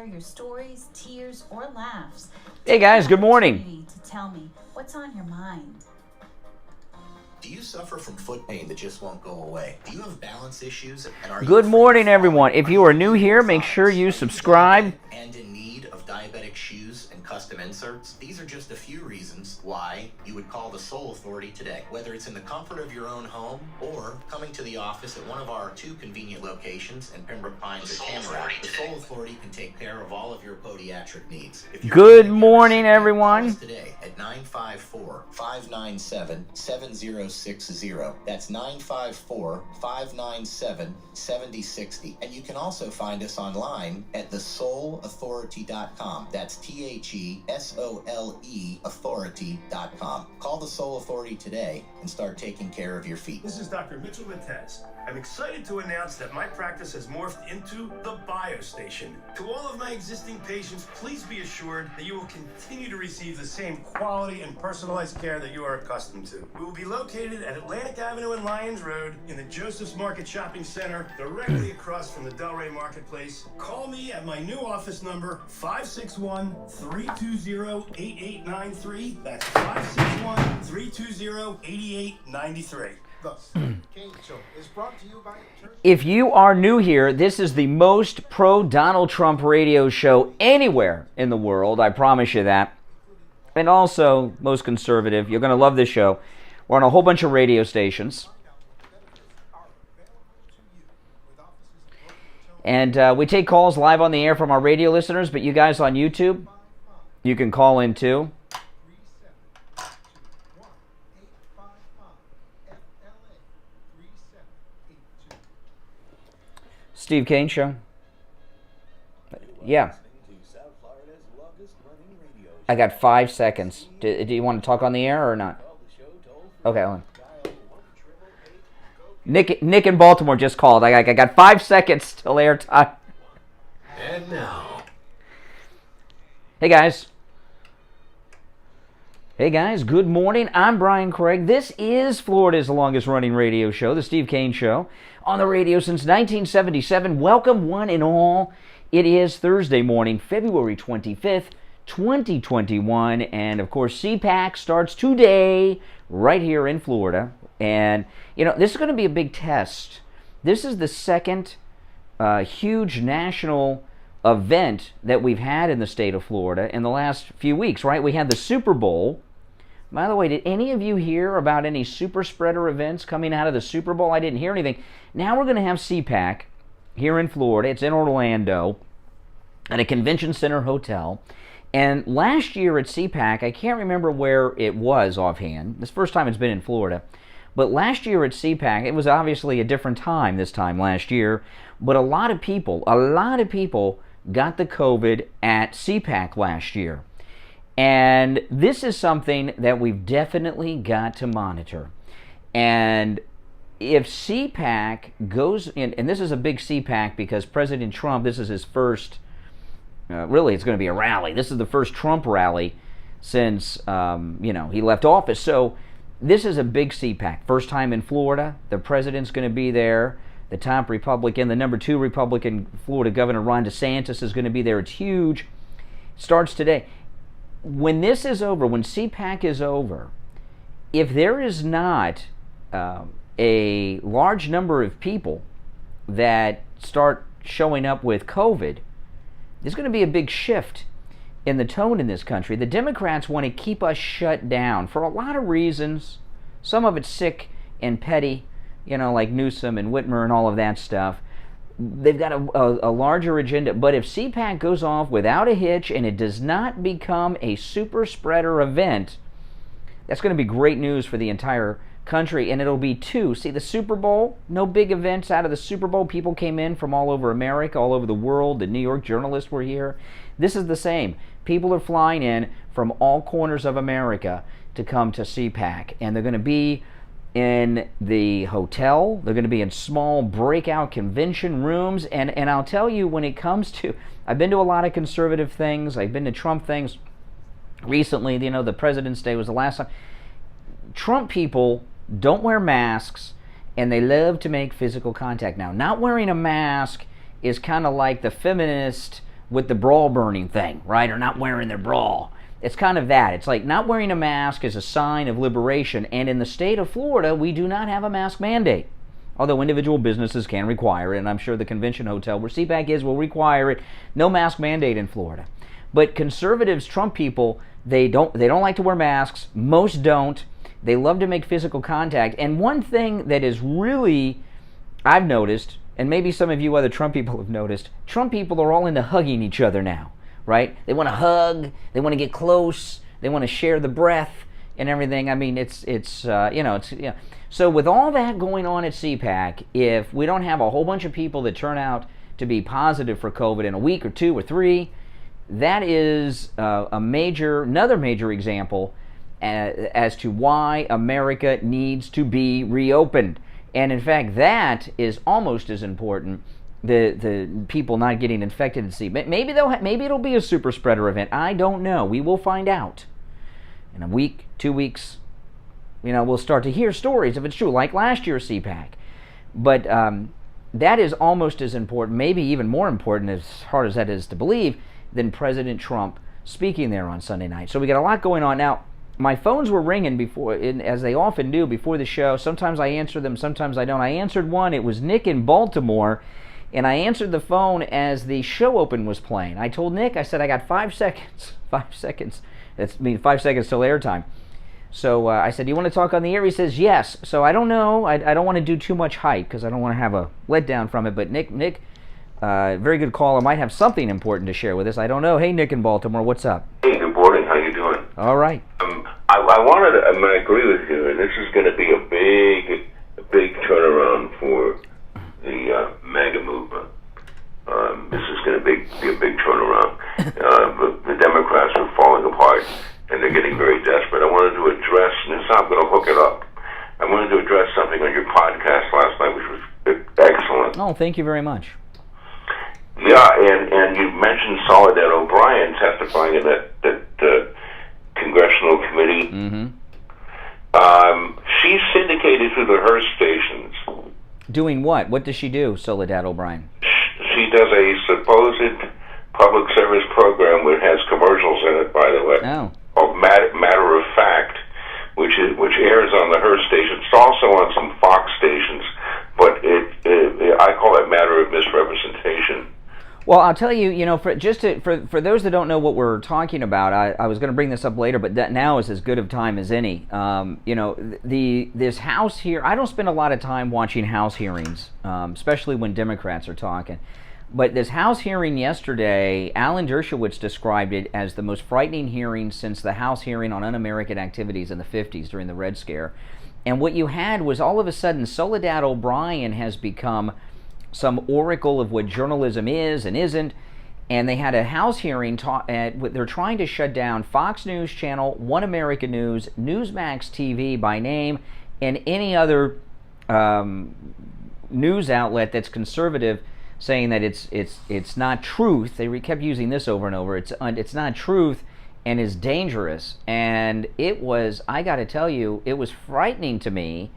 your stories, tears, or laughs. Hey guys, good morning. To tell me what's on your mind. Do you suffer from foot pain that just won't go away? Do you have balance issues? And Good morning, everyone. If you are new here, make sure you subscribe. And in need of diabetic shoes and custom inserts? These are just a few reasons why you would call the Soul Authority today. Whether it's in the comfort of your own home or coming to the office at one of our 2 convenient locations in Pembroke Pines or Tamarack, the Soul Authority can take care of all of your podiatric needs. Good morning, everyone. Today at 954-597-7060. That's 954-597-7060. And you can also find us online at thesoulauthority.com. That's THESOLE authority.com. Call the Soul Authority today and start taking care of your feet. This is Dr. Mitchell Vitez. I'm excited to announce that my practice has morphed into the BioStation. To all of my existing patients, please be assured that you will continue to receive the same quality and personalized care that you are accustomed to. We will be located at Atlantic Avenue and Lyons Road in the Joseph's Market Shopping Center, directly across from the Delray Marketplace. Call me at my new office number, 561-320-8893. That's 561-320-8893. Thus, Kane Show is brought to you by... If you are new here, this is the most pro-Donald Trump radio show anywhere in the world. I promise you that. And also, most conservative. You're going to love this show. We're on a whole bunch of radio stations. And we take calls live on the air from our radio listeners, but you guys on YouTube, you can call in too. Steve Kane Show. Yeah. I got 5 seconds. Do you want to talk on the air or not? Okay, hold on. Nick in Baltimore just called. I got 5 seconds till air time. And now. Hey guys, good morning. I'm Brian Craig. This is Florida's longest running radio show, The Steve Kane Show, on the radio since 1977. Welcome one and all. It is Thursday morning, February 25th, 2021, and of course CPAC starts today right here in Florida. And, you know, this is going to be a big test. This is the second huge national event that we've had in the state of Florida in the last few weeks, right? We had the Super Bowl. By the way, did any of you hear about any super spreader events coming out of the Super Bowl? I didn't hear anything. Now we're going to have CPAC here in Florida. It's in Orlando at a convention center hotel. And last year at CPAC, I can't remember where it was offhand. This is the first time it's been in Florida. But last year at CPAC, it was obviously a different time this time last year. But a lot of people got the COVID at CPAC last year. And this is something that we've definitely got to monitor. And if CPAC goes in, and this is a big CPAC because President Trump, this is his first, really it's going to be a rally. This is the first Trump rally since, he left office. So this is a big CPAC. First time in Florida. The president's going to be there. The top Republican, the number 2 Republican Florida Governor Ron DeSantis is going to be there. It's huge. Starts today. When this is over, when CPAC is over, if there is not a large number of people that start showing up with COVID, there's going to be a big shift in the tone in this country. The Democrats want to keep us shut down for a lot of reasons. Some of it's sick and petty, like Newsom and Whitmer and all of that stuff. They've got a larger agenda. But if CPAC goes off without a hitch and it does not become a super spreader event, that's going to be great news for the entire country. And it'll be 2. See, the Super Bowl, no big events out of the Super Bowl. People came in from all over America, all over the world. The New York journalists were here. This is the same. People are flying in from all corners of America to come to CPAC. And they're going to be in the hotel. They're going to be in small breakout convention rooms. And I'll tell you, when it comes to, I've been to a lot of conservative things. I've been to Trump things recently. The President's Day was the last time. Trump people don't wear masks, and they love to make physical contact. Now, not wearing a mask is kind of like the feminist with the bra burning thing, right? Or not wearing their bra. It's kind of that. It's like not wearing a mask is a sign of liberation. And in the state of Florida, we do not have a mask mandate. Although individual businesses can require it, and I'm sure the convention hotel where CPAC is will require it. No mask mandate in Florida. But conservatives, Trump people, they don't like to wear masks. Most don't. They love to make physical contact. And one thing that is really, I've noticed, and maybe some of you other Trump people have noticed, Trump people are all into hugging each other now, right? They want to hug. They want to get close. They want to share the breath and everything. I mean, So with all that going on at CPAC, if we don't have a whole bunch of people that turn out to be positive for COVID in a week or 2 or 3, that is another major example as to why America needs to be reopened. And in fact, that is almost as important, the people not getting infected at sea. Maybe it'll be a super spreader event. I don't know. We will find out in a week, 2 weeks. We'll start to hear stories if it's true, like last year's CPAC. But that is almost as important, maybe even more important, as hard as that is to believe, than President Trump speaking there on Sunday night. So we got a lot going on. Now, my phones were ringing before, as they often do before the show. Sometimes I answer them, sometimes I don't. I answered one. It was Nick in Baltimore, and I answered the phone as the show open was playing. I told Nick, I said, I got 5 seconds. 5 seconds. That's 5 seconds till airtime. So I said, do you want to talk on the air? He says, yes. So I don't know. I don't want to do too much hype because I don't want to have a letdown from it. But Nick, very good caller, might have something important to share with us. I don't know. Hey, Nick in Baltimore, what's up? Hey, good morning. How you doing? All right. I wanted to, I agree with you, and this is going to be a big turnaround for the MAGA movement. This is going to be a big turnaround. The Democrats are falling apart, and they're getting very desperate. I wanted to address, and I'm going to hook it up. I wanted to address something on your podcast last night, which was excellent. Oh, thank you very much. Yeah, and you mentioned Soledad O'Brien testifying in that congressional committee. Mm-hmm. She's syndicated through the Hearst stations. Doing what? What does she do, Soledad O'Brien? She does a supposed public service program that has commercials in it, by the way. Oh. Called Matter of Fact, which airs on the Hearst stations. It's also on some Fox stations, but I call it Matter of Misrepresentation. Well, I'll tell you, for those that don't know what we're talking about, I was going to bring this up later, but that now is as good of time as any. This House here, I don't spend a lot of time watching House hearings, especially when Democrats are talking. But this House hearing yesterday, Alan Dershowitz described it as the most frightening hearing since the House hearing on un-American activities in the 50s during the Red Scare. And what you had was all of a sudden Soledad O'Brien has become some oracle of what journalism is and isn't, and they had a House hearing. They're trying to shut down Fox News Channel, One America News, Newsmax TV by name, and any other news outlet that's conservative, saying that it's not truth. They kept using this over and over. It's not truth and is dangerous. And it was, I got to tell you, it was frightening to me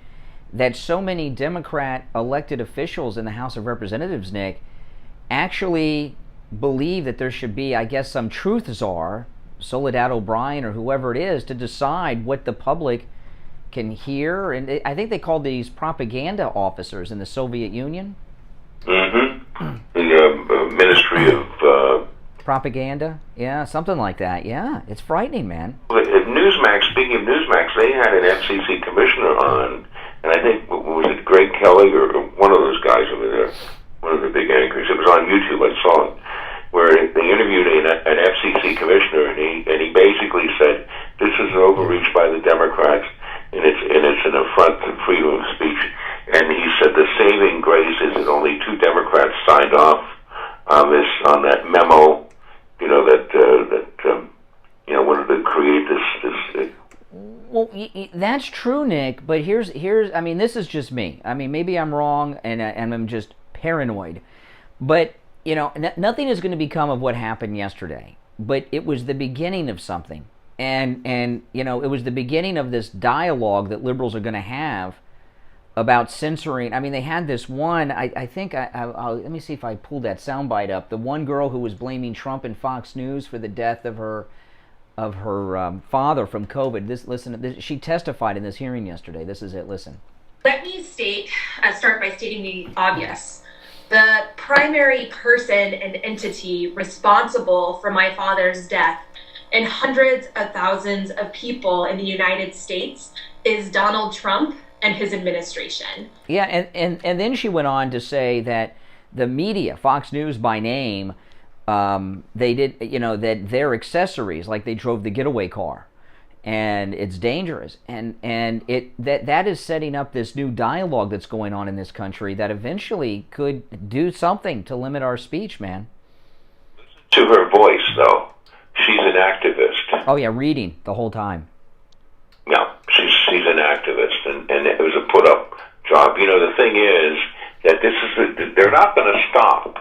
that so many Democrat elected officials in the House of Representatives, Nick, actually believe that there should be, I guess, some truth czar, Soledad O'Brien or whoever it is, to decide what the public can hear. And I think they called these propaganda officers in the Soviet Union. Mm-hmm. The Ministry of... propaganda? Yeah, something like that. Yeah, it's frightening, man. At Newsmax, speaking of Newsmax, they had an FCC commissioner on, and I think, was it Greg Kelly or one of those guys over there, one of the big anchors? It was on YouTube, I saw it, where they interviewed an FCC commissioner, and he basically said, this is an overreach by the Democrats, and it's an affront to freedom of speech. And he said the saving grace is that only 2 Democrats signed off on that memo, that wanted to create this. Well, that's true, Nick. But here's. I mean, this is just me. I mean, maybe I'm wrong, and I'm just paranoid. But nothing is going to become of what happened yesterday. But it was the beginning of something, and it was the beginning of this dialogue that liberals are going to have about censoring. I mean, they had this one. I think let me see if I pulled that soundbite up. The one girl who was blaming Trump and Fox News for the death of her father from COVID. Listen. She testified in this hearing yesterday. This is it. Listen. Let me start by stating the obvious. The primary person and entity responsible for my father's death and hundreds of thousands of people in the United States is Donald Trump and his administration. Yeah, and then she went on to say that the media, Fox News by name, they did, that their accessories, like they drove the getaway car, and it's dangerous, and that is setting up this new dialogue that's going on in this country that eventually could do something to limit our speech, man. To her voice, though, she's an activist. Oh yeah, reading the whole time. Yeah, she's an activist, and it was a put-up job. The thing is that they're not going to stop.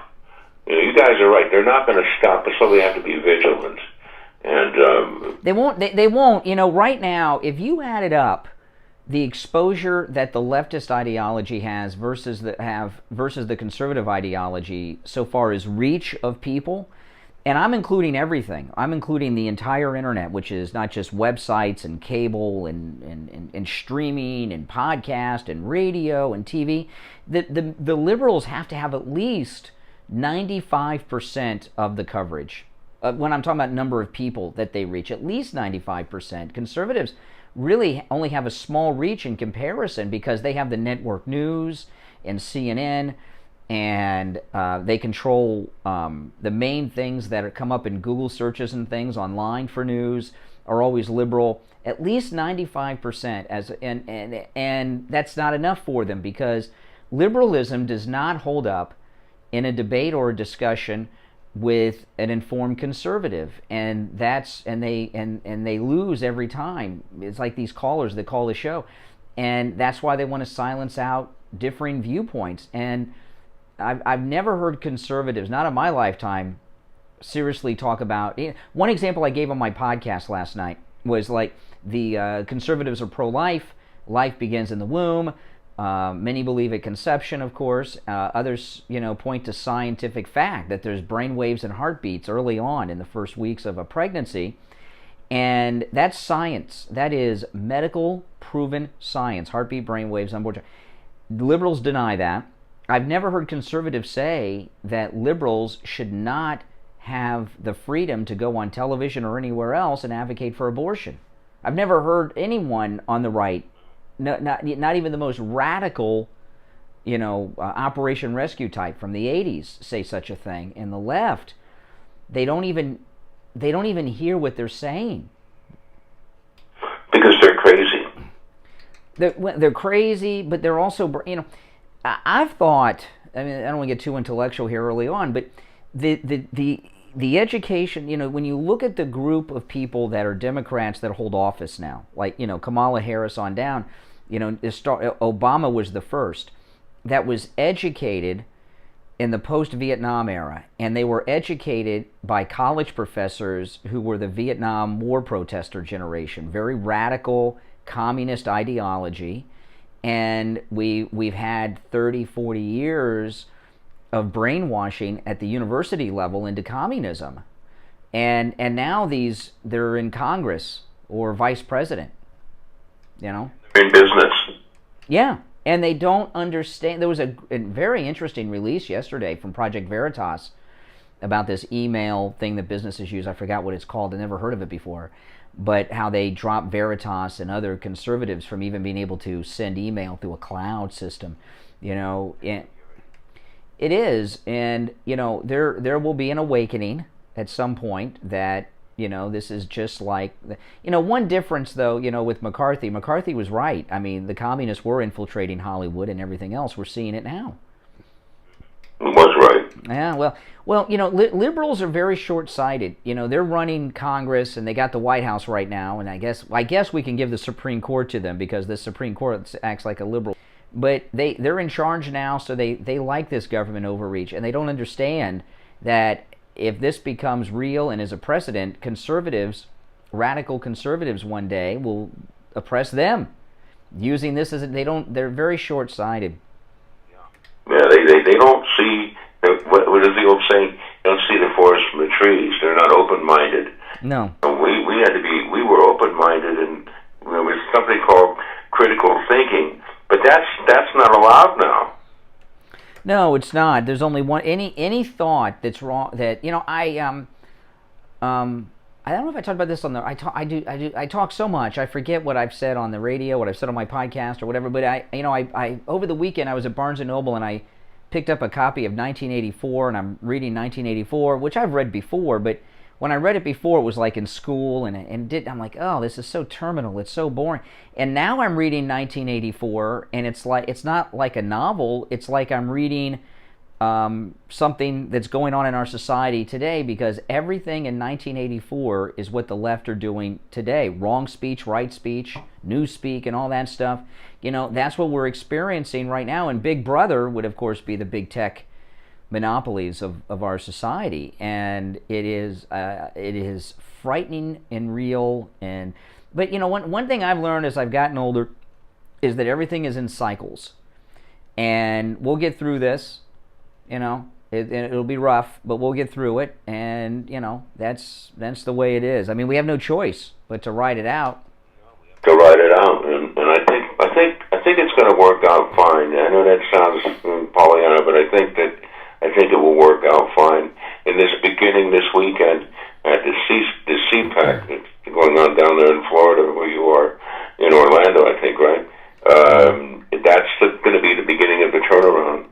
You guys are right. They're not going to stop, but so we have to be vigilant. And they won't. They won't. Right now, if you added up the exposure that the leftist ideology has versus the conservative ideology so far as reach of people, and I'm including everything. I'm including the entire internet, which is not just websites and cable and streaming and podcast and radio and TV. The liberals have to have at least 95% of the coverage. When I'm talking about number of people that they reach, at least 95%. Conservatives really only have a small reach in comparison because they have the network news and CNN, and they control the main things that come up in Google searches and things online for news are always liberal. At least 95%, and that's not enough for them because liberalism does not hold up in a debate or a discussion with an informed conservative, and they lose every time. It's like these callers that call the show, and that's why they want to silence out differing viewpoints. And I've never heard conservatives, not in my lifetime, seriously talk about. One example I gave on my podcast last night was like the conservatives are pro-life. Life begins in the womb. Many believe at conception, of course. Others, point to scientific fact that there's brain waves and heartbeats early on in the first weeks of a pregnancy. And that's science. That is medical proven science. Heartbeat, brain waves, onboard. Liberals deny that. I've never heard conservatives say that liberals should not have the freedom to go on television or anywhere else and advocate for abortion. I've never heard anyone on the right, not even the most radical, Operation Rescue type from the 80s say such a thing. And the left, they don't even hear what they're saying. Because they're crazy. They're crazy, but they're also, I've thought, I don't want to get too intellectual here early on, but the education, when you look at the group of people that are Democrats that hold office now, like, Kamala Harris on down, Obama was the first that was educated in the post-Vietnam era, and they were educated by college professors who were the Vietnam War protester generation, very radical communist ideology, and we've had 30, 40 years of brainwashing at the university level into communism, and now they're in Congress or vice president, in business. Yeah, and they don't understand. There was a very interesting release yesterday from Project Veritas about this email thing that businesses use. I forgot what it's called. I never heard of it before, but how they dropped Veritas and other conservatives from even being able to send email through a cloud system. It is, and there will be an awakening at some point that this is just like one difference though, with McCarthy was right. I mean, the communists were infiltrating Hollywood and everything else. We're seeing it now. Was right. Yeah, well, liberals are very short-sighted. They're running Congress and they got the White House right now, and I guess we can give the Supreme Court to them because the Supreme Court acts like a liberal. But they're in charge now, so they like this government overreach, and they don't understand that if this becomes real and is a precedent, radical conservatives one day will oppress them. using this as they're very short-sighted. Yeah, they don't see, what is the old saying? They don't see the forest from the trees. They're not open-minded. No. We were open-minded, and there was something called critical thinking, but that's not allowed now. No, it's not. There's only one. Any thought that's wrong. That I don't know if I talked about this on the. I talk so much. I forget what I've said on the radio, what I've said on my podcast, or whatever. But I over the weekend I was at Barnes and Noble and I picked up a copy of 1984, and I'm reading 1984, which I've read before, but when I read it before, it was like in school, and I'm like, oh, this is so terminal, it's so boring. And now I'm reading 1984, and it's not like a novel, it's like I'm reading something that's going on in our society today, because everything in 1984 is what the left are doing today. Wrong speech, right speech, newspeak, and all that stuff. That's what we're experiencing right now, and Big Brother would, of course, be the big tech monopolies of our society, and it is frightening and real. But one thing I've learned as I've gotten older is that everything is in cycles, and we'll get through this. It'll be rough, but we'll get through it, and that's the way it is. I mean, we have no choice but to ride it out. And I think it's going to work out fine. I know that sounds Pollyanna, but I think it will work out fine. In this weekend at the CPAC that's going on down there in Florida, where you are, in Orlando, I think, right? That's going to be the beginning of the turnaround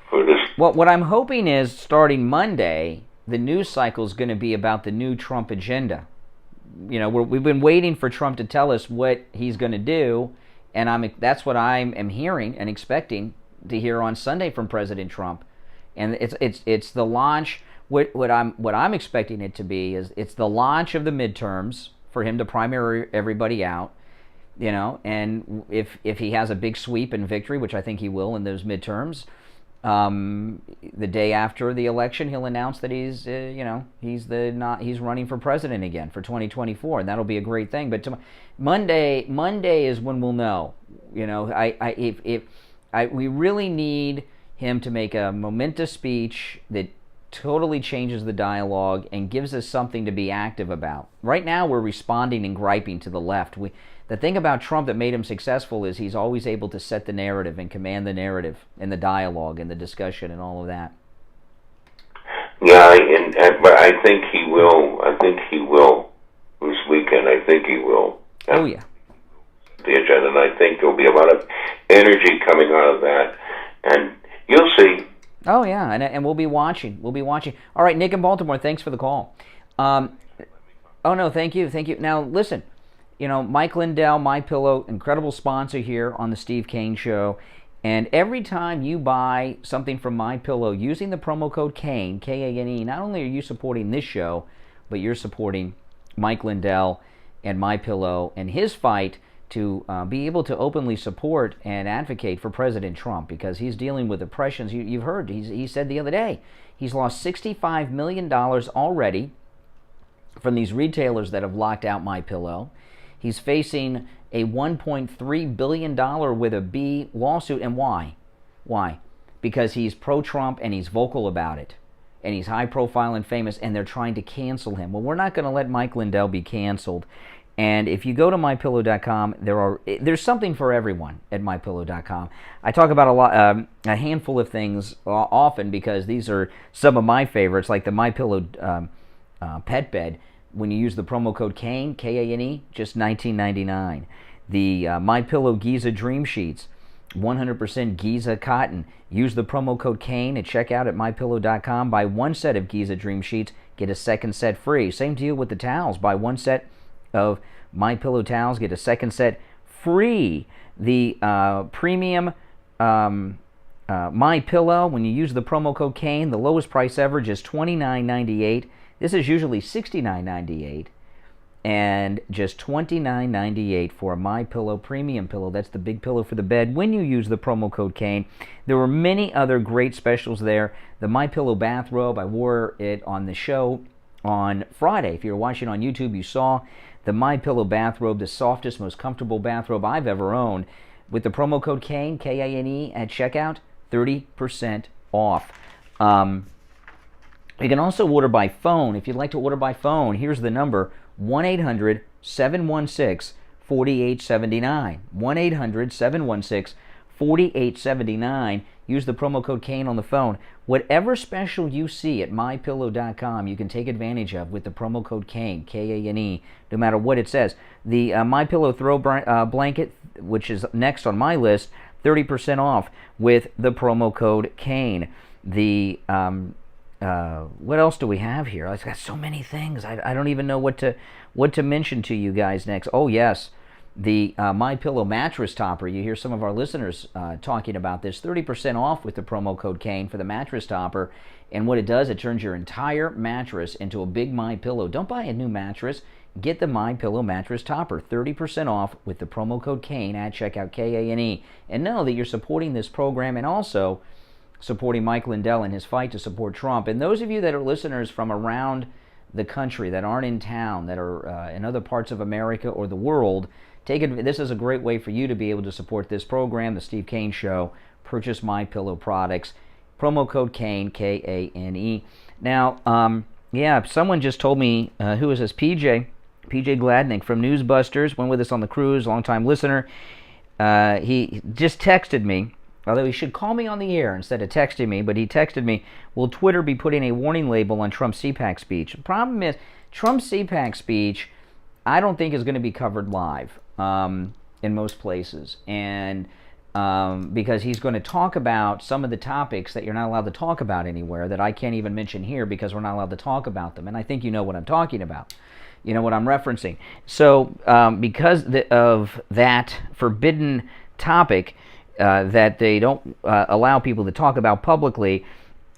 for this. Well, what I'm hoping is starting Monday, the news cycle is going to be about the new Trump agenda. We've been waiting for Trump to tell us what he's going to do, and that's what I am hearing and expecting to hear on Sunday from President Trump. And it's the launch. What I'm expecting it to be is it's the launch of the midterms for him to primary everybody out, and if he has a big sweep and victory, which I think he will in those midterms, the day after the election, he'll announce that he's running for president again for 2024, and that'll be a great thing. But Monday is when we'll know. We really need him to make a momentous speech that totally changes the dialogue and gives us something to be active about. Right now, we're responding and griping to the left. The thing about Trump that made him successful is he's always able to set the narrative and command the narrative and the dialogue and the discussion and all of that. Yeah, but I think he will. This weekend, I think he will. Oh, yeah. The agenda, and I think there'll be a lot of energy coming out of that. And you'll see. Oh, yeah, and we'll be watching. All right, Nick in Baltimore, thanks for the call. Oh, no, thank you. Now, listen. Mike Lindell, MyPillow, incredible sponsor here on the Steve Kane Show. And every time you buy something from MyPillow using the promo code KANE, K-A-N-E, not only are you supporting this show, but you're supporting Mike Lindell and MyPillow and his fight to be able to openly support and advocate for President Trump, because he's dealing with oppressions. You've heard, he said the other day, he's lost $65 million already from these retailers that have locked out MyPillow. He's facing a $1.3 billion with a B lawsuit. And why? Why? Because he's pro-Trump and he's vocal about it. And he's high profile and famous, and they're trying to cancel him. Well, we're not going to let Mike Lindell be canceled. And if you go to MyPillow.com, there's something for everyone at MyPillow.com. I talk about a handful of things often, because these are some of my favorites, like the MyPillow pet bed. When you use the promo code KANE, K-A-N-E, just $19.99. The MyPillow Giza Dream Sheets, 100% Giza cotton. Use the promo code KANE at checkout at MyPillow.com. Buy one set of Giza Dream Sheets, get a second set free. Same deal with the towels. Buy one set of MyPillow towels, get a second set free. The premium MyPillow, when you use the promo code KANE, the lowest price ever, just $29.98. This is usually $69.98, and just $29.98 for a MyPillow premium pillow. That's the big pillow for the bed when you use the promo code KANE. There were many other great specials there. The MyPillow bathrobe, I wore it on the show on Friday. If you were watching on YouTube, you saw the MyPillow bathrobe, the softest, most comfortable bathrobe I've ever owned. With the promo code KANE, K-A-N-E, at checkout, 30% off. You can also order by phone. If you'd like to order by phone, here's the number, 1-800-716-4879. 1-800-716-4879. Use the promo code KANE on the phone. Whatever special you see at mypillow.com, you can take advantage of with the promo code KANE, K-A-N-E, no matter what it says. The MyPillow throw blanket, which is next on my list, 30% off with the promo code KANE. The what else do we have here? I've got so many things. I don't even know what to mention to you guys next. Oh yes, the MyPillow mattress topper. You hear some of our listeners talking about this. 30% off with the promo code KANE for the mattress topper. And what it does, it turns your entire mattress into a big MyPillow. Don't buy a new mattress. Get the MyPillow mattress topper. 30% off with the promo code KANE at checkout, K-A-N-E. And know that you're supporting this program and also supporting Mike Lindell in his fight to support Trump. And those of you that are listeners from around the country that aren't in town, that are in other parts of America or the world, this is a great way for you to be able to support this program, the Steve Kane Show. Purchase MyPillow products. Promo code KANE, K-A-N-E. Now, someone just told me, who is this? PJ Gladnick from Newsbusters, went with us on the cruise, longtime listener. He just texted me, although he should call me on the air instead of texting me, but he texted me, will Twitter be putting a warning label on Trump's CPAC speech? The problem is, Trump's CPAC speech, I don't think is going to be covered live in most places. And because he's going to talk about some of the topics that you're not allowed to talk about anywhere, that I can't even mention here because we're not allowed to talk about them. And I think you know what I'm talking about. You know what I'm referencing. So because of that forbidden topic that they don't allow people to talk about publicly,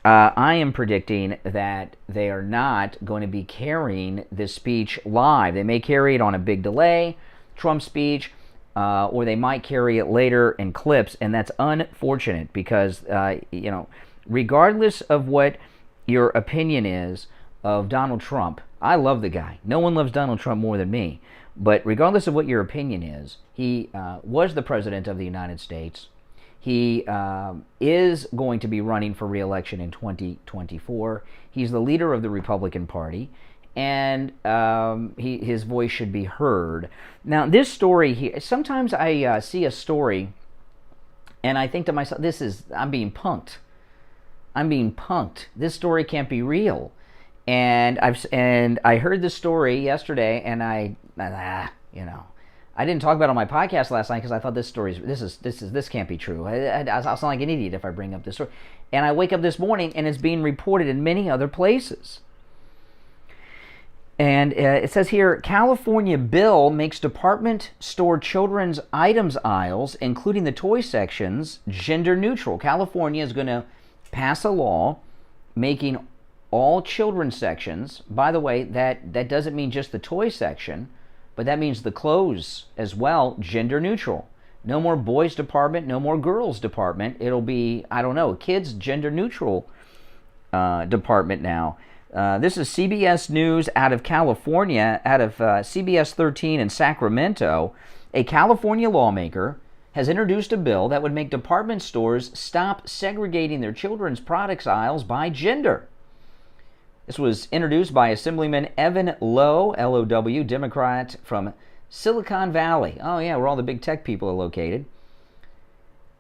I am predicting that they are not going to be carrying this speech live. They may carry it on a big delay, Trump's speech, or they might carry it later in clips, and that's unfortunate because, regardless of what your opinion is of Donald Trump, I love the guy. No one loves Donald Trump more than me. But regardless of what your opinion is, he was the president of the United States. He is going to be running for re-election in 2024. He's the leader of the Republican Party, and his voice should be heard. Now, this story here, sometimes I see a story, and I think to myself, I'm being punked. I'm being punked. This story can't be real. And I heard this story yesterday, and I didn't talk about it on my podcast last night because I thought this can't be true. I'll sound like an idiot if I bring up this story. And I wake up this morning and it's being reported in many other places. And it says here, California bill makes department store children's items aisles, including the toy sections, gender neutral. California is going to pass a law making all children's sections, by the way, that doesn't mean just the toy section, but that means the clothes as well, gender neutral. No more boys department, no more girls department. It'll be, kids gender neutral department now. This is CBS News out of California, out of CBS 13 in Sacramento. A California lawmaker has introduced a bill that would make department stores stop segregating their children's products aisles by gender. This was introduced by Assemblyman Evan Lowe, L-O-W, Democrat from Silicon Valley. Oh yeah, where all the big tech people are located.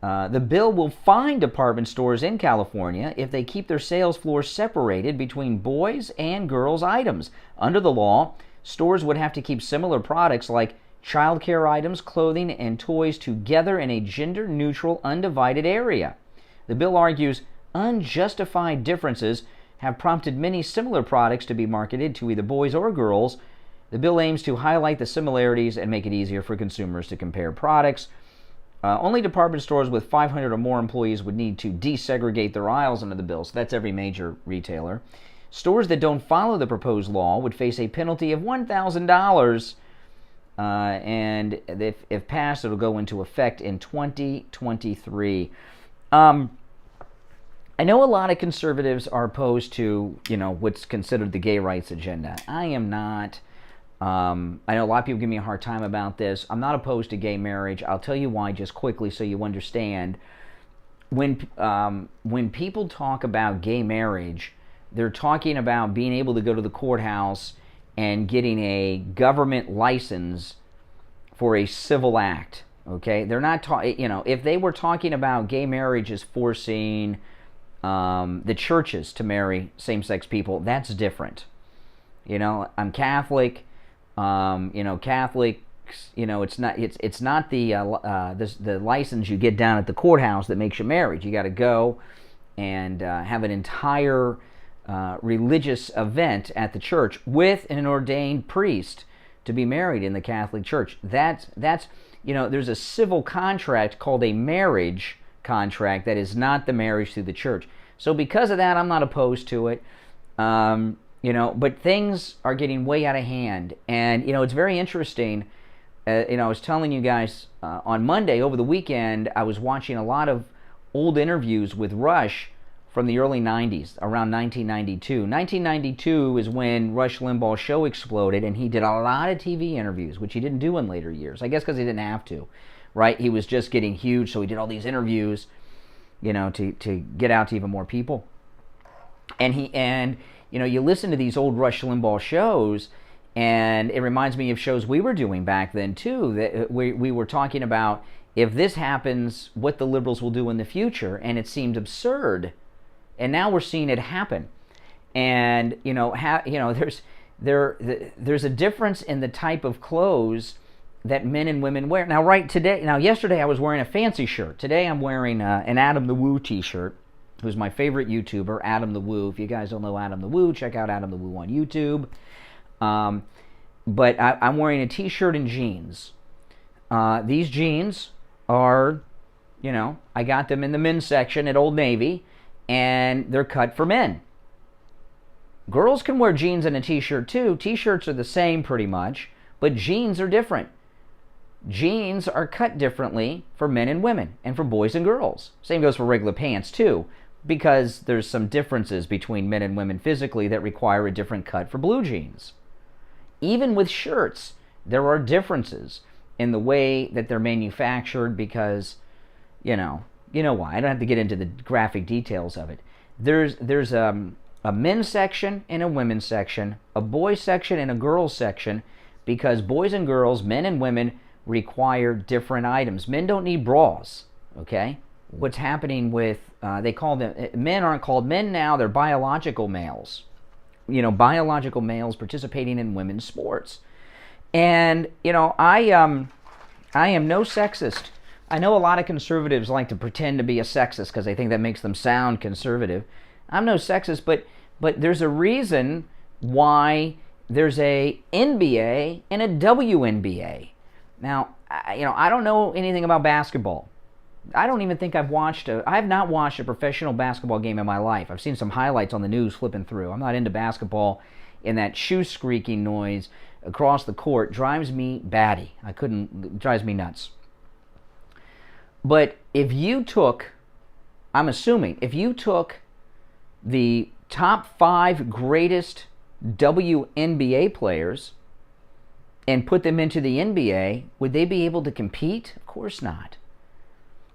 The bill will fine department stores in California if they keep their sales floors separated between boys and girls items. Under the law, stores would have to keep similar products like child care items, clothing, and toys together in a gender-neutral, undivided area. The bill argues unjustified differences have prompted many similar products to be marketed to either boys or girls. The bill aims to highlight the similarities and make it easier for consumers to compare products. Only department stores with 500 or more employees would need to desegregate their aisles under the bill, so that's every major retailer. Stores that don't follow the proposed law would face a penalty of $1,000, and if passed, it'll go into effect in 2023. I know a lot of conservatives are opposed to, what's considered the gay rights agenda. I am not. I know a lot of people give me a hard time about this. I'm not opposed to gay marriage. I'll tell you why just quickly so you understand. When people talk about gay marriage, they're talking about being able to go to the courthouse and getting a government license for a civil act. Okay, they're not if they were talking about gay marriage as forcing the churches to marry same-sex people, that's different. I'm Catholic. Catholics. It's not the license you get down at the courthouse that makes you married. You got to go and have an entire religious event at the church with an ordained priest to be married in the Catholic Church. That's there's a civil contract called a marriage contract that is not the marriage through the church. So because of that, I'm not opposed to it. But things are getting way out of hand. And, it's very interesting. I was telling you guys on Monday, over the weekend, I was watching a lot of old interviews with Rush from the early 90s, around 1992. 1992 is when Rush Limbaugh's show exploded, and he did a lot of TV interviews, which he didn't do in later years. I guess because he didn't have to, right? He was just getting huge, so he did all these interviews, to get out to even more people. And you listen to these old Rush Limbaugh shows, and it reminds me of shows we were doing back then, too, that we were talking about, if this happens, what the liberals will do in the future, and it seemed absurd. And now we're seeing it happen. And, there's a difference in the type of clothes that men and women wear. Now, yesterday I was wearing a fancy shirt. Today I'm wearing an Adam the Woo t-shirt, who's my favorite YouTuber, Adam the Woo. If you guys don't know Adam the Woo, check out Adam the Woo on YouTube. But I'm wearing a t-shirt and jeans. These jeans are, I got them in the men's section at Old Navy, and they're cut for men. Girls can wear jeans and a t-shirt too. T-shirts are the same pretty much, but jeans are different. Jeans are cut differently for men and women, and for boys and girls. Same goes for regular pants too, because there's some differences between men and women physically that require a different cut for blue jeans. Even with shirts, there are differences in the way that they're manufactured because, you know why. I don't have to get into the graphic details of it. There's a men's section and a women's section, a boys section and a girls section, because boys and girls, men and women, require different items. Men don't need bras, okay? What's happening with, they call them, men aren't called men now, they're biological males. Biological males participating in women's sports. And, I am no sexist. I know a lot of conservatives like to pretend to be a sexist because they think that makes them sound conservative. I'm no sexist, but there's a reason why there's a NBA and a WNBA. Now, I don't know anything about basketball. I don't even think I have not watched a professional basketball game in my life. I've seen some highlights on the news flipping through. I'm not into basketball, and that shoe squeaking noise across the court drives me batty. It drives me nuts. But if you took the top 5 greatest WNBA players and put them into the NBA, would they be able to compete? Of course not.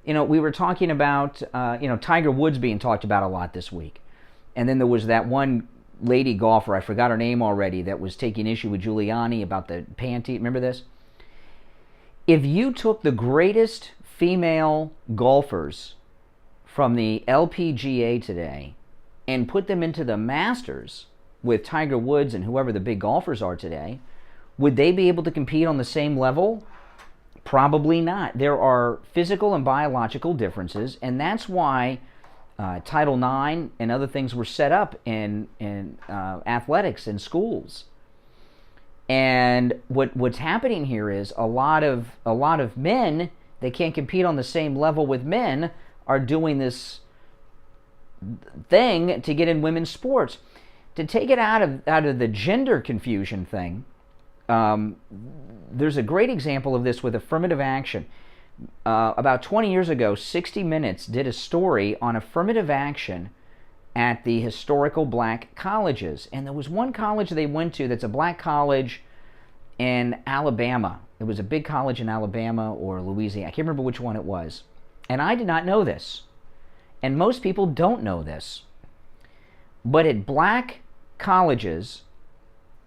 We were talking about, Tiger Woods being talked about a lot this week. And then there was that one lady golfer, I forgot her name already, that was taking issue with Giuliani about the panty. Remember this? If you took the greatest female golfers from the LPGA today and put them into the Masters with Tiger Woods and whoever the big golfers are today, would they be able to compete on the same level? Probably not. There are physical and biological differences, and that's why Title IX and other things were set up in athletics in schools. And what's happening here is a lot of men that can't compete on the same level with men are doing this thing to get in women's sports. To take it out of the gender confusion thing, there's a great example of this with affirmative action. About 20 years ago, 60 Minutes did a story on affirmative action at the historical black colleges. And there was one college they went to that's a black college in Alabama. It was a big college in Alabama or Louisiana. I can't remember which one it was. And I did not know this. And most people don't know this. But at black colleges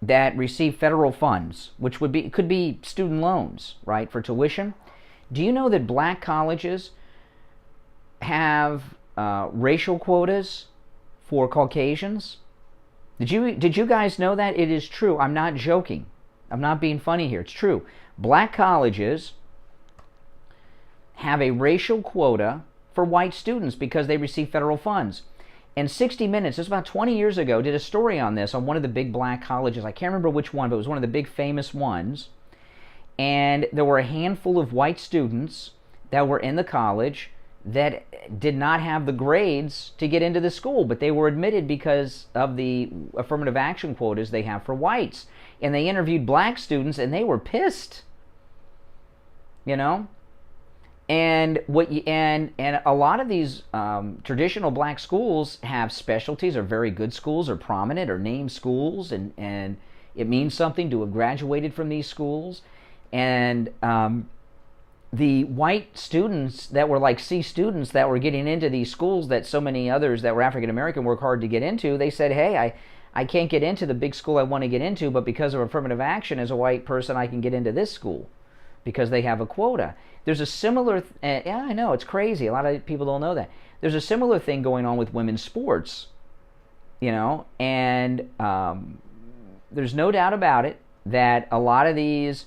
that receive federal funds, which could be student loans, right, for tuition, do you know that black colleges have racial quotas for Caucasians? Did you guys know that? It is true. I'm not joking. I'm not being funny here. It's true. Black colleges have a racial quota for white students because they receive federal funds. And 60 Minutes, this was about 20 years ago, did a story on this on one of the big black colleges. I can't remember which one, but it was one of the big famous ones. And there were a handful of white students that were in the college that did not have the grades to get into the school, but they were admitted because of the affirmative action quotas they have for whites. And they interviewed black students, and they were pissed. You know? And a lot of these traditional black schools have specialties, or very good schools, or prominent, or named schools, and it means something to have graduated from these schools. And the white students that were like C students that were getting into these schools that so many others that were African American work hard to get into, they said, hey, I can't get into the big school I want to get into, but because of affirmative action as a white person, I can get into this school because they have a quota. There's a similar, yeah, I know, it's crazy. A lot of people don't know that. There's a similar thing going on with women's sports, you know, and there's no doubt about it that a lot of these,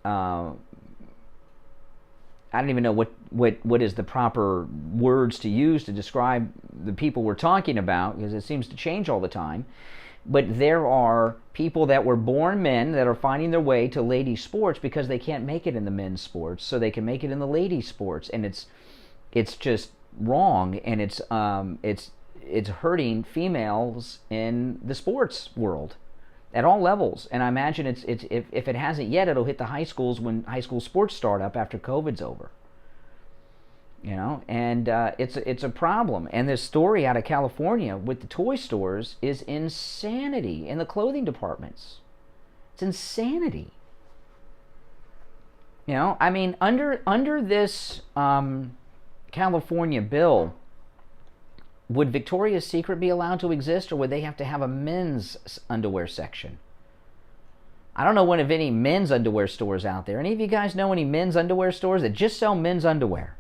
I don't even know what is the proper words to use to describe the people we're talking about, because it seems to change all the time. But there are people that were born men that are finding their way to ladies' sports because they can't make it in the men's sports, so they can make it in the ladies' sports, and it's just wrong, and it's hurting females in the sports world at all levels. And I imagine if it hasn't yet, it'll hit the high schools when high school sports start up after COVID's over. You know, and it's a problem. And this story out of California with the toy stores is insanity in the clothing departments. It's insanity. You know, I mean, under this California bill, would Victoria's Secret be allowed to exist, or would they have to have a men's underwear section? I don't know of any men's underwear stores out there. Any of you guys know any men's underwear stores that just sell men's underwear?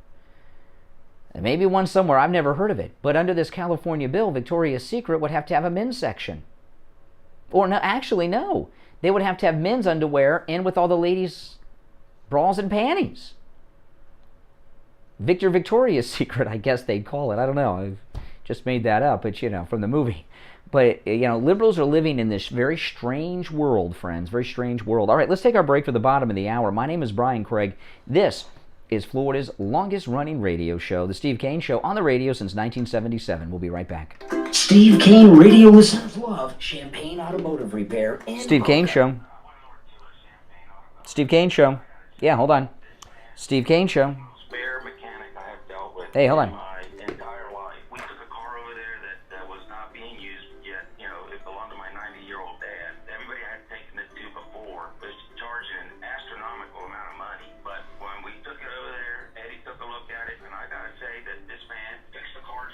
And maybe one somewhere, I've never heard of it. But under this California bill, Victoria's Secret would have to have a men's section. Or no, actually, no. They would have to have men's underwear in with all the ladies' bras and panties. Victoria's Secret, I guess they'd call it. I don't know. I've just made that up, but, you know, from the movie. But, you know, liberals are living in this very strange world, friends. Very strange world. All right, let's take our break for the bottom of the hour. My name is Brian Craig. This is Florida's longest-running radio show, The Steve Kane Show, on the radio since 1977. We'll be right back. Steve Kane Radio listeners love Champagne Automotive Repair. Steve Kane Show. Steve Kane Show. Yeah, hold on. Steve Kane Show. Spare mechanic I have dealt with. Hey, hold on. My entire life. We took a car over there that was not being used yet. You know, it belonged to my 90-year-old dad. Everybody I had taken it to before was charging an astronomical amount of money. But when we took it over there, Eddie took a look at it, and I gotta say that this man fixed the car.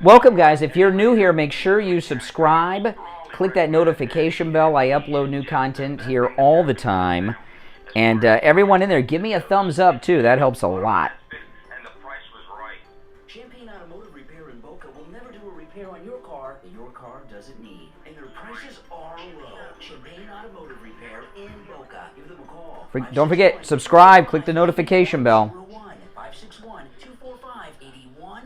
Welcome, guys. If you're new here, make sure you subscribe. Click that notification bell. I upload new content here all the time. And everyone in there, give me a thumbs up, too. That helps a lot. And the price was right. Champagne Automotive Repair in Boca will never do a repair on your car that your car doesn't need. And their prices are low. Champagne Automotive Repair in Boca. Give them a call. Don't forget, subscribe. Click the notification bell. 561-245-8101.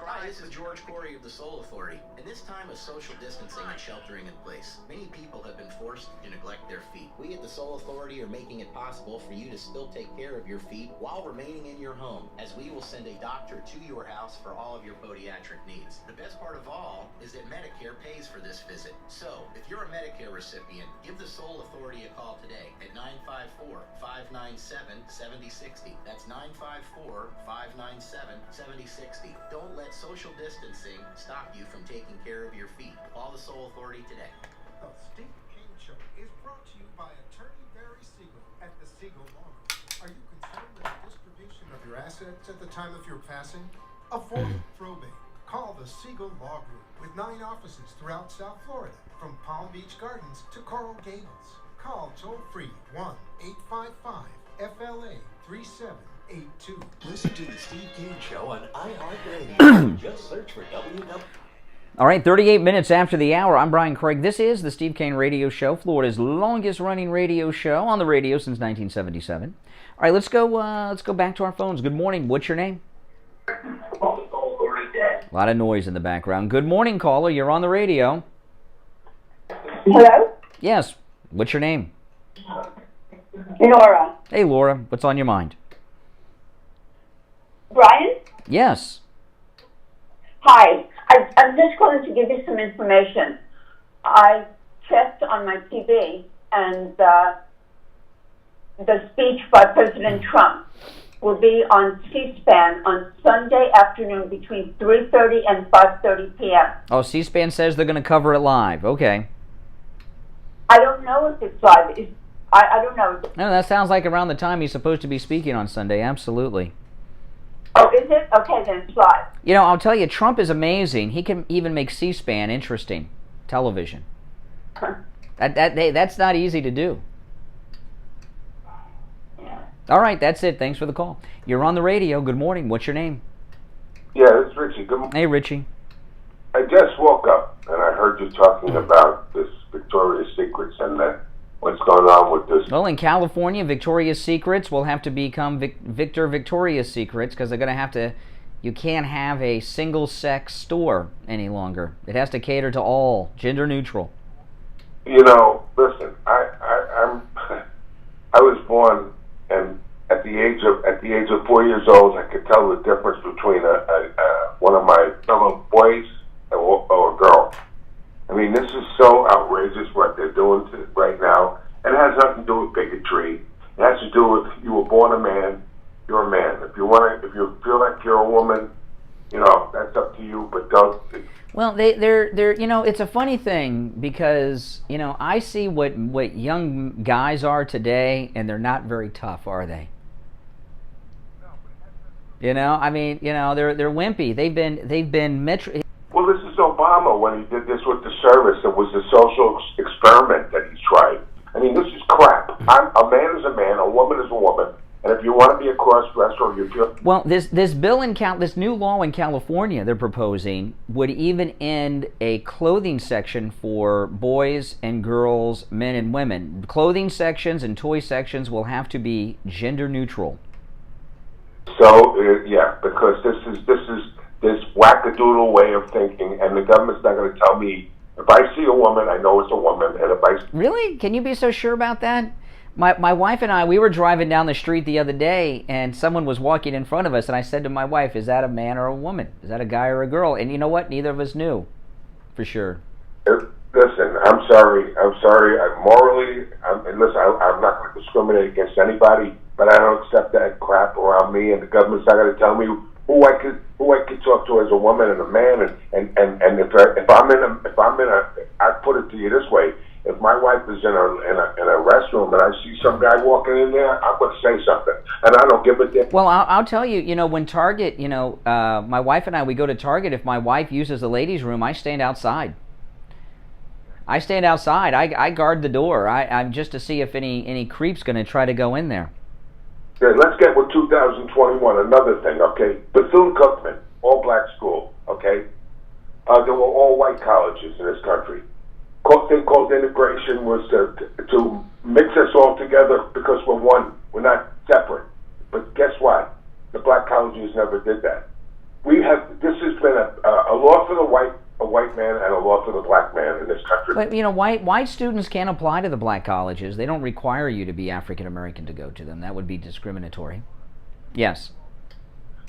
Hi, this is George Corey of the Soul Authority. In this time of social distancing and sheltering in place, many people have been forced to neglect their feet. We at the Soul Authority are making it possible for you to still take care of your feet while remaining in your home, as we will send a doctor to your house for all of your podiatric needs. The best part of all is that Medicare pays for this visit. So, if you're a Medicare recipient, give the Soul Authority a call today at 954-597-7060. That's 954-597-7060. Don't let social distancing stop you from taking care of your feet. Call the Soul Authority today. The Steve Kane Show is brought to you by attorney assets at the time of your passing? Avoid probate. Call the Siegel Law Group with 9 offices throughout South Florida, from Palm Beach Gardens to Coral Gables. Call toll-free 1-855-FLA-3782. Listen to the Steve Kane Show on iHeartRadio. Just search for WW. All right, 38 minutes after the hour. I'm Brian Craig. This is the Steve Kane Radio Show, Florida's longest-running radio show on the radio since 1977. All right, let's go back to our phones. Good morning. What's your name? A lot of noise in the background. Good morning, caller. You're on the radio. Hello? Yes. What's your name? Laura. Hey, Laura. What's on your mind? Brian? Yes. Hi. I'm just calling to give you some information. I checked on my TV, and the speech by President Trump will be on C-SPAN on Sunday afternoon between 3:30 and 5:30 p.m. Oh, C-SPAN says they're going to cover it live. Okay. I don't know if it's live. I don't know. No, that sounds like around the time he's supposed to be speaking on Sunday. Absolutely. Oh, is it? Okay, then it's live. You know, I'll tell you, Trump is amazing. He can even make C-SPAN interesting television. That's not easy to do. Yeah. All right, that's it. Thanks for the call. You're on the radio. Good morning. What's your name? Yeah, it's Richie. Good morning. Hey, Richie. I just woke up and I heard you talking about this Victoria's Secrets and what's going on with this. Well, in California, Victoria's Secrets will have to become Victoria's Secrets because they're going to have to. You can't have a single-sex store any longer. It has to cater to all, gender neutral. You know, listen. I was born, and at the age of 4 years old, I could tell the difference between one of my fellow boys or a girl. I mean, this is so outrageous what they're doing right now. And it has nothing to do with bigotry. It has to do with you were born a man, you're a man. If you feel like you're a woman, you know, that's up to you. But don't. Well, they're you know, it's a funny thing because, you know, I see what young guys are today, and they're not very tough, are they? You know, I mean, you know, they're wimpy. They've been metro. Well, this is Obama when he did this with the service. It was a social experiment that he tried. I mean, this is crap. A man is a man, a woman is a woman, and if you want to be a cross-dresser or you feel... Well, this new law in California they're proposing would even end a clothing section for boys and girls, men and women. Clothing sections and toy sections will have to be gender neutral. So, yeah, because this is this wackadoodle way of thinking, and the government's not going to tell me. If I see a woman, I know it's a woman, and if I... Really? Can you be so sure about that? My wife and I, we were driving down the street the other day, and someone was walking in front of us, and I said to my wife, is that a man or a woman? Is that a guy or a girl? And you know what? Neither of us knew, for sure. Listen, I'm sorry. Morally, and listen, I'm not going to discriminate against anybody, but I don't accept that crap around me, and the government's not going to tell me who I could talk to as a woman and a man, and if I'm in a, I put it to you this way: if my wife is in a restroom and I see some guy walking in there, I'm going to say something, and I don't give a damn. Well, I'll tell you, you know, when Target, you know, my wife and I, we go to Target. If my wife uses the ladies' room, I stand outside. I guard the door. I'm just to see if any creep's going to try to go in there. Okay, let's get with 2021. Another thing, okay? Bethune-Cookman, all-black school, okay? There were all-white colleges in this country. Thing called integration was to mix us all together because we're one. We're not separate. But guess what? The black colleges never did that. This has been a law for a white man and a law for the black man in this country. But, you know, white students can't apply to the black colleges. They don't require you to be African American to go to them. That would be discriminatory. Yes.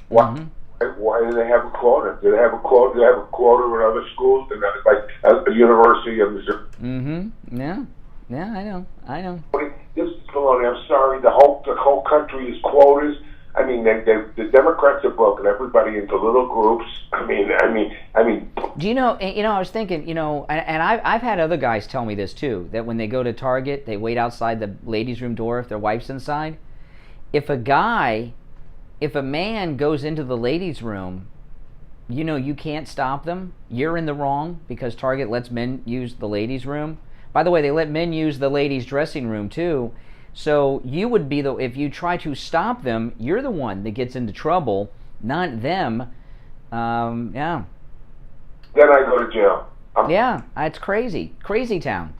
Why do they have a quota? Do they have a quota? Do they have a quota in other schools? Like a University of Missouri. Mm-hmm. Yeah. Yeah, I know. This is baloney. I'm sorry. The whole country is quotas. I mean, the Democrats have broken everybody into little groups. I mean. Do you know? I was thinking, you know, and I've had other guys tell me this too. That when they go to Target, they wait outside the ladies' room door if their wife's inside. If a guy if a man goes into the ladies' room, you know you can't stop them. You're in the wrong because Target lets men use the ladies' room. By the way, they let men use the ladies' dressing room too. So you would be if you try to stop them, you're the one that gets into trouble, not them. Yeah. Then I go to jail. Yeah, it's crazy. Crazy town.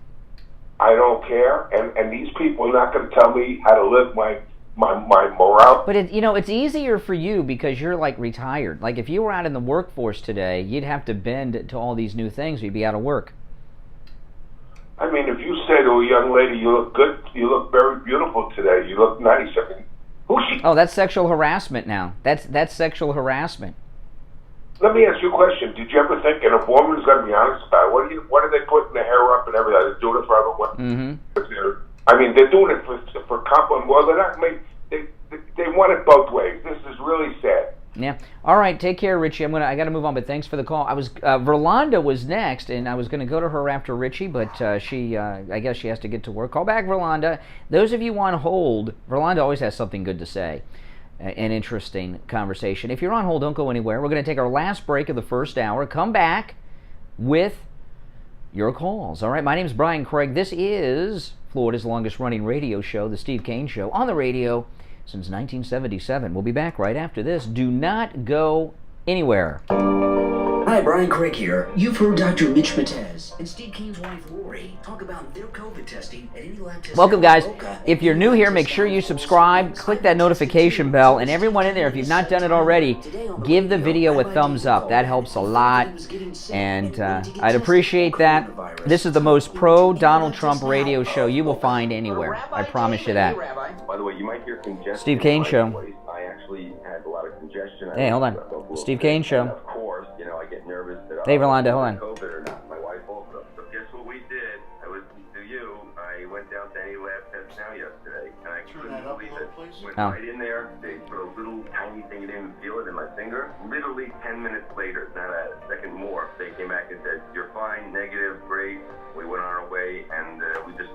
I don't care, and these people are not going to tell me how to live my morale. But it's easier for you because you're like retired. Like if you were out in the workforce today, you'd have to bend to all these new things. You'd be out of work. I mean, if you say to a young lady, "You look good. You look very beautiful today. You look nice." I mean, who's she? Oh, that's sexual harassment now. That's sexual harassment. Let me ask you a question. Did you ever think, and a woman's going to be honest about it, what are they putting the hair up and everything? They're doing it for everyone. I mean, they're doing it for compliment. Well, they're not. They want it both ways. This is really sad. Yeah. All right. Take care, Richie. I got to move on, but thanks for the call. Verlanda was next, and I was going to go to her after Richie, but she, I guess she has to get to work. Call back, Verlanda. Those of you on hold, Verlanda always has something good to say. An interesting conversation. If you're on hold, don't go anywhere. We're going to take our last break of the first hour. Come back with your calls. All right. My name is Brian Craig. This is Florida's longest running radio show, The Steve Kane Show, on the radio since 1977. We'll be back right after this. Do not go anywhere. Hi, Brian Craig here. You've heard Dr. Mitch Matez and Steve Kane's wife Lori talk about their COVID testing at any lab test. Welcome, guys. If you're new here, make sure you subscribe, click that notification bell, and everyone in there, if you've not done it already, give the video a thumbs up. That helps a lot, and I'd appreciate that. This is the most pro-Donald Trump radio show you will find anywhere. I promise you that. By the way, you might hear congestion. Steve Kane Show. I actually had a lot of congestion. Hey, hold on. Steve Kane Show. Of course, I get nervous that hey, Verlanda, hold on. COVID or not. My wife also. So guess what we did? I listened to you. I went down to any lab test now yesterday, and I couldn't believe it. Went right in there. They put a little tiny thing. You didn't even feel it in my finger. Literally 10 minutes later, not a second more, they came back and said, "You're fine, negative, great." We went on our way, and we just,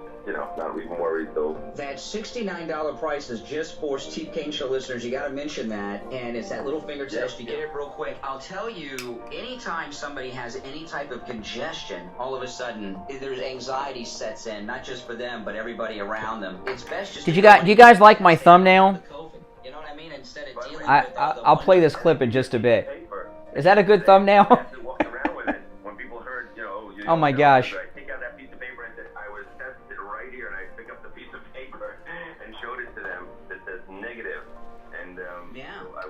not even worried though. That $69 price is just for Steve Kane Show listeners. You got to mention that, and it's that little finger test. You get it real quick. I'll tell you, anytime somebody has any type of congestion, all of a sudden there's anxiety sets in, not just for them, but everybody around them. It's best just. Do you guys like my thumbnail? You know what I mean? Instead of dealing with I'll play this clip in just a bit. Is that a good thumbnail? Oh my gosh.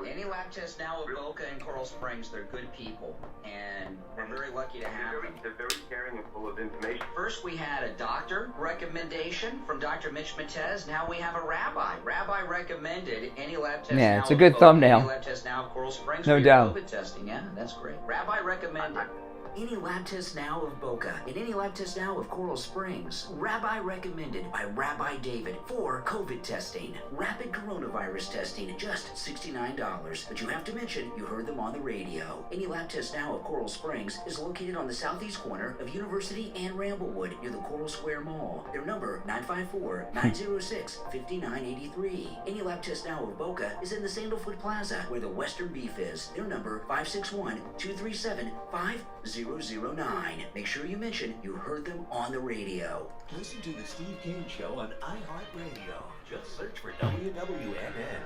Any lab test now of Boca and Coral Springs, they're good people, and we're very lucky to have them. They're very caring and full of information. First, we had a doctor recommendation from Dr. Mitch Matez. Now we have a rabbi. Rabbi recommended any lab test. Yeah, now it's a good thumbnail. Any lab test now of Coral Springs. No doubt. COVID testing. Yeah, that's great. Rabbi recommended. Any lab test now of Boca and any lab test now of Coral Springs. Rabbi recommended by Rabbi David for COVID testing. Rapid coronavirus testing, just $69. But you have to mention you heard them on the radio. Any lab test now of Coral Springs is located on the southeast corner of University and Ramblewood near the Coral Square Mall. Their number, 954-906-5983. Any lab test now of Boca is in the Sandalfoot Plaza where the Western Beef is. Their number, 561-237-5009. Make sure you mention you heard them on the radio. Listen to the Steve Kane Show on iHeartRadio. Just search for WWNN.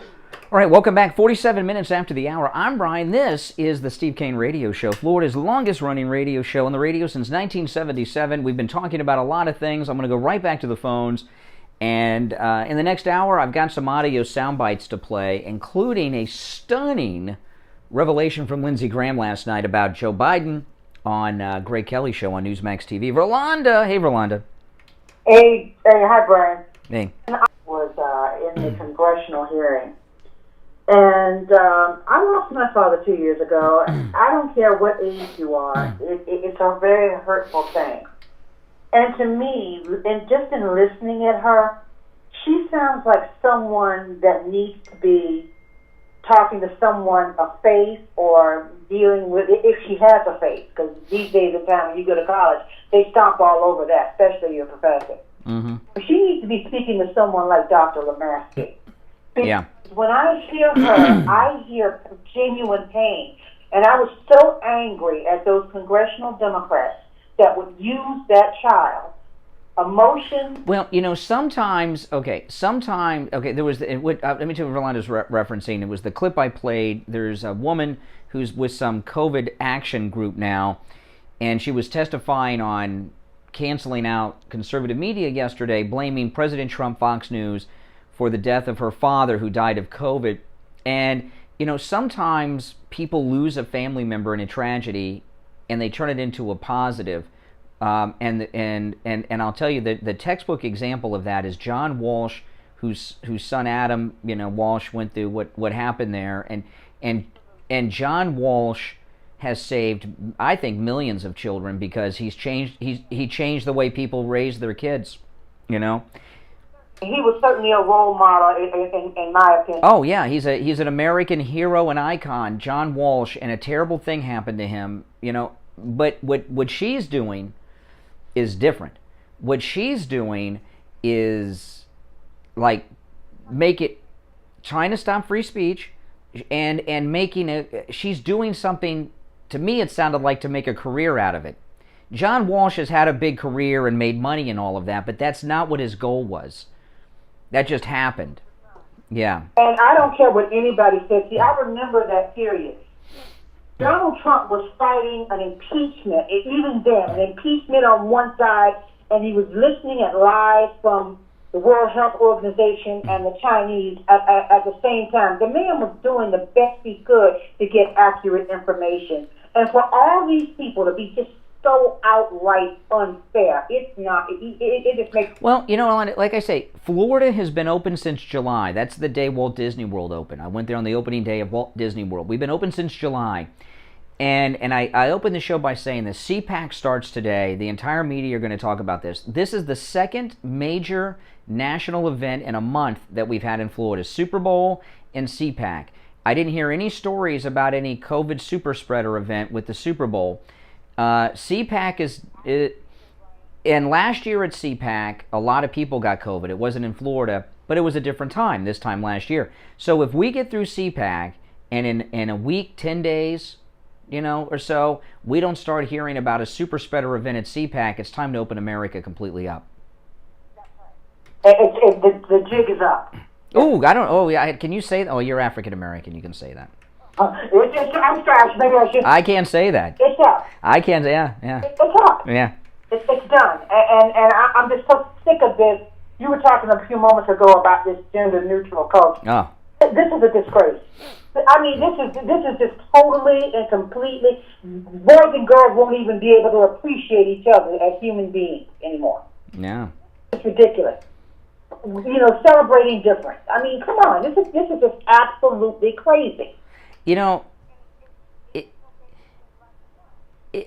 All right, welcome back. 47 minutes after the hour. I'm Brian. This is the Steve Kane Radio Show, Florida's longest-running radio show on the radio since 1977. We've been talking about a lot of things. I'm going to go right back to the phones. And in the next hour, I've got some audio sound bites to play, including a stunning revelation from Lindsey Graham last night about Joe Biden on Greg Kelly's show on Newsmax TV. Verlanda. Hey, Verlanda. Hey, hi, Brian. Hey. I was in the congressional hearing, and I lost my father 2 years ago. I don't care what age you are. It's a very hurtful thing. And to me, and just in listening at her, she sounds like someone that needs to be talking to someone of faith or dealing with, if she has a faith, because these days of time when you go to college, they stomp all over that, especially your professor. Mm-hmm. She needs to be speaking to someone like Dr. Lemansky. Yeah. When I hear her, I hear genuine pain. And I was so angry at those congressional Democrats that would use that child. Emotion. Well, sometimes, there was, let me tell you what Rolanda's referencing. It was the clip I played. There's a woman who's with some COVID action group now, and she was testifying on canceling out conservative media yesterday, blaming President Trump, Fox News, for the death of her father who died of COVID. And, sometimes people lose a family member in a tragedy and they turn it into a positive. And I'll tell you that the textbook example of that is John Walsh, whose son Adam, Walsh went through what happened there. And John Walsh has saved, I think, millions of children because he changed the way people raise their kids, He was certainly a role model, in my opinion. Oh yeah, he's an American hero and icon, John Walsh, and a terrible thing happened to him, But what she's doing is different. What she's doing is trying to stop free speech, and making she's doing something. To me, it sounded like to make a career out of it. John Walsh has had a big career and made money and all of that, but that's not what his goal was. That just happened. Yeah. And I don't care what anybody says. See, I remember that period. Donald Trump was fighting an impeachment, even then, an impeachment on one side, and he was listening at lies from the World Health Organization and the Chinese at the same time. The man was doing the best he could to get accurate information. And for all these people to be just so outright unfair, it's not, it just makes... Well, like I say, Florida has been open since July. That's the day Walt Disney World opened. I went there on the opening day of Walt Disney World. We've been open since July. And I opened the show by saying this. CPAC starts today. The entire media are going to talk about this. This is the second major national event in a month that we've had in Florida. Super Bowl and CPAC. I didn't hear any stories about any COVID super spreader event with the Super Bowl. CPAC and last year at CPAC, a lot of people got COVID. It wasn't in Florida, but it was a different time this time last year. So if we get through CPAC and in a week, 10 days, or so, we don't start hearing about a super spreader event at CPAC, it's time to open America completely up. The jig is up. Can you say that? Oh, you're African American, you can say that. I'm sorry, maybe I should. I can't say that. It's up. I can't say, yeah. It's up. Yeah. It's done. And I'm just so sick of this. You were talking a few moments ago about this gender-neutral culture. Oh. This is a disgrace. I mean, this is just totally and completely, boys and girls won't even be able to appreciate each other as human beings anymore. Yeah. It's ridiculous. Celebrating difference. I mean, come on. This is just absolutely crazy.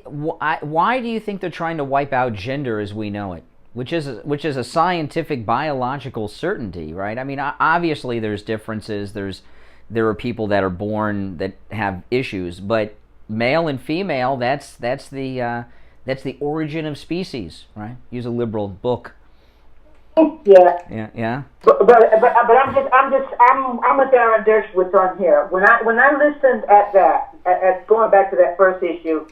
Why do you think they're trying to wipe out gender as we know it? Which is a scientific, biological certainty, right? I mean, obviously there's differences. There are people that are born that have issues, but male and female, that's the origin of species, right? Use a liberal book. Yeah. Yeah. But I'm with Aaron Dershowitz on here. When I listened at going back to that first issue,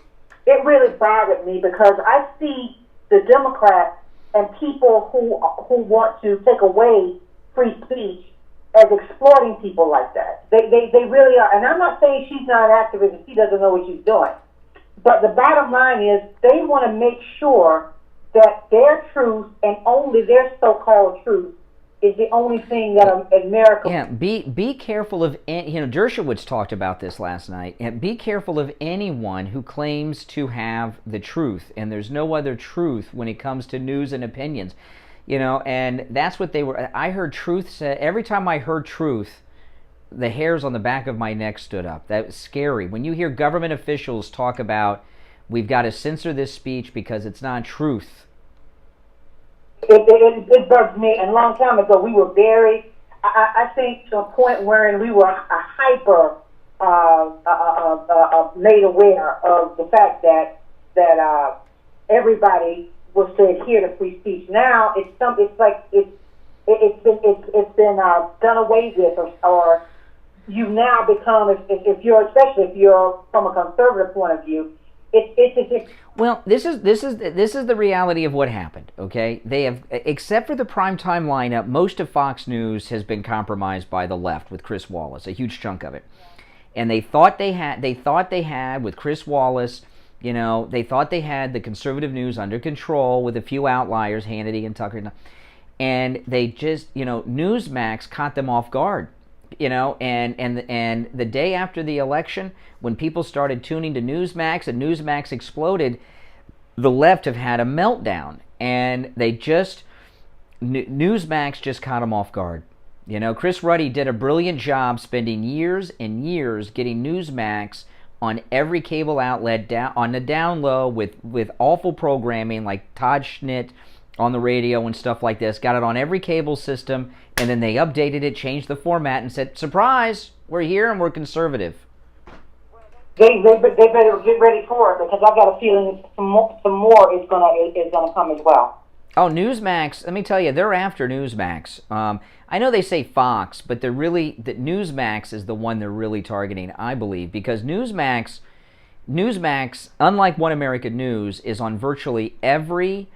it really bothered me because I see the Democrats and people who want to take away free speech as exploiting people like that. They really are. And I'm not saying she's not an activist and she doesn't know what she's doing. But the bottom line is they want to make sure that their truth and only their so-called truth is the only thing that America... Yeah, be careful of... Dershowitz talked about this last night. Be careful of anyone who claims to have the truth, and there's no other truth when it comes to news and opinions. And that's what they were... I heard truth said... Every time I heard truth, the hairs on the back of my neck stood up. That was scary. When you hear government officials talk about, we've got to censor this speech because it's not truth... It bugs me. And a long time ago, we were very, I think, to a point where we were hyper made aware of the fact that everybody was to adhere to free speech. Now it's it's been done away with, or you now become, if you're, especially if you're from a conservative point of view, it's well, this is the reality of what happened. Okay, they have, except for the primetime lineup, most of Fox News has been compromised by the left with Chris Wallace, a huge chunk of it. And they thought they had with Chris Wallace, you know, they thought they had the conservative news under control with a few outliers, Hannity and Tucker, and they just, you know, Newsmax caught them off guard. You know, and the day after the election, when people started tuning to Newsmax and Newsmax exploded, the left have had a meltdown, and they just, Newsmax just caught them off guard. You know, Chris Ruddy did a brilliant job spending years and years getting Newsmax on every cable outlet, down on the down low with awful programming like Todd Schnitt on the radio and stuff like this, got it on every cable system, and then they updated it, changed the format, and said, surprise, we're here and we're conservative. They better get ready for it, because I got a feeling some more is gonna come as well. Oh, Newsmax, let me tell you, they're after Newsmax. I know they say Fox, but they're really, that Newsmax is the one they're really targeting, I believe, because Newsmax, unlike One American News, is on virtually every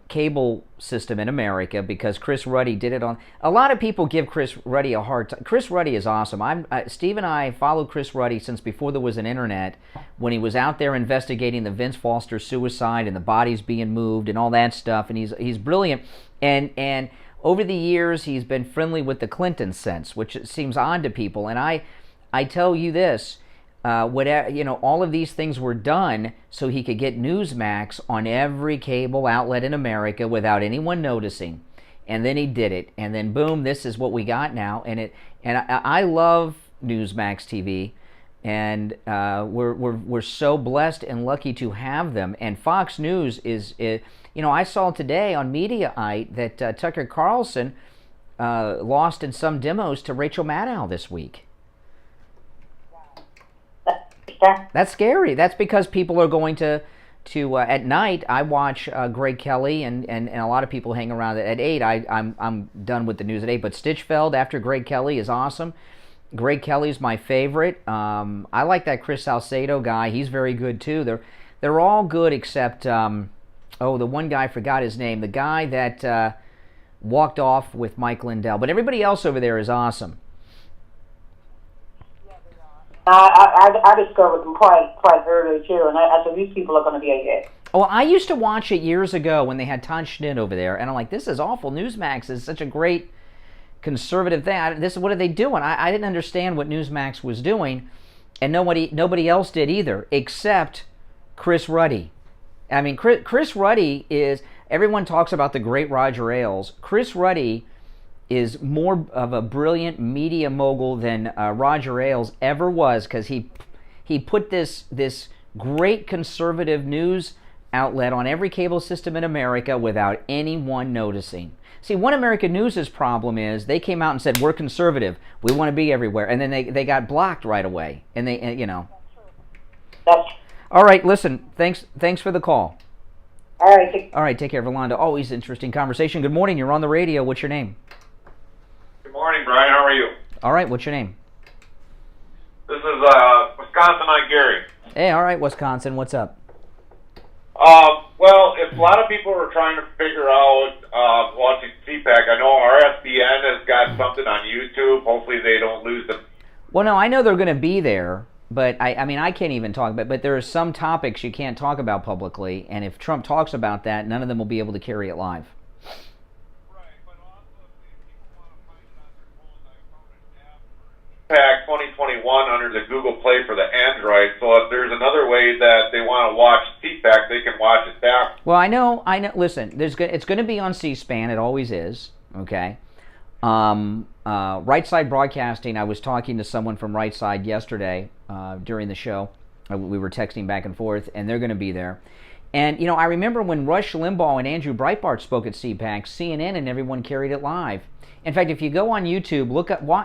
cable system in America, because Chris Ruddy did it on. A lot of people give Chris Ruddy a hard time. Chris Ruddy is awesome. Steve and I followed Chris Ruddy since before there was an internet, when he was out there investigating the Vince Foster suicide and the bodies being moved and all that stuff. And he's brilliant. And over the years, he's been friendly with the Clinton sense, which seems odd to people. And I tell you this. Whatever, you know, all of these things were done so he could get Newsmax on every cable outlet in America without anyone noticing, and then he did it, and then boom, this is what we got now. And I love Newsmax TV, and we're so blessed and lucky to have them. And Fox News is you know, I saw today on Mediaite that Tucker Carlson lost in some demos to Rachel Maddow this week. That's scary. That's because people are going to at night. I watch Greg Kelly and a lot of people hang around at 8. I'm done with the news at 8. But Stitchfeld after Greg Kelly is awesome. Greg Kelly's my favorite. I like that Chris Salcedo guy. He's very good too. They're all good except the one guy, I forgot his name. The guy that walked off with Mike Lindell. But everybody else over there is awesome. I discovered them quite early too, and I said these people are going to be a hit. Oh, I used to watch it years ago when they had Todd Schnitt over there, and I'm like, this is awful. Newsmax is such a great conservative thing. What are they doing? I didn't understand what Newsmax was doing, and nobody else did either, except Chris Ruddy. I mean, Chris Ruddy is, everyone talks about the great Roger Ailes. Chris Ruddy is more of a brilliant media mogul than Roger Ailes ever was, because he put this great conservative news outlet on every cable system in America without anyone noticing. See, One American News' problem is they came out and said, we're conservative, we want to be everywhere, and then they got blocked right away. And they, you know. All right, listen, thanks for the call. All right, take care, Rolando. Always interesting conversation. Good morning, you're on the radio. What's your name? Good morning, Brian. How are you? All right, what's your name? This is Wisconsin. I'm Gary. Hey, all right, Wisconsin. What's up? Well, if a lot of people are trying to figure out watching CPAC, I know RSBN has got something on YouTube. Hopefully they don't lose them. Well, no, I know they're going to be there, but I mean, I can't even talk about it. But there are some topics you can't talk about publicly, and if Trump talks about that, none of them will be able to carry it live. CPAC 2021 under the Google Play for the Android, so if there's another way that they want to watch CPAC, they can watch it there. Well, I know. Listen, it's going to be on C-SPAN. It always is. Okay. Right Side Broadcasting. I was talking to someone from Right Side yesterday during the show. We were texting back and forth, and they're going to be there. And you know, I remember when Rush Limbaugh and Andrew Breitbart spoke at CPAC, CNN and everyone carried it live. In fact, if you go on YouTube,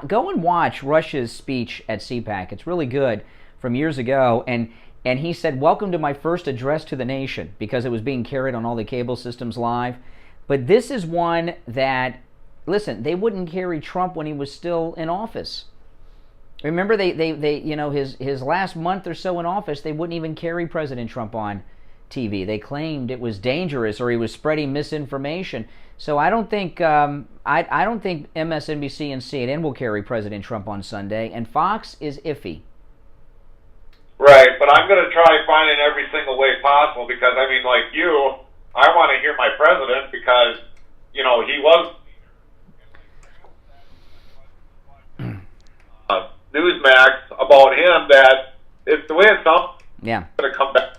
go and watch Rush's speech at CPAC. It's really good, from years ago. And he said, "Welcome to my first address to the nation," because it was being carried on all the cable systems live. But this is one that listen, they wouldn't carry Trump when he was still in office. Remember, they you know, his last month or so in office, they wouldn't even carry President Trump on TV. They claimed it was dangerous or he was spreading misinformation. So I don't think I don't think MSNBC and CNN will carry President Trump on Sunday, and Fox is iffy. Right, but I'm going to try finding every single way possible because, I mean, like you, I want to hear my president because, you know, he was Newsmax about him that it's the way it's going to come back.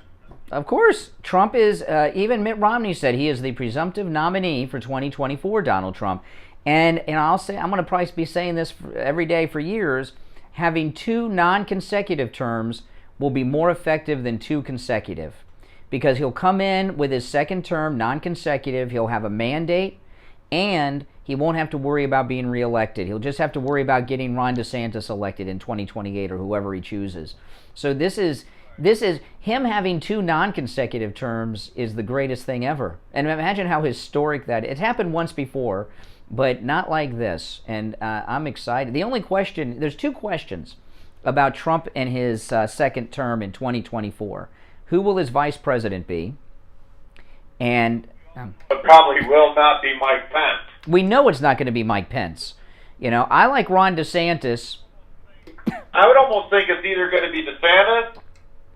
Of course, Trump is, even Mitt Romney said he is the presumptive nominee for 2024, Donald Trump. And I'll say, I'm going to probably be saying this every day for years, having 2 non-consecutive terms will be more effective than 2 consecutive. Because he'll come in with his second term, non-consecutive, he'll have a mandate, and he won't have to worry about being reelected. He'll just have to worry about getting Ron DeSantis elected in 2028 or whoever he chooses. So this is him having 2 non-consecutive terms is the greatest thing ever. And imagine how historic that is. It happened once before, but not like this. And I'm excited. The only question, there's 2 questions about Trump and his second term in 2024. Who will his vice president be? And it probably will not be Mike Pence. We know it's not going to be Mike Pence. You know, I like Ron DeSantis. I would almost think it's either going to be DeSantis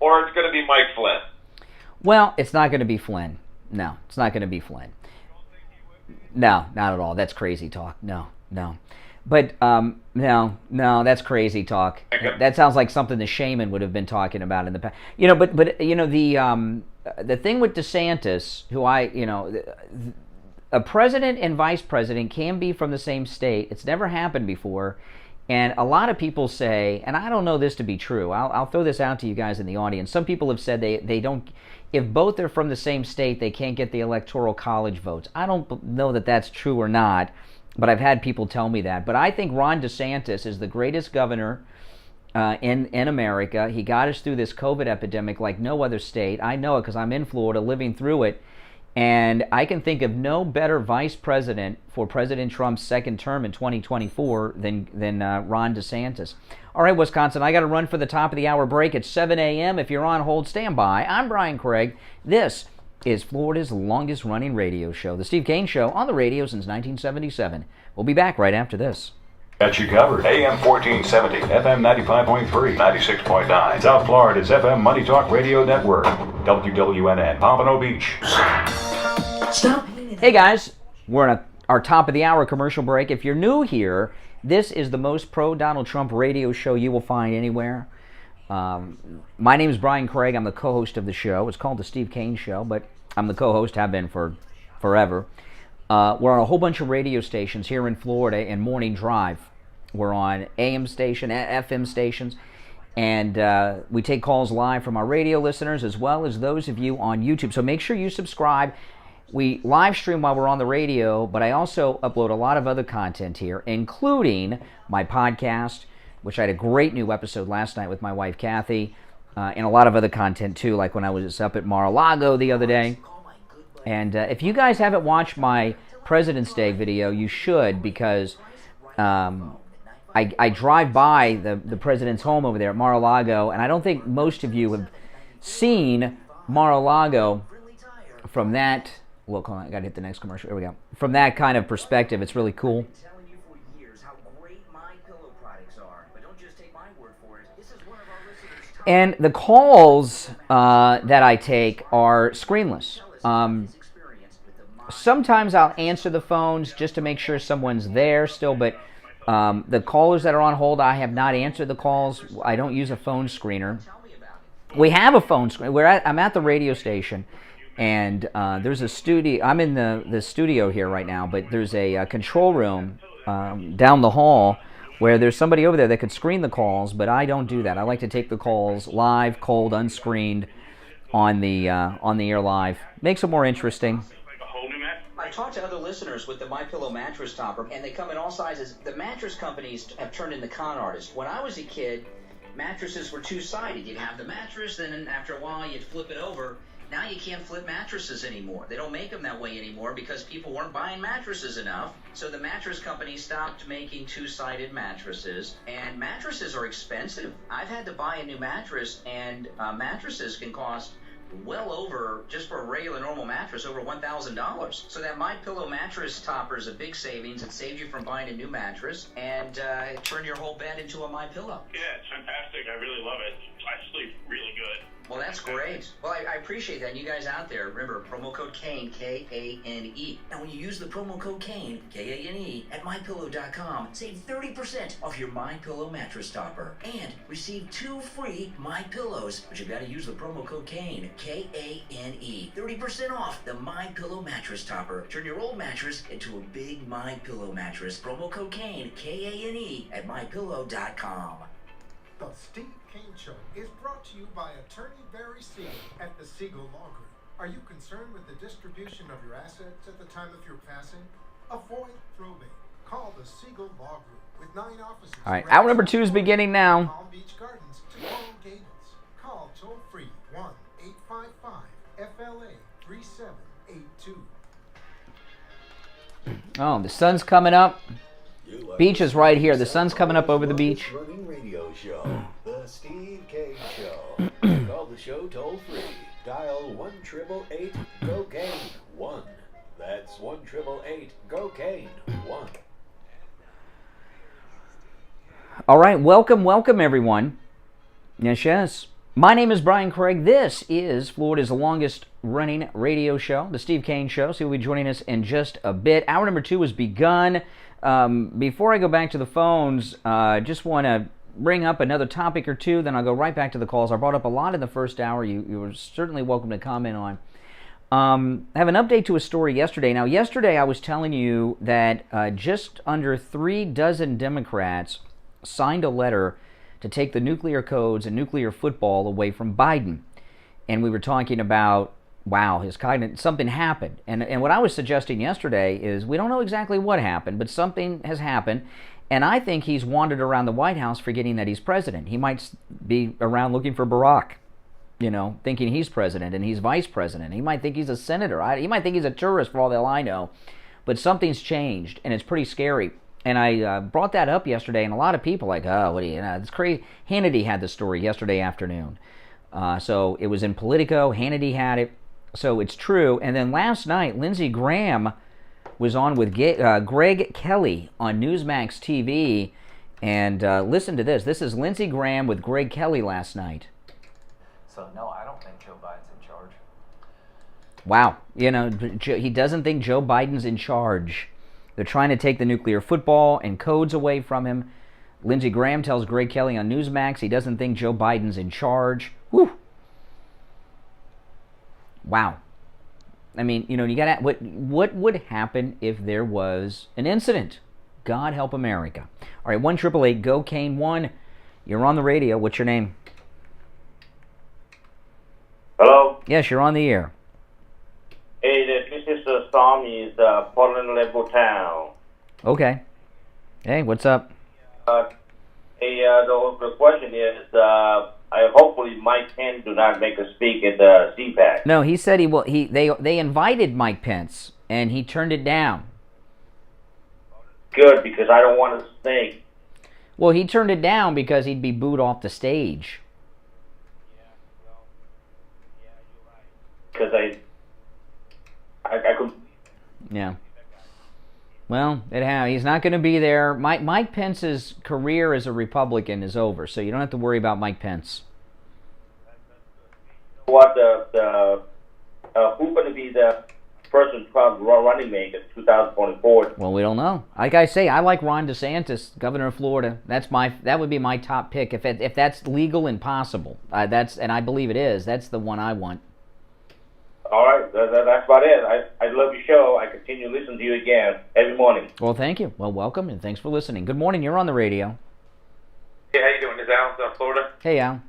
or it's going to be Mike Flynn. Well, it's not going to be Flynn. No, it's not going to be Flynn. No, not at all. That's crazy talk. No. But no, that's crazy talk. That sounds like something the shaman would have been talking about in the past. You know, but you know the thing with DeSantis, who a president and vice president can be from the same state. It's never happened before. And a lot of people say, and I don't know this to be true, I'll throw this out to you guys in the audience. Some people have said they don't, if both are from the same state, they can't get the Electoral College votes. I don't know that that's true or not, but I've had people tell me that. But I think Ron DeSantis is the greatest governor in America. He got us through this COVID epidemic like no other state. I know it because I'm in Florida living through it. And I can think of no better vice president for President Trump's second term in 2024 than Ron DeSantis. All right, Wisconsin, I got to run for the top of the hour break at 7 a.m. If you're on hold, stand by. I'm Brian Craig. This is Florida's longest running radio show, The Steve Kane Show, on the radio since 1977. We'll be back right after this. Got you covered. AM 1470, FM 95.3, 96.9. South Florida's FM Money Talk Radio Network. WWNN, Pompano Beach. Stop. Hey guys, we're on our top of the hour commercial break. If you're new here, this is the most pro-Donald Trump radio show you will find anywhere. My name is Brian Craig. I'm the co-host of the show. It's called The Steve Kane Show, but I'm the co-host, have been for forever. We're on a whole bunch of radio stations here in Florida and Morning Drive. We're on AM station, FM stations, and we take calls live from our radio listeners as well as those of you on YouTube. So make sure you subscribe. We live stream while we're on the radio, but I also upload a lot of other content here, including my podcast, which I had a great new episode last night with my wife, Kathy, and a lot of other content too, like when I was up at Mar-a-Lago the other day. And if you guys haven't watched my President's Day video, you should, because I drive by the president's home over there at Mar-a-Lago, and I don't think most of you have seen Mar-a-Lago from that. Well, hold on, I got to hit the next commercial. Here we go. From that kind of perspective, it's really cool. And the calls that I take are screenless. Sometimes I'll answer the phones just to make sure someone's there still, but the callers that are on hold, I have not answered the calls. I don't use a phone screener. We have a phone screener. I'm at the radio station, and there's a studio. I'm in the studio here right now, but there's a control room down the hall where there's somebody over there that could screen the calls, but I don't do that. I like to take the calls live, cold, unscreened, on the air live. Makes it more interesting. I talked to other listeners with the MyPillow mattress topper, and they come in all sizes. The mattress companies have turned into con artists. When I was a kid, mattresses were two-sided. You'd have the mattress, then after a while you'd flip it over. now you can't flip mattresses anymore. They don't make them that way anymore because people weren't buying mattresses enough. So the mattress company stopped making two-sided mattresses, and mattresses are expensive. I've had to buy a new mattress, and mattresses can cost well over, just for a regular normal mattress, over $1,000. So that MyPillow mattress topper is a big savings. It saves you from buying a new mattress and turn your whole bed into a MyPillow. Yeah, it's fantastic. I really love it. I sleep really good. Well, that's great. Well, I appreciate that. And you guys out there, remember, promo code KANE, K-A-N-E. Now, when you use the promo code KANE, K-A-N-E, at MyPillow.com, save 30% off your MyPillow mattress topper and receive 2 free MyPillows. But you got to use the promo code KANE, K-A-N-E. 30% off the MyPillow mattress topper. Turn your old mattress into a big MyPillow mattress. Promo code KANE, K-A-N-E, at MyPillow.com. The Steve Kane Show is brought to you by attorney Barry Siegel at the Siegel Law Group. Are you concerned with the distribution of your assets at the time of your passing? Avoid probate. Call the Siegel Law Group with 9 offices. All right, hour number 2 is beginning now. Palm Beach Gardens to Coral Gables. Call toll free 1-855-FLA-3782. Oh, the sun's coming up. Beach is right here. The sun's coming up over the beach. Running radio show, the Steve Kane Show. Call the show toll free. Dial 1-888-GO-KANE-1. That's 1-888-GO-KANE-1. All right, welcome everyone. Yes. My name is Brian Craig. This is Florida's longest running radio show, the Steve Kane Show. So you'll be joining us in just a bit. Hour number 2 has begun. Before I go back to the phones, just want to bring up another topic or two, then I'll go right back to the calls. I brought up a lot in the first hour. You were certainly welcome to comment on. I have an update to a story yesterday. Now, yesterday I was telling you that just under 3 dozen Democrats signed a letter to take the nuclear codes and nuclear football away from Biden. And we were talking about, wow, something happened. And what I was suggesting yesterday is we don't know exactly what happened, but something has happened. And I think he's wandered around the White House forgetting that he's president. He might be around looking for Barack, thinking he's president and he's vice president. He might think he's a senator. He might think he's a tourist for all the hell I know. But something's changed, and it's pretty scary. And I brought that up yesterday, and a lot of people like, oh, what do you know? It's crazy. Hannity had the story yesterday afternoon. So it was in Politico. Hannity had it. So it's true. And then last night, Lindsey Graham was on with Greg Kelly on Newsmax TV. And listen to this. This is Lindsey Graham with Greg Kelly last night. So, no, I don't think Joe Biden's in charge. Wow. He doesn't think Joe Biden's in charge. They're trying to take the nuclear football and codes away from him. Lindsey Graham tells Greg Kelly on Newsmax he doesn't think Joe Biden's in charge. Whew. Wow. I mean, you got what would happen if there was an incident? God help America. All right, 1-888-GO-KANE-1. You're on the radio. What's your name? Hello? Yes, you're on the air. Hey, this is Swami's Portland Level Town. Okay. Hey, what's up? The question is, hopefully Mike Pence do not make a speak at the CPAC. No, he said he will. They invited Mike Pence, and he turned it down. Good, because I don't want to stink. Well, he turned it down because he'd be booed off the stage. Because I could. Yeah. Well, he's not going to be there. Mike Pence's career as a Republican is over, so you don't have to worry about Mike Pence. What who's going to be the person Trump running mate in 2024? Well, we don't know. Like I say, I like Ron DeSantis, governor of Florida. That would be my top pick if that's legal and possible. And I believe it is. That's the one I want. All right, that's about it. I love your show. I continue to listen to you again every morning. Well, thank you. Well, welcome, and thanks for listening. Good morning. You're on the radio. Hey, how you doing? This is Al, South Florida. Hey, Al.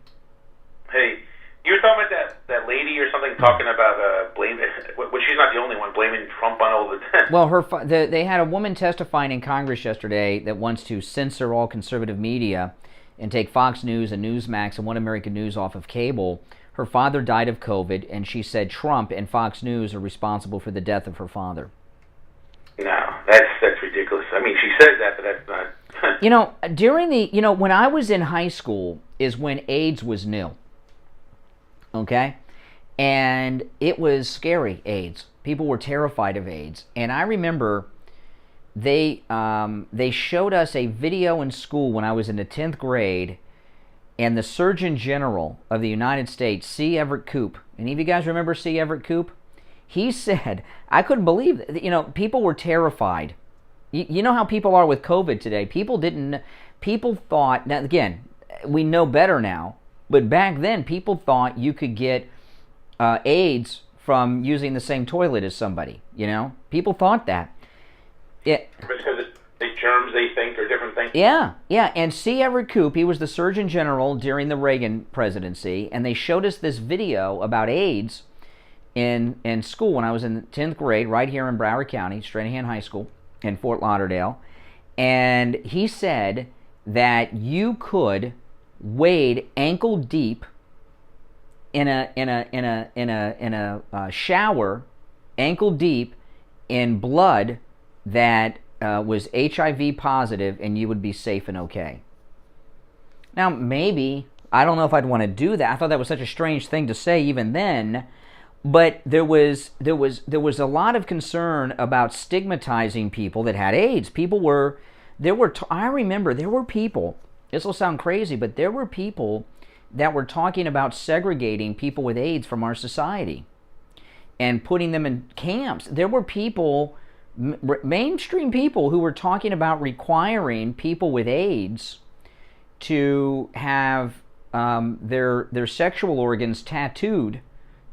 Hey, you were talking about that lady or something, talking about blaming. Well, she's not the only one blaming Trump on all the. Well, they had a woman testifying in Congress yesterday that wants to censor all conservative media and take Fox News and Newsmax and One American News off of cable. her father died of COVID, and she said Trump and Fox News are responsible for the death of her father. No, that's ridiculous. I mean, she says that, but that's not. You know, during the, you know, when I was in high school is when AIDS was new. Okay? And it was scary, AIDS. People were terrified of AIDS. And I remember they showed us a video in school when I was in the 10th grade, and the Surgeon General of the United States, C. Everett Koop. Any of you guys remember C. Everett Koop? He said, I couldn't believe it. You know, people were terrified. You know how people are with COVID today. People thought, now again, we know better now, but back then people thought you could get AIDS from using the same toilet as somebody, you know? People thought that. Because the germs they think are different things. Yeah, and C. Everett Koop, he was the Surgeon General during the Reagan presidency, and they showed us this video about AIDS in school when I was in the 10th grade, right here in Broward County, Stranahan High School in Fort Lauderdale, and he said that you could wade ankle deep in a shower, ankle deep in blood that was HIV positive, and you would be safe and okay. Now, maybe, I don't know if I'd want to do that. I thought that was such a strange thing to say even then, but there was a lot of concern about stigmatizing people that had AIDS. I remember there were people, this will sound crazy, but there were people that were talking about segregating people with AIDS from our society and putting them in camps. There were people, mainstream people, who were talking about requiring people with AIDS to have their sexual organs tattooed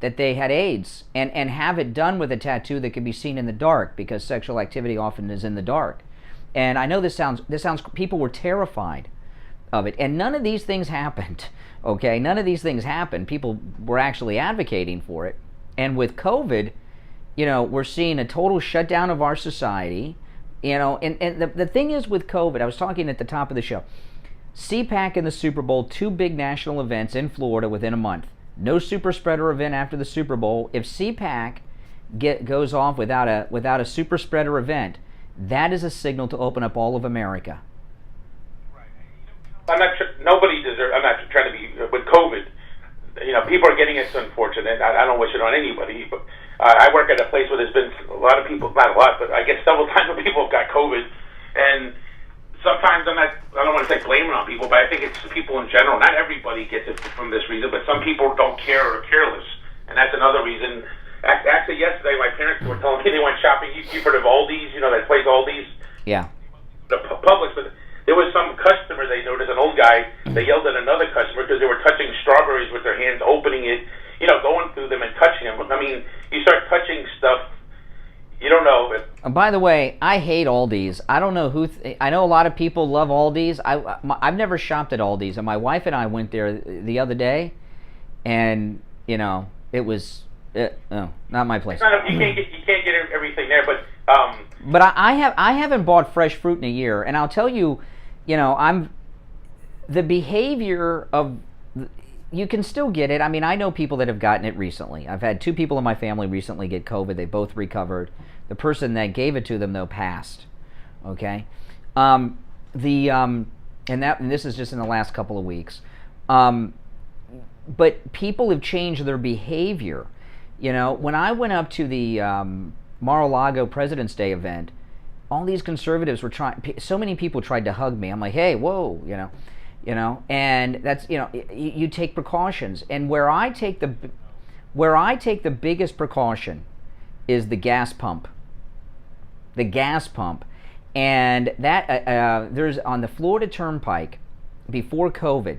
that they had AIDS, and have it done with a tattoo that could be seen in the dark, because sexual activity often is in the dark. And I know this sounds people were terrified of it, and none of these things happened. Okay, none of these things happened. People were actually advocating for it. And with COVID, you know, we're seeing a total shutdown of our society. You know, and the thing is with COVID, I was talking at the top of the show, CPAC and the Super Bowl, two big national events in Florida within a month. No super spreader event after the Super Bowl. If CPAC goes off without a super spreader event, that is a signal to open up all of America. I'm not sure, nobody deserves, I'm not trying to be, with COVID, you know, people are getting it, it's unfortunate. I don't wish it on anybody, but I work at a place where there's been a lot of people, not a lot, but I guess several times where people have got COVID, and sometimes I don't want to say blaming on people, but I think it's people in general. Not everybody gets it from this reason, but some people don't care or are careless, and that's another reason. Actually, yesterday my parents were telling me they went shopping. You've heard of Aldi's, you know, that place Aldi's? Yeah. The Publix, but there was some customer they noticed, an old guy, they yelled at another customer because they were touching strawberries with their hands, opening it, you know, going through them and touching them. I mean, you start touching stuff, you don't know. By the way, I hate Aldi's. I don't know who. I know a lot of people love Aldi's. I've never shopped at Aldi's, and my wife and I went there the other day, and you know, it was not my place. You can't get everything there, but. But I haven't bought fresh fruit in a year, and I'll tell you, you know, the behavior of. You can still get it. I mean, I know people that have gotten it recently. I've had 2 people in my family recently get COVID. They both recovered. The person that gave it to them, though, passed. Okay? And this is just in the last couple of weeks. But people have changed their behavior. You know, when I went up to the Mar-a-Lago President's Day event, all these conservatives were trying. So many people tried to hug me. I'm like, hey, whoa, you know, and that's, you know, you take precautions. And where I take the biggest precaution is the gas pump. The gas pump, and that there's on the Florida Turnpike before COVID,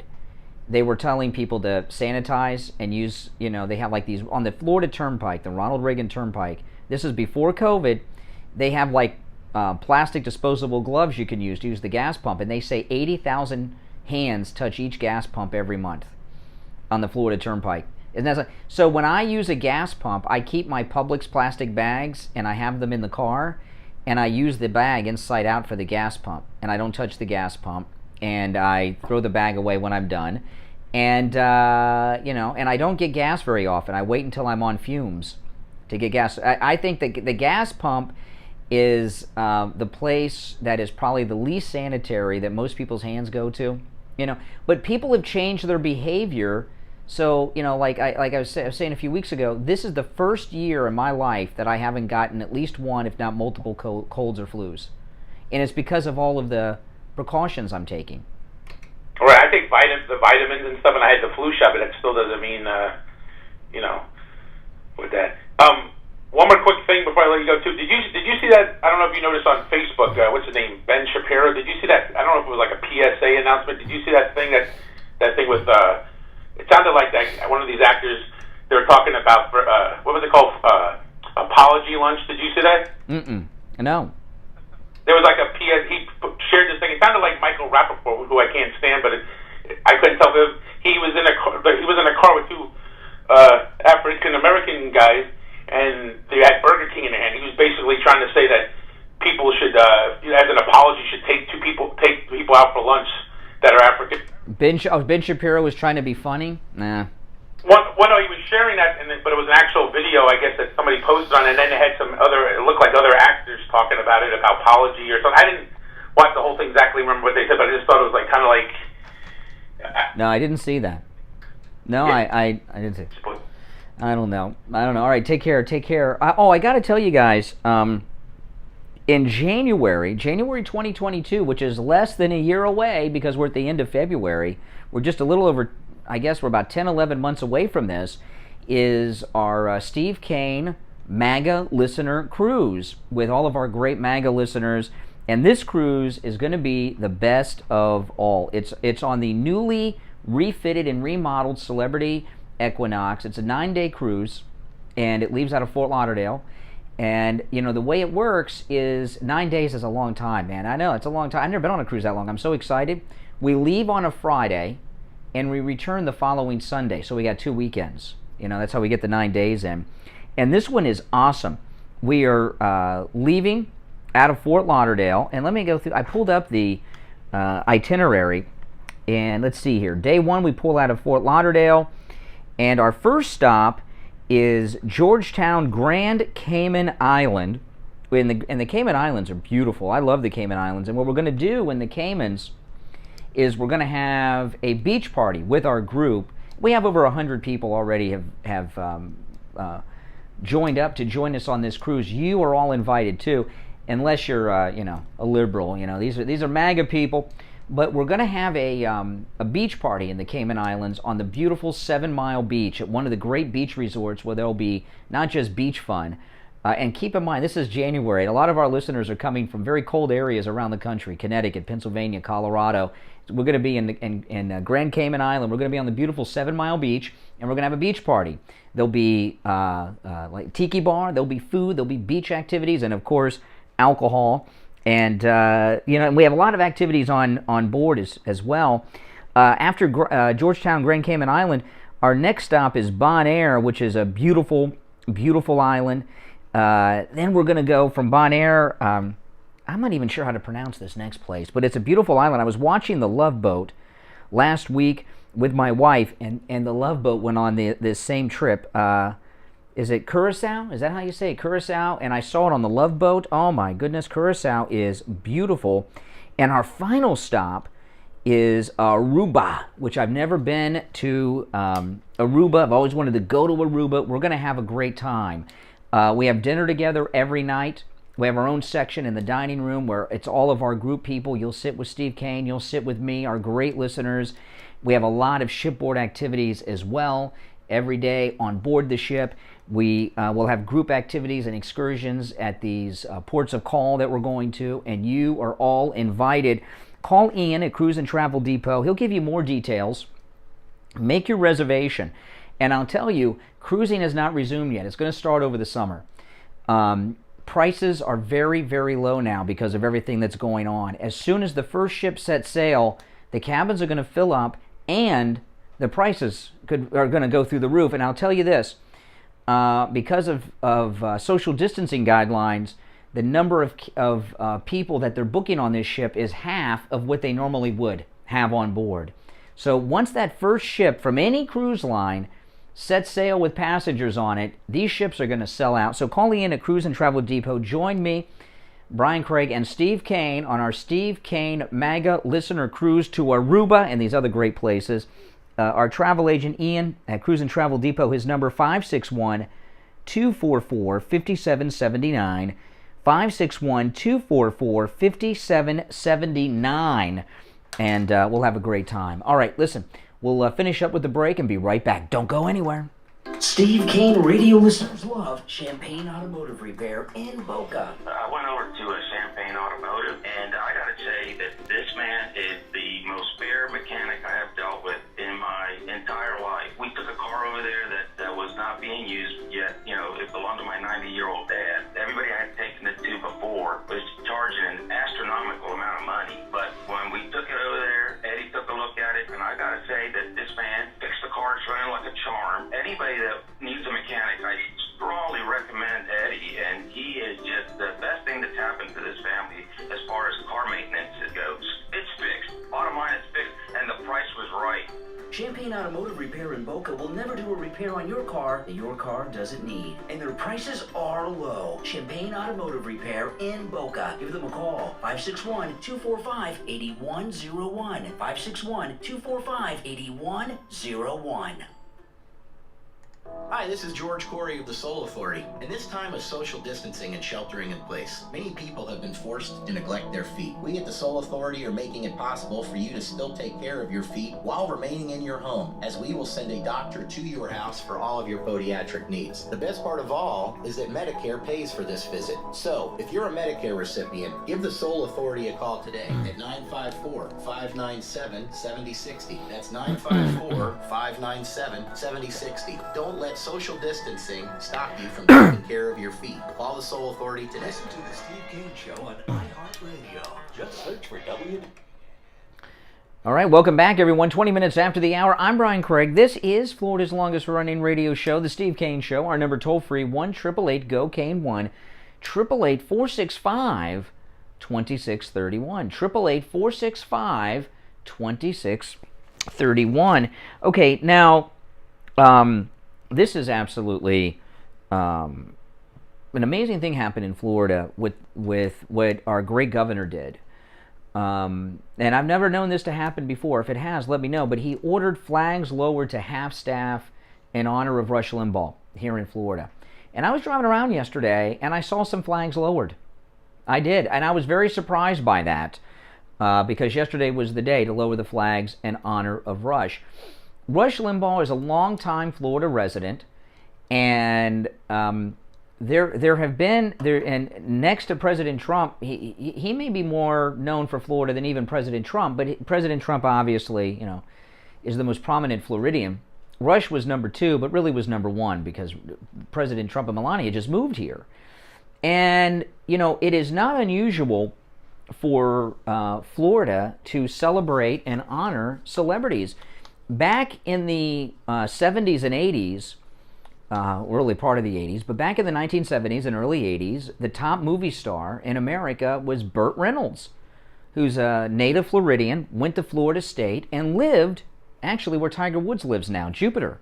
they were telling people to sanitize and use. You know, they have like these on the Florida Turnpike, the Ronald Reagan Turnpike. This is before COVID. They have like plastic disposable gloves you can use to use the gas pump, and they say 80,000 hands touch each gas pump every month on the Florida Turnpike. Isn't that so? When I use a gas pump, I keep my Publix plastic bags and I have them in the car, and I use the bag inside out for the gas pump, and I don't touch the gas pump, and I throw the bag away when I'm done. And, and I don't get gas very often. I wait until I'm on fumes to get gas. I think that the gas pump is the place that is probably the least sanitary that most people's hands go to. But people have changed their behavior. So, like I was saying a few weeks ago, this is the first year in my life that I haven't gotten at least one, if not multiple, colds or flus. And it's because of all of the precautions I'm taking. Right, I take the vitamins and stuff, and I had the flu shot, but that still doesn't mean, with that. One more quick thing before I let you go, too. Did you see that? I don't know if you noticed on Facebook. What's his name? Ben Shapiro. Did you see that? I don't know if it was like a PSA announcement. Did you see that thing? That thing with. It sounded like that one of these actors. They were talking about what was it called? Apology lunch. Did you see that? No. There was like a he shared this thing. It sounded like Michael Rappaport, who I can't stand, but I couldn't tell if he was in a car with two African American guys, and they had Burger King in their hand. He was basically trying to say that people should, as an apology, should take people out for lunch that are African. Ben Shapiro was trying to be funny? Nah. No, he was sharing that, but it was an actual video, I guess, that somebody posted on, and then it had it looked like other actors talking about it, about apology or something. I didn't watch the whole thing exactly, remember what they said, but I just thought it was like kind of like... No, I didn't see that. No, yeah. I didn't see it. I don't know. All right, take care. I got to tell you guys, in January 2022, which is less than a year away because we're at the end of February, we're just a little over, I guess we're about 10, 11 months away from this, is our Steve Kane MAGA listener cruise with all of our great MAGA listeners. And this cruise is going to be the best of all. It's on the newly refitted and remodeled Celebrity Equinox. It's a 9-day cruise, and it leaves out of Fort Lauderdale. And, the way it works is 9 days is a long time, man. I know, it's a long time. I've never been on a cruise that long. I'm so excited. We leave on a Friday, and we return the following Sunday. So we got 2 weekends. That's how we get the 9 days in. And this one is awesome. We are leaving out of Fort Lauderdale. And let me go through. I pulled up the itinerary. And let's see here. Day 1, we pull out of Fort Lauderdale. And our first stop is Georgetown, Grand Cayman Island. And the Cayman Islands are beautiful. I love the Cayman Islands. And what we're going to do in the Caymans is we're going to have a beach party with our group. We have over 100 people already have joined up to join us on this cruise. You are all invited too, unless you're a liberal. These are MAGA people. But we're going to have a beach party in the Cayman Islands on the beautiful 7 Mile Beach at one of the great beach resorts where there'll be not just beach fun. And keep in mind, this is January, and a lot of our listeners are coming from very cold areas around the country, Connecticut, Pennsylvania, Colorado. We're going to be in Grand Cayman Island. We're going to be on the beautiful 7 Mile Beach, and we're going to have a beach party. There'll be like tiki bar, there'll be food, there'll be beach activities, and of course, alcohol. And, we have a lot of activities on board as well. After Georgetown, Grand Cayman Island, our next stop is Bonaire, which is a beautiful, beautiful island. Then we're going to go from Bonaire. I'm not even sure how to pronounce this next place, but it's a beautiful island. I was watching The Love Boat last week with my wife, and The Love Boat went on this same trip. Is it Curacao? Is that how you say it? Curacao? And I saw it on The Love Boat. Oh my goodness, Curacao is beautiful. And our final stop is Aruba, which I've never been to Aruba. I've always wanted to go to Aruba. We're going to have a great time. We have dinner together every night. We have our own section in the dining room where it's all of our group people. You'll sit with Steve Kane. You'll sit with me, our great listeners. We have a lot of shipboard activities as well every day on board the ship. We will have group activities and excursions at these ports of call that we're going to, and you are all invited. Call Ian at Cruise and Travel Depot. He'll give you more details. Make your reservation. And I'll tell you, cruising has not resumed yet. It's going to start over the summer. Prices are very, very low now because of everything that's going on. As soon as the first ship sets sail, the cabins are going to fill up, and the prices are going to go through the roof. And I'll tell you this. Because of social distancing guidelines, the number of people that they're booking on this ship is half of what they normally would have on board. So once that first ship from any cruise line sets sail with passengers on it, these ships are going to sell out. So call in at Cruise and Travel Depot. Join me, Brian Craig, and Steve Kane on our Steve Kane MAGA listener cruise to Aruba and these other great places. Our travel agent, Ian, at Cruise and Travel Depot, his number 561-244-5779. 561-244-5779. And we'll have a great time. All right, listen, we'll finish up with the break and be right back. Don't go anywhere. Steve Kane radio listeners love Champagne Automotive Repair in Boca. I went over to a Champagne Automotive, and I gotta say that this man is the most fair mechanic I have dealt with in my entire life. We took a car over there that was not being used yet. You know, it belonged to my 90-year-old dad. Everybody I had taken it to before was charging an astronomical amount of money. But when we took it over there, Eddie took a look at it, and I gotta say that this man fixed the car. It's running like a charm. Anybody that needs a mechanic, I strongly recommend Eddie, and he is just the best thing that's happened to this family as far as car maintenance goes. It's fixed. Bottom line, it's fixed, and the price was right. Champagne Automotive Repair in Boca will never do a repair on your car that your car doesn't need. And their prices are low. Champagne Automotive Repair in Boca. Give them a call. 561-245-8101. 561-245-8101. Hi, this is George Corey of the Soul Authority. In this time of social distancing and sheltering in place, many people have been forced to neglect their feet. We at the Soul Authority are making it possible for you to still take care of your feet while remaining in your home, as we will send a doctor to your house for all of your podiatric needs. The best part of all is that Medicare pays for this visit. So, if you're a Medicare recipient, give the Soul Authority a call today at 954-597-7060. That's 954-597-7060. Don't let social distancing stop you from taking care of your feet. Call the Soul Authority today. Listen to the Steve Kane Show on iHeartRadio. Just search for W. All right, welcome back, everyone. 20 minutes after the hour, I'm Brian Craig. This is Florida's longest-running radio show, The Steve Kane Show. Our number toll-free, 1-888-GO-KANE-1, 888-465-2631, 888-465-2631. Okay, now, this is absolutely an amazing thing happened in Florida with what our great governor did. And I've never known this to happen before. If it has, let me know. But he ordered flags lowered to half-staff in honor of Rush Limbaugh here in Florida. And I was driving around yesterday, and I saw some flags lowered. I did, and I was very surprised by that because yesterday was the day to lower the flags in honor of Rush. Rush Limbaugh is a longtime Florida resident, and there have been and next to President Trump, he may be more known for Florida than even President Trump, but President Trump obviously, you know, is the most prominent Floridian. Rush was number 2, but really was number 1 because President Trump and Melania just moved here. And, you know, it is not unusual for Florida to celebrate and honor celebrities. Back in the 70s and 80s, early part of the 80s, but back in the 1970s and early 80s, the top movie star in America was Burt Reynolds, who's a native Floridian, went to Florida State, and lived actually where Tiger Woods lives now, Jupiter.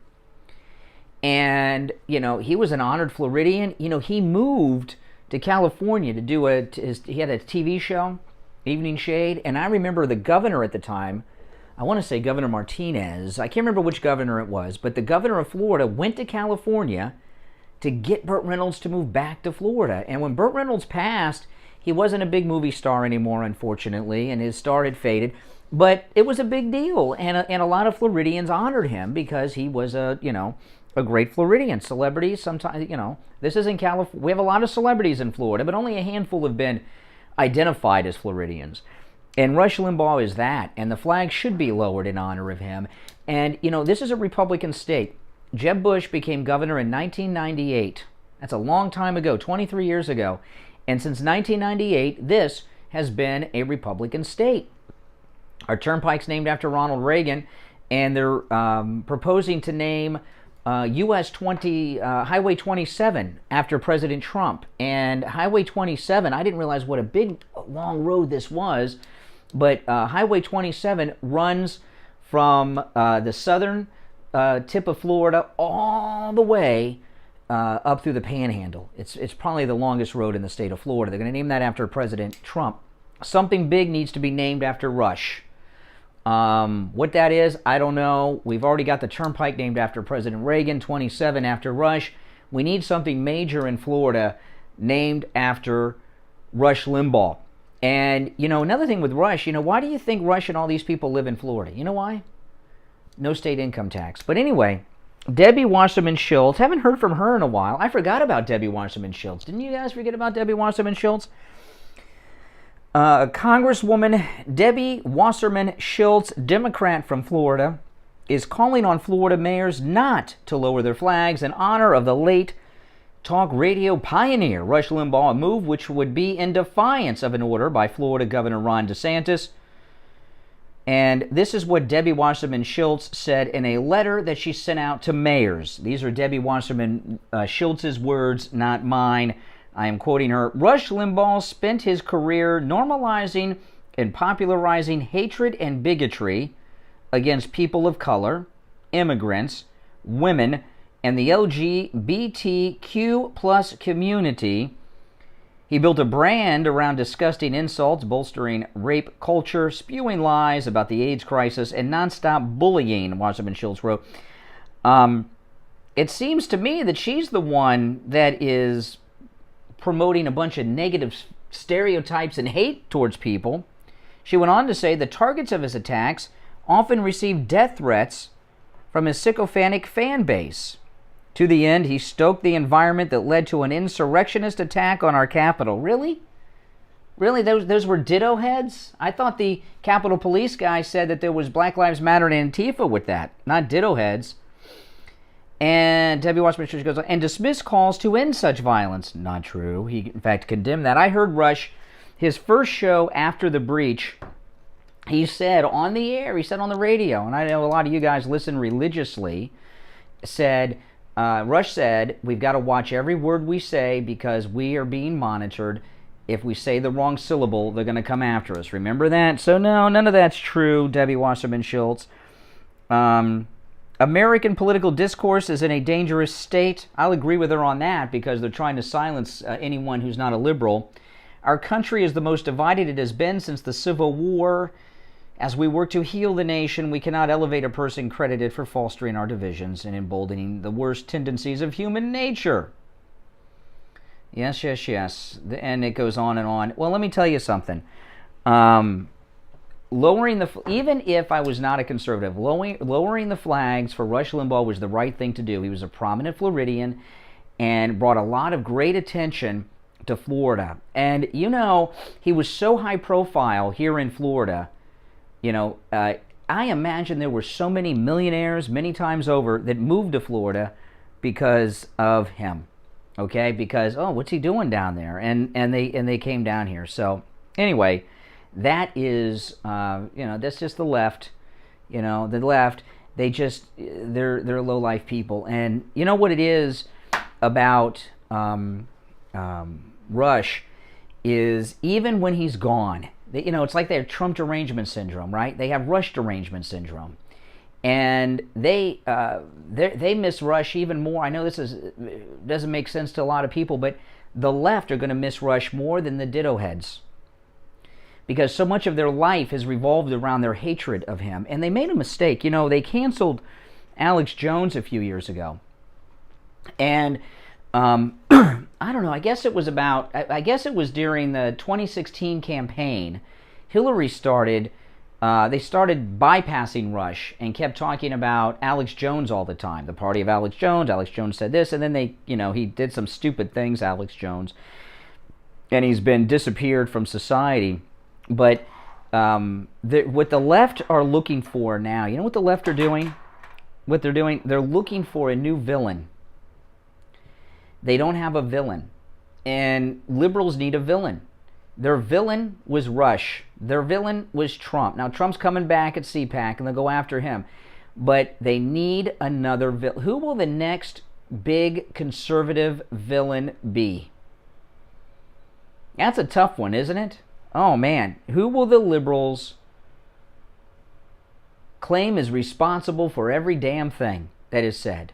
And, you know, he was an honored Floridian. You know, he moved to California to do he had a TV show, Evening Shade, and I remember the governor at the time, I want to say Governor Martinez, I can't remember which governor it was, but the governor of Florida went to California to get Burt Reynolds to move back to Florida. And when Burt Reynolds passed, he wasn't a big movie star anymore, unfortunately, and his star had faded. But it was a big deal, and a lot of Floridians honored him because he was a great Floridian. Celebrities, sometimes, you know, this is in California. We have a lot of celebrities in Florida, but only a handful have been identified as Floridians. And Rush Limbaugh is that, and the flag should be lowered in honor of him. And, you know, this is a Republican state. Jeb Bush became governor in 1998. That's a long time ago, 23 years ago. And since 1998, this has been a Republican state. Our turnpike's named after Ronald Reagan, and they're proposing to name Highway 27 after President Trump. And Highway 27, I didn't realize what a big, long road this was, but Highway 27 runs from the southern tip of Florida all the way up through the Panhandle. It's probably the longest road in the state of Florida. They're going to name that after President Trump. Something big needs to be named after Rush. What that is, I don't know. We've already got the turnpike named after President Reagan, 27 after Rush. We need something major in Florida named after Rush Limbaugh. And, another thing with Rush, why do you think Rush and all these people live in Florida? You know why? No state income tax. But anyway, Debbie Wasserman Schultz, haven't heard from her in a while. I forgot about Debbie Wasserman Schultz. Didn't you guys forget about Debbie Wasserman Schultz? Congresswoman Debbie Wasserman Schultz, Democrat from Florida, is calling on Florida mayors not to lower their flags in honor of the late talk radio pioneer Rush Limbaugh, a move which would be in defiance of an order by Florida Governor Ron DeSantis. And this is what Debbie Wasserman Schultz said in a letter that she sent out to mayors. These are Debbie Wasserman Schultz's words, not mine. I am quoting her. Rush Limbaugh spent his career normalizing and popularizing hatred and bigotry against people of color, immigrants, women, and the LGBTQ plus community. He built a brand around disgusting insults, bolstering rape culture, spewing lies about the AIDS crisis, and nonstop bullying, Wasserman Schultz wrote. It seems to me that she's the one that is promoting a bunch of negative stereotypes and hate towards people. She went on to say the targets of his attacks often received death threats from his sycophantic fan base. To the end, he stoked the environment that led to an insurrectionist attack on our Capitol. Really? Really? Those were ditto heads? I thought the Capitol Police guy said that there was Black Lives Matter and Antifa with that, not ditto heads. And Debbie Wasserman Schultz goes on, and dismissed calls to end such violence. Not true. He, in fact, condemned that. I heard Rush, his first show after the breach, he said on the air, he said on the radio, and I know a lot of you guys listen religiously, Rush said, we've got to watch every word we say because we are being monitored. If we say the wrong syllable, they're going to come after us. Remember that? So no, none of that's true, Debbie Wasserman Schultz. American political discourse is in a dangerous state. I'll agree with her on that because they're trying to silence anyone who's not a liberal. Our country is the most divided it has been since the Civil War. As we work to heal the nation, we cannot elevate a person credited for fostering our divisions and emboldening the worst tendencies of human nature. Yes, yes, yes. And it goes on and on. Well, let me tell you something. Even if I was not a conservative, lowering the flags for Rush Limbaugh was the right thing to do. He was a prominent Floridian and brought a lot of great attention to Florida. And, he was so high profile here in Florida. I imagine there were so many millionaires many times over that moved to Florida because of him. Okay? Because, what's he doing down there? And they came down here. So, anyway, that is, that's just the left. The left, they're low-life people. And you know what it is about Rush is even when he's gone, it's like they have Trump derangement syndrome, right? They have Rush derangement syndrome. And they miss Rush even more. I know this doesn't make sense to a lot of people, but the left are going to miss Rush more than the ditto heads. Because so much of their life has revolved around their hatred of him. And they made a mistake. They canceled Alex Jones a few years ago. And I don't know, I guess it was during the 2016 campaign. Hillary started bypassing Rush and kept talking about Alex Jones all the time. The party of Alex Jones said this, and then he did some stupid things, Alex Jones. And he's been disappeared from society. But what the left are looking for now, you know what the left are doing? What they're doing, they're looking for a new villain. They don't have a villain. And liberals need a villain. Their villain was Rush. Their villain was Trump. Now, Trump's coming back at CPAC, and they'll go after him. But they need another villain. Who will the next big conservative villain be? That's a tough one, isn't it? Oh, man. Who will the liberals claim is responsible for every damn thing that is said.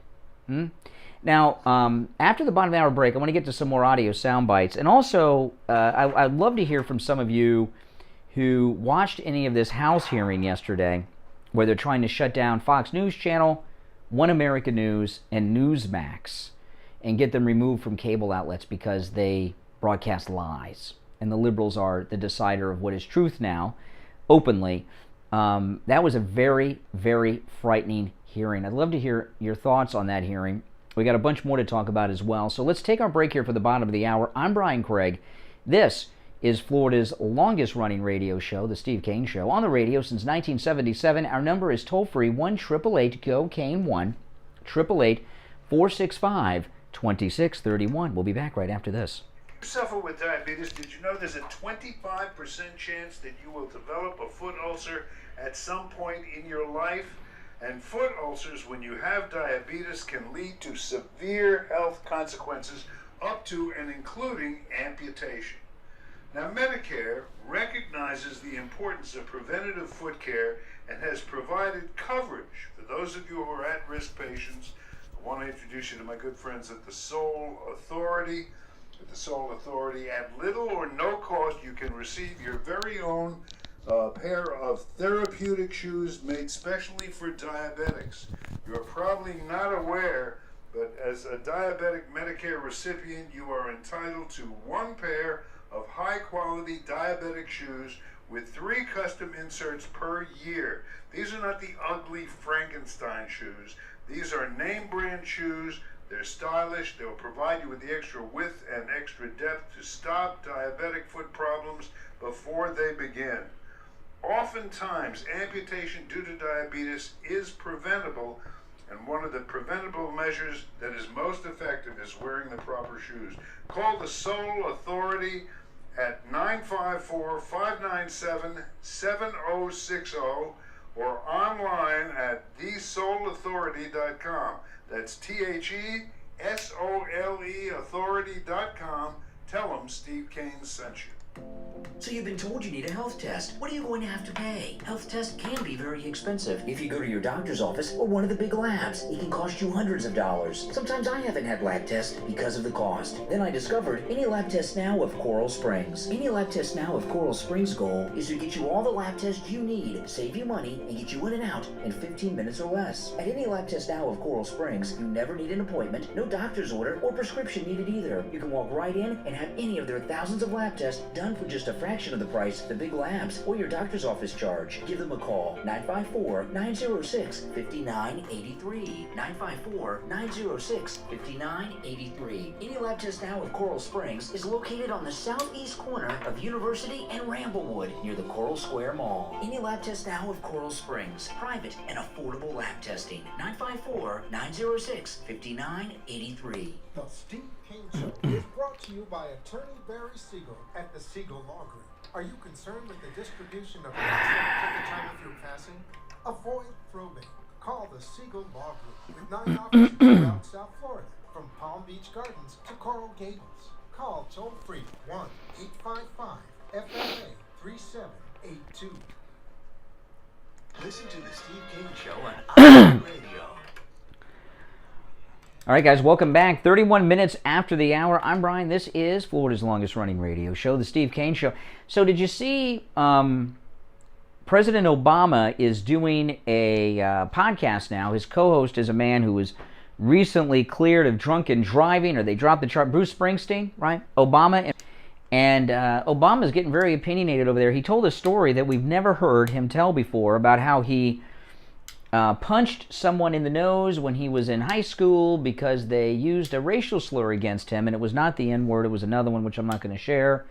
Now, after the bottom of the hour break, I want to get to some more audio sound bites. And also, I'd love to hear from some of you who watched any of this House hearing yesterday, where they're trying to shut down Fox News Channel, One America News, and Newsmax, and get them removed from cable outlets because they broadcast lies. And the liberals are the decider of what is truth now, openly. That was a very, very frightening hearing. I'd love to hear your thoughts on that hearing. We got a bunch more to talk about as well. So let's take our break here for the bottom of the hour. I'm Brian Craig. This is Florida's longest-running radio show, The Steve Kane Show, on the radio since 1977. Our number is toll-free, 1-888-GO-KANE, 1-888-465-2631. We'll be back right after this. If you suffer with diabetes, did you know there's a 25% chance that you will develop a foot ulcer at some point in your life? And foot ulcers, when you have diabetes, can lead to severe health consequences up to and including amputation. Now, Medicare recognizes the importance of preventative foot care and has provided coverage for those of you who are at-risk patients. I want to introduce you to my good friends at the Soul Authority. At the Soul Authority, at little or no cost, you can receive your very own pair of therapeutic shoes made specially for diabetics. You're probably not aware, but as a diabetic Medicare recipient, you are entitled to one pair of high-quality diabetic shoes with 3 custom inserts per year. These are not the ugly Frankenstein shoes. These are name-brand shoes. They're stylish. They'll provide you with the extra width and extra depth to stop diabetic foot problems before they begin. Oftentimes, amputation due to diabetes is preventable, and one of the preventable measures that is most effective is wearing the proper shoes. Call the Soul Authority at 954-597-7060 or online at thesoulauthority.com. That's THESOLE authority.com. Tell them Steve Kane sent you. So you've been told you need a health test. What are you going to have to pay? Health tests can be very expensive. If you go to your doctor's office or one of the big labs, it can cost you hundreds of dollars. Sometimes I haven't had lab tests because of the cost. Then I discovered Any Lab Test Now of Coral Springs. Any Lab Test Now of Coral Springs' goal is to get you all the lab tests you need, save you money, and get you in and out in 15 minutes or less. At Any Lab Test Now of Coral Springs, you never need an appointment, no doctor's order, or prescription needed either. You can walk right in and have any of their thousands of lab tests done for just a fraction of the price the big labs or your doctor's office charge. Give them a call, 954-906-5983. 954-906-5983. Any Lab Test Now of Coral Springs is located on the southeast corner of University and Ramblewood near the Coral Square Mall. Any Lab Test Now of Coral Springs. Private and affordable lab testing. 954-906-5983. The Steve Kane Show is brought to you by attorney Barry Siegel at the Siegel Law Group. Are you concerned with the distribution of your assets at the time of your passing? Avoid probate. Call the Siegel Law Group with 9 offices throughout South Florida, from Palm Beach Gardens to Coral Gables. Call toll-free 1-855-FFA-3782. Listen to the Steve Kane Show on iHeartRadio. All right, guys, welcome back. 31 minutes after the hour. I'm Brian. This is Florida's longest-running radio show, The Steve Kane Show. So did you see President Obama is doing a podcast now? His co-host is a man who was recently cleared of drunken driving, or they dropped the charge. Bruce Springsteen, right? Obama. And Obama's getting very opinionated over there. He told a story that we've never heard him tell before about how he punched someone in the nose when he was in high school because they used a racial slur against him, and it was not the N-word, it was another one, which I'm not going to share.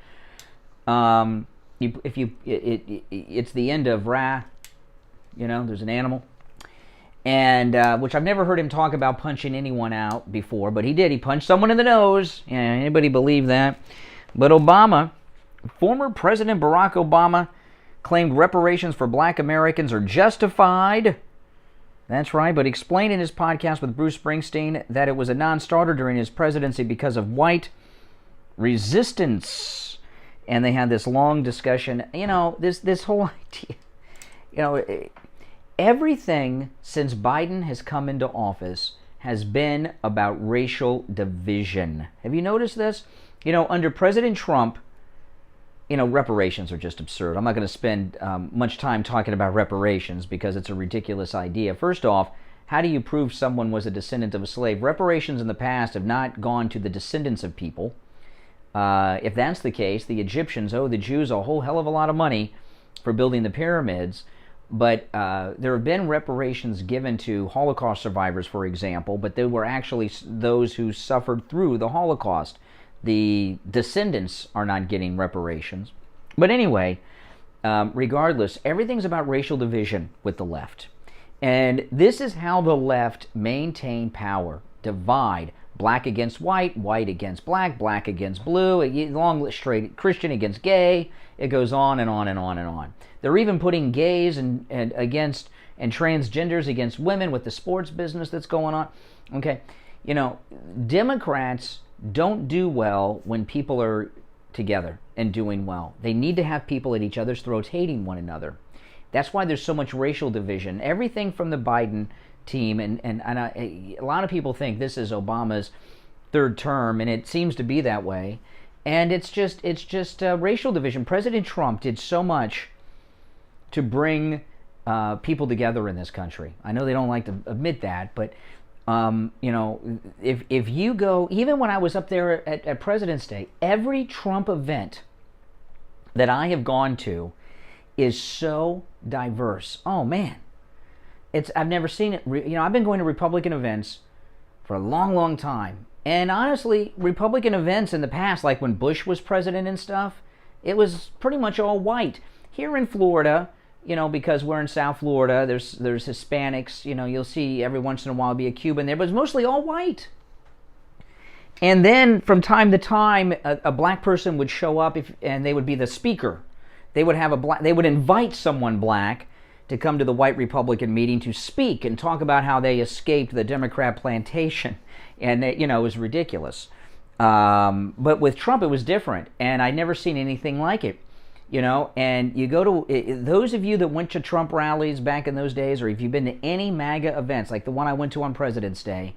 It's the end of Ra, there's an animal. And, which I've never heard him talk about punching anyone out before, but he did. He punched someone in the nose. Yeah, anybody believe that? But Obama, former President Barack Obama, claimed reparations for black Americans are justified. That's right, but explained in his podcast with Bruce Springsteen that it was a non-starter during his presidency because of white resistance. And they had this long discussion. This whole idea, everything since Biden has come into office has been about racial division. Have you noticed this? Under President Trump, reparations are just absurd. I'm not going to spend much time talking about reparations because it's a ridiculous idea. First off, how do you prove someone was a descendant of a slave? Reparations in the past have not gone to the descendants of people. If that's the case, the Egyptians owe the Jews a whole hell of a lot of money for building the pyramids. But there have been reparations given to Holocaust survivors, for example, but they were actually those who suffered through the Holocaust. The descendants are not getting reparations. But anyway, regardless, everything's about racial division with the left. And this is how the left maintain power. Divide. Black against white, white against black, black against blue, long straight Christian against gay. It goes on and on and on and on. They're even putting gays and transgenders against women with the sports business that's going on. Okay, Democrats don't do well when people are together and doing well. They need to have people at each other's throats hating one another. That's why there's so much racial division. Everything from the Biden team, and a lot of people think this is Obama's third term, and it seems to be that way. And it's just racial division. President Trump did so much to bring people together in this country. I know they don't like to admit that, but if you go, even when I was up there at President's Day, every Trump event that I have gone to is so diverse. Oh man, I've never seen it. I've been going to Republican events for a long, long time. And honestly, Republican events in the past, like when Bush was president and stuff, it was pretty much all white. Here in Florida, because we're in South Florida, there's Hispanics, you'll see every once in a while be a Cuban there, but it's mostly all white. And then from time to time, a black person would show up and they would be the speaker. They would invite someone black to come to the white Republican meeting to speak and talk about how they escaped the Democrat plantation. And, it was ridiculous. But with Trump, it was different. And I'd never seen anything like it. And you go to, those of you that went to Trump rallies back in those days, or if you've been to any MAGA events, like the one I went to on President's Day,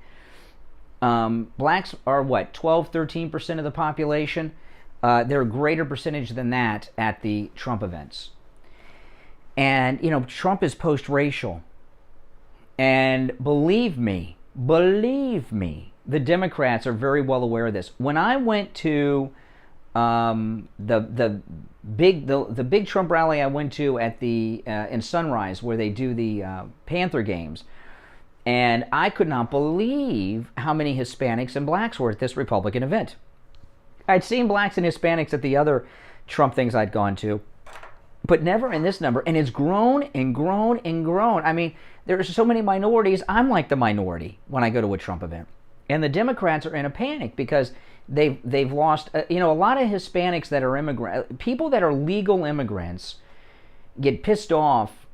blacks are 12, 13% of the population. They're a greater percentage than that at the Trump events. And, Trump is post-racial. And believe me, the Democrats are very well aware of this. When I went to the big Trump rally I went to at in Sunrise, where they do the Panther games, and I could not believe how many Hispanics and blacks were at this Republican event. I'd seen blacks and Hispanics at the other Trump things I'd gone to, but never in this number. And it's grown and grown and grown. I mean, there are so many minorities. I'm like the minority when I go to a Trump event. And the Democrats are in a panic because they've lost, a lot of Hispanics that are people that are legal immigrants get pissed off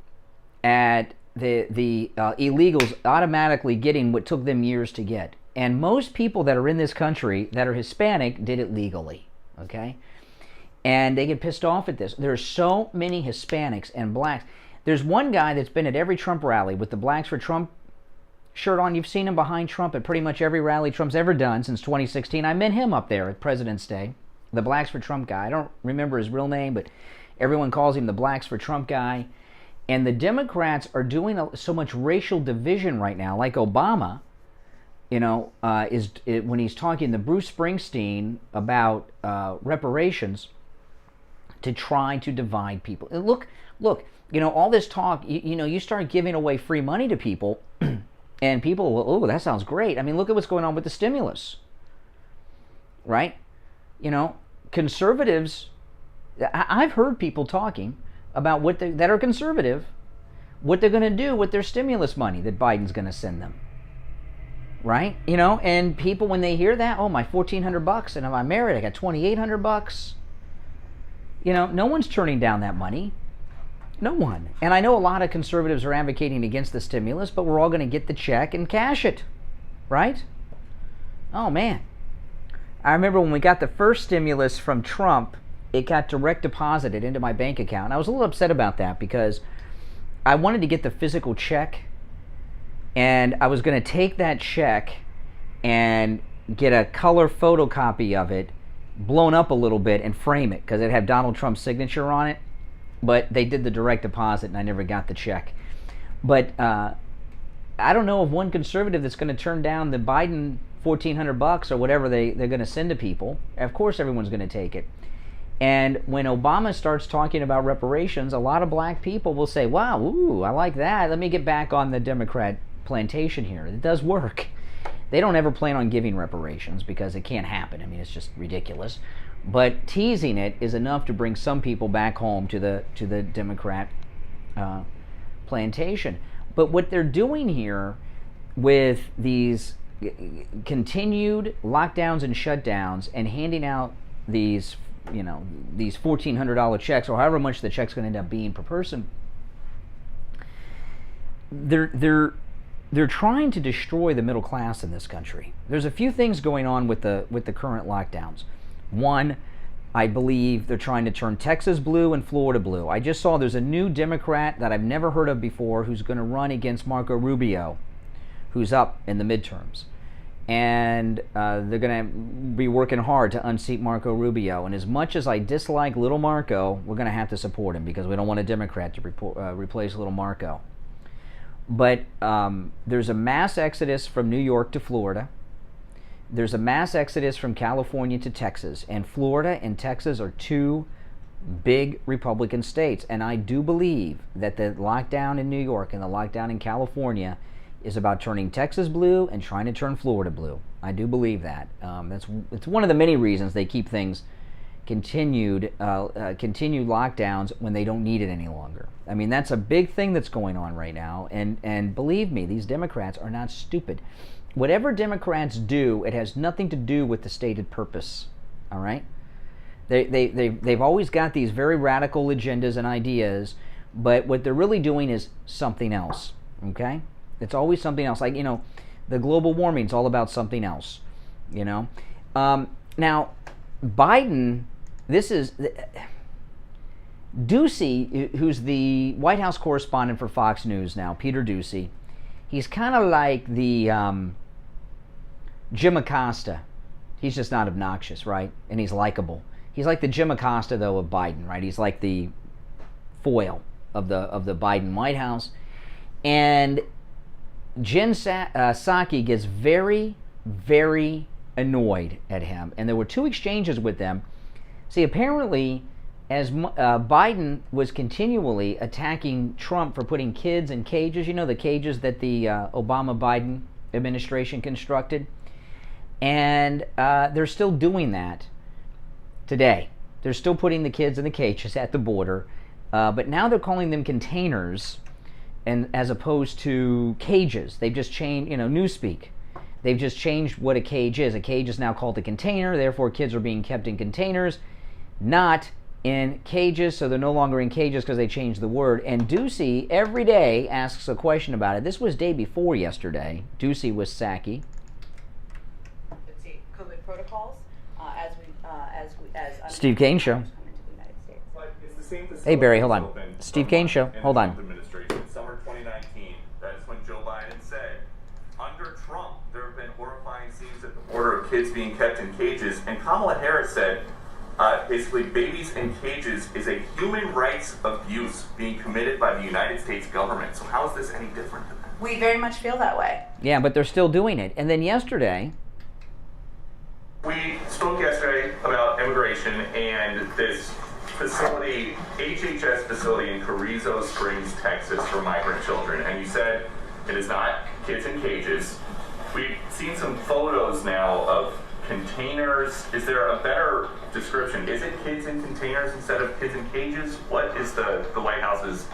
at the illegals automatically getting what took them years to get. And most people that are in this country that are Hispanic did it legally, okay? And they get pissed off at this. There's so many Hispanics and blacks. There's one guy that's been at every Trump rally with the Blacks for Trump shirt on. You've seen him behind Trump at pretty much every rally Trump's ever done since 2016. I met him up there at President's Day, the Blacks for Trump guy. I don't remember his real name, but everyone calls him the Blacks for Trump guy. And the Democrats are doing so much racial division right now, like Obama, when he's talking to Bruce Springsteen about reparations, to try to divide people. And look, all this talk, you start giving away free money to people, and people will, oh, that sounds great. I mean, look at what's going on with the stimulus, right? Conservatives, I've heard people talking about that are conservative, what they're going to do with their stimulus money that Biden's going to send them. Right? And people, when they hear that, oh, my $1,400, and if I'm married, I got $2,800. No one's turning down that money. No one. And I know a lot of conservatives are advocating against the stimulus, but we're all going to get the check and cash it. Right? Oh, man. I remember when we got the first stimulus from Trump, it got direct deposited into my bank account. I was a little upset about that because I wanted to get the physical check, and I was going to take that check and get a color photocopy of it, blown up a little bit, and frame it, because it had Donald Trump's signature on it. But they did the direct deposit, and I never got the check. But I don't know of one conservative that's going to turn down the Biden $1,400 or whatever they're going to send to people. Of course everyone's going to take it. And when Obama starts talking about reparations, a lot of black people will say, wow, ooh, I like that. Let me get back on the Democrat plantation here. It does work. They don't ever plan on giving reparations because it can't happen. I mean, it's just ridiculous. But teasing it is enough to bring some people back home to the Democrat plantation. But what they're doing here with these continued lockdowns and shutdowns and handing out these $1,400 checks, or however much the check's going to end up being per person, they're trying to destroy the middle class in this country. There's a few things going on with the current lockdowns. One, I believe they're trying to turn Texas blue and Florida blue. I just saw there's a new Democrat that I've never heard of before who's going to run against Marco Rubio, who's up in the midterms. And they're going to be working hard to unseat Marco Rubio. And as much as I dislike little Marco, we're going to have to support him because we don't want a Democrat to replace little Marco. But there's a mass exodus from New York to Florida. There's a mass exodus from California to Texas. And Florida and Texas are two big Republican states. And I do believe that the lockdown in New York and the lockdown in California is about turning Texas blue and trying to turn Florida blue. I do believe that. It's one of the many reasons they keep things continued lockdowns when they don't need it any longer. I mean, that's a big thing that's going on right now. And believe me, these Democrats are not stupid. Whatever Democrats do, it has nothing to do with the stated purpose. All right? They've always got these very radical agendas and ideas, but what they're really doing is something else. Okay? It's always something else. Like, the global warming is all about something else. Now, Biden, this is Ducey, who's the White House correspondent for Fox News now, Peter Ducey. He's kind of like the Jim Acosta. He's just not obnoxious, right? And he's likable. He's like the Jim Acosta, though, of Biden, right? He's like the foil of the Biden White House. And Jen Psaki gets very, very annoyed at him. And there were two exchanges with them. See, apparently, as Biden was continually attacking Trump for putting kids in cages, the cages that the Obama-Biden administration constructed, and they're still doing that today. They're still putting the kids in the cages at the border, but now they're calling them containers, and as opposed to cages. They've just changed, newspeak. They've just changed what a cage is. A cage is now called a container, therefore kids are being kept in containers, not in cages, so they're no longer in cages because they changed the word. And Ducey every day asks a question about it. This was day before yesterday. Ducey was Psaki. COVID protocols as Steve Kane Show. Hey Barry, hold on. Steve Kane Show. Hold on. Summer 2019. That's when Joe Biden said, under Trump, there have been horrifying scenes at the border of kids being kept in cages, and Kamala Harris said, basically, babies in cages is a human rights abuse being committed by the United States government. So how is this any different than that? We very much feel that way. Yeah, but they're still doing it. And then yesterday, we spoke yesterday about immigration and this facility, HHS facility in Carrizo Springs, Texas, for migrant children. And you said it is not kids in cages. We've seen some photos now of containers. Is there a better description? Is it kids in containers instead of kids in cages? What is the White House's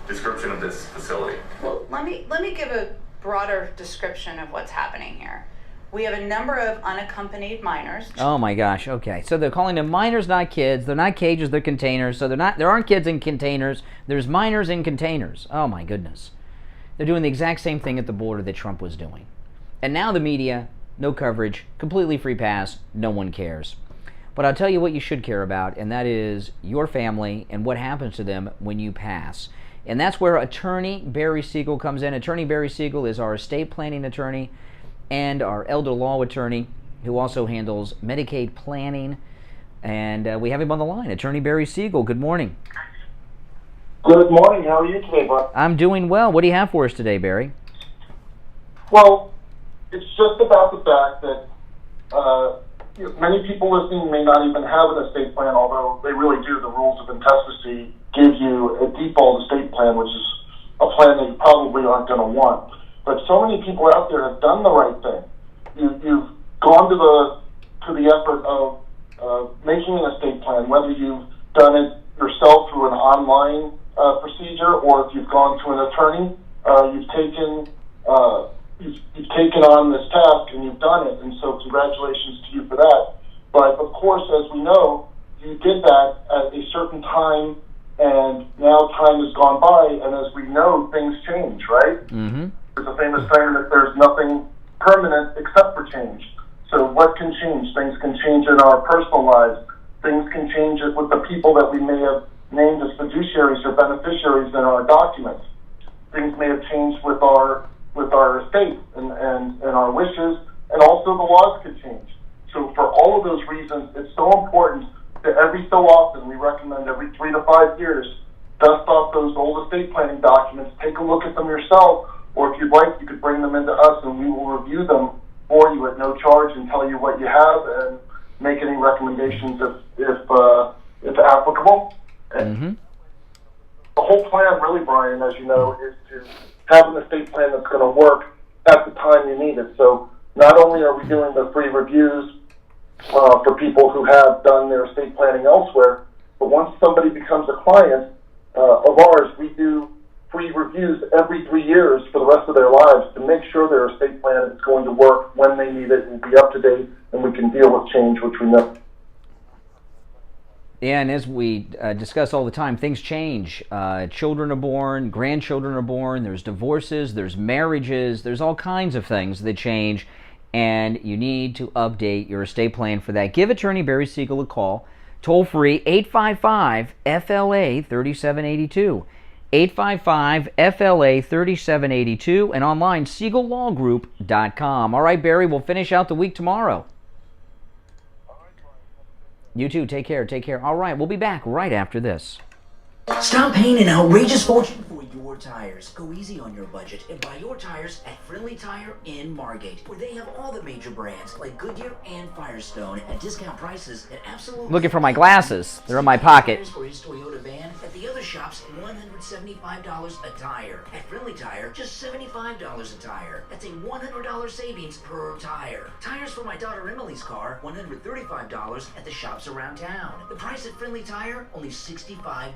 description of this facility? Well, let me give a broader description of what's happening here. We have a number of unaccompanied minors. Oh my gosh, okay. So they're calling them minors, not kids. They're not cages, they're containers. So there aren't kids in containers. There's minors in containers. Oh my goodness. They're doing the exact same thing at the border that Trump was doing. And now the media, no coverage, completely free pass, no one cares. But I'll tell you what you should care about, and that is your family and what happens to them when you pass. And that's where attorney Barry Siegel comes in. Attorney Barry Siegel is our estate planning attorney and our elder law attorney who also handles Medicaid planning. And we have him on the line. Attorney Barry Siegel, good morning. Good morning. How are you today, bud? I'm doing well. What do you have for us today, Barry? Well, it's just about the fact that many people listening may not even have an estate plan, although they really do. The rules of intestacy give you a default estate plan, which is a plan that you probably aren't going to want. But so many people out there have done the right thing. You've gone to the effort of making an estate plan, whether you've done it yourself through an online procedure or if you've gone to an attorney. You've taken on this task and you've done it, and so congratulations to you for that. But of course, as we know, you did that at a certain time, and now time has gone by, and as we know, things change, right? Mm-hmm. There's a famous saying that there's nothing permanent except for change. So what can change? Things can change in our personal lives. Things can change with the people that we may have named as fiduciaries or beneficiaries in our documents. Things may have changed with our estate and our wishes, and also the laws could change. So for all of those reasons, it's so important that every so often, we recommend every 3 to 5 years, dust off those old estate planning documents, take a look at them yourself, or if you'd like, you could bring them into us and we will review them for you at no charge and tell you what you have and make any recommendations if applicable. And the whole plan, really, Brian, as you know, is to have an estate plan that's going to work at the time you need it. So not only are we doing the free reviews for people who have done their estate planning elsewhere, but once somebody becomes a client of ours, we do free reviews every 3 years for the rest of their lives to make sure their estate plan is going to work when they need it and be up to date, and we can deal with change, which we know. Yeah, and as we discuss all the time, things change. Children are born, grandchildren are born, there's divorces, there's marriages, there's all kinds of things that change, and you need to update your estate plan for that. Give Attorney Barry Siegel a call, toll free, 855-FLA-3782. 855-FLA-3782, and online, SiegelLawGroup.com. All right, Barry, we'll finish out the week tomorrow. You too. Take care. Take care. All right, we'll be back right after this. Stop paying an outrageous fortune for your tires. Go easy on your budget and buy your tires at Friendly Tire in Margate, where they have all the major brands like Goodyear and Firestone at discount prices at absolutely... Looking for my glasses. They're in my pocket. For his Toyota van. At the other shops, $175 a tire. At Friendly Tire, just $75 a tire. That's a $100 savings per tire. Tires for my daughter Emily's car, $135 at the shops around town. The price at Friendly Tire, only $65.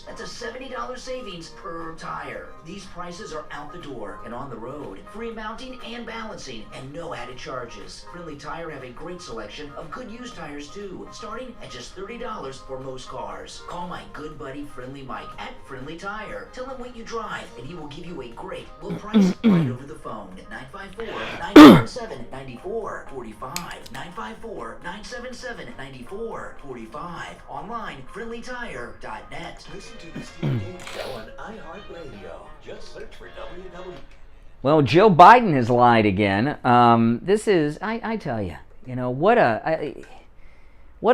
That's a $70 savings per tire. These prices are out the door and on the road. Free mounting and balancing and no added charges. Friendly Tire have a great selection of good used tires too, starting at just $30 for most cars. Call my good buddy Friendly Mike at Friendly Tire. Tell him what you drive and he will give you a great low price right over the phone at 954-977-9445. 954-977-9445. Online, friendlytire.net. Listen to the Steve Kane Show on iHeartRadio. Just search for WW. Well, Joe Biden has lied again. This is, I tell you, what a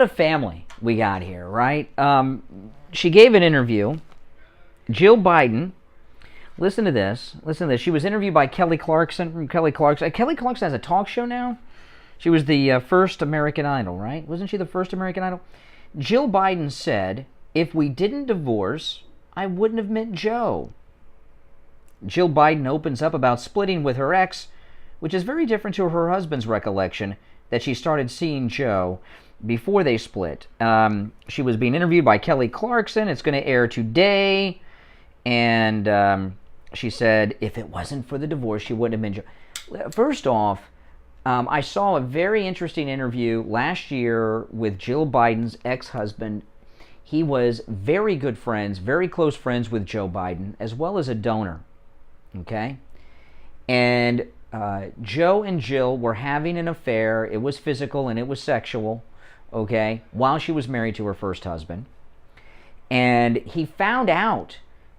family we got here, right? She gave an interview. Jill Biden, listen to this. She was interviewed by Kelly Clarkson from Kelly Clarkson. Kelly Clarkson has a talk show now. She was the first American Idol, right? Wasn't she the first American Idol? Jill Biden said, "If we didn't divorce, I wouldn't have met Joe." Jill Biden opens up about splitting with her ex, which is very different to her husband's recollection that she started seeing Joe before they split. She was being interviewed by Kelly Clarkson. It's going to air today. And she said, if it wasn't for the divorce, she wouldn't have been Joe. First off, I saw a very interesting interview last year with Jill Biden's ex-husband. He was very good friends, very close friends with Joe Biden, as well as a donor. Okay? And Joe and Jill were having an affair. It was physical and it was sexual. okay, while she was married to her first husband. And he found out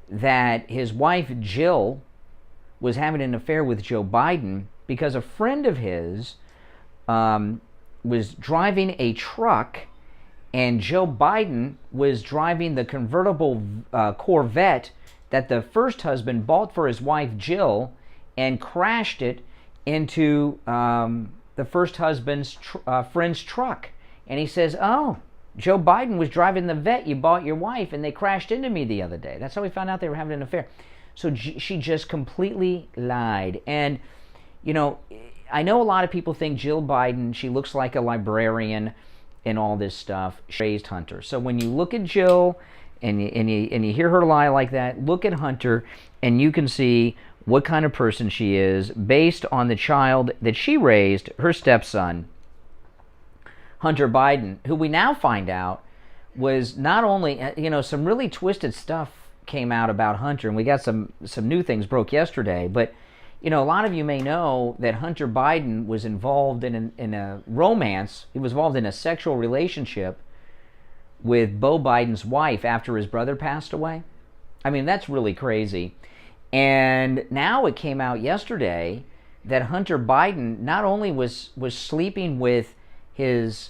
that his wife, Jill, was having an affair with Joe Biden because a friend of his was driving a truck, and Joe Biden was driving the convertible Corvette that the first husband bought for his wife, Jill, and crashed it into the first husband's friend's truck. And he says, oh, Joe Biden was driving the Vette you bought your wife, and they crashed into me the other day. That's how we found out they were having an affair. So she just completely lied. And, you know, I know a lot of people think Jill Biden, she looks like a librarian and all this stuff. She raised Hunter. So when you look at Jill and you hear her lie like that, look at Hunter, and you can see what kind of person she is based on the child that she raised, her stepson, Hunter Biden, who we now find out was not only, you know, some really twisted stuff came out about Hunter, and we got some new things broke yesterday, but, you know, a lot of you may know that Hunter Biden was involved in a romance. He was involved in a sexual relationship with Beau Biden's wife after his brother passed away. I mean, that's really crazy. And now it came out yesterday that Hunter Biden not only was sleeping with his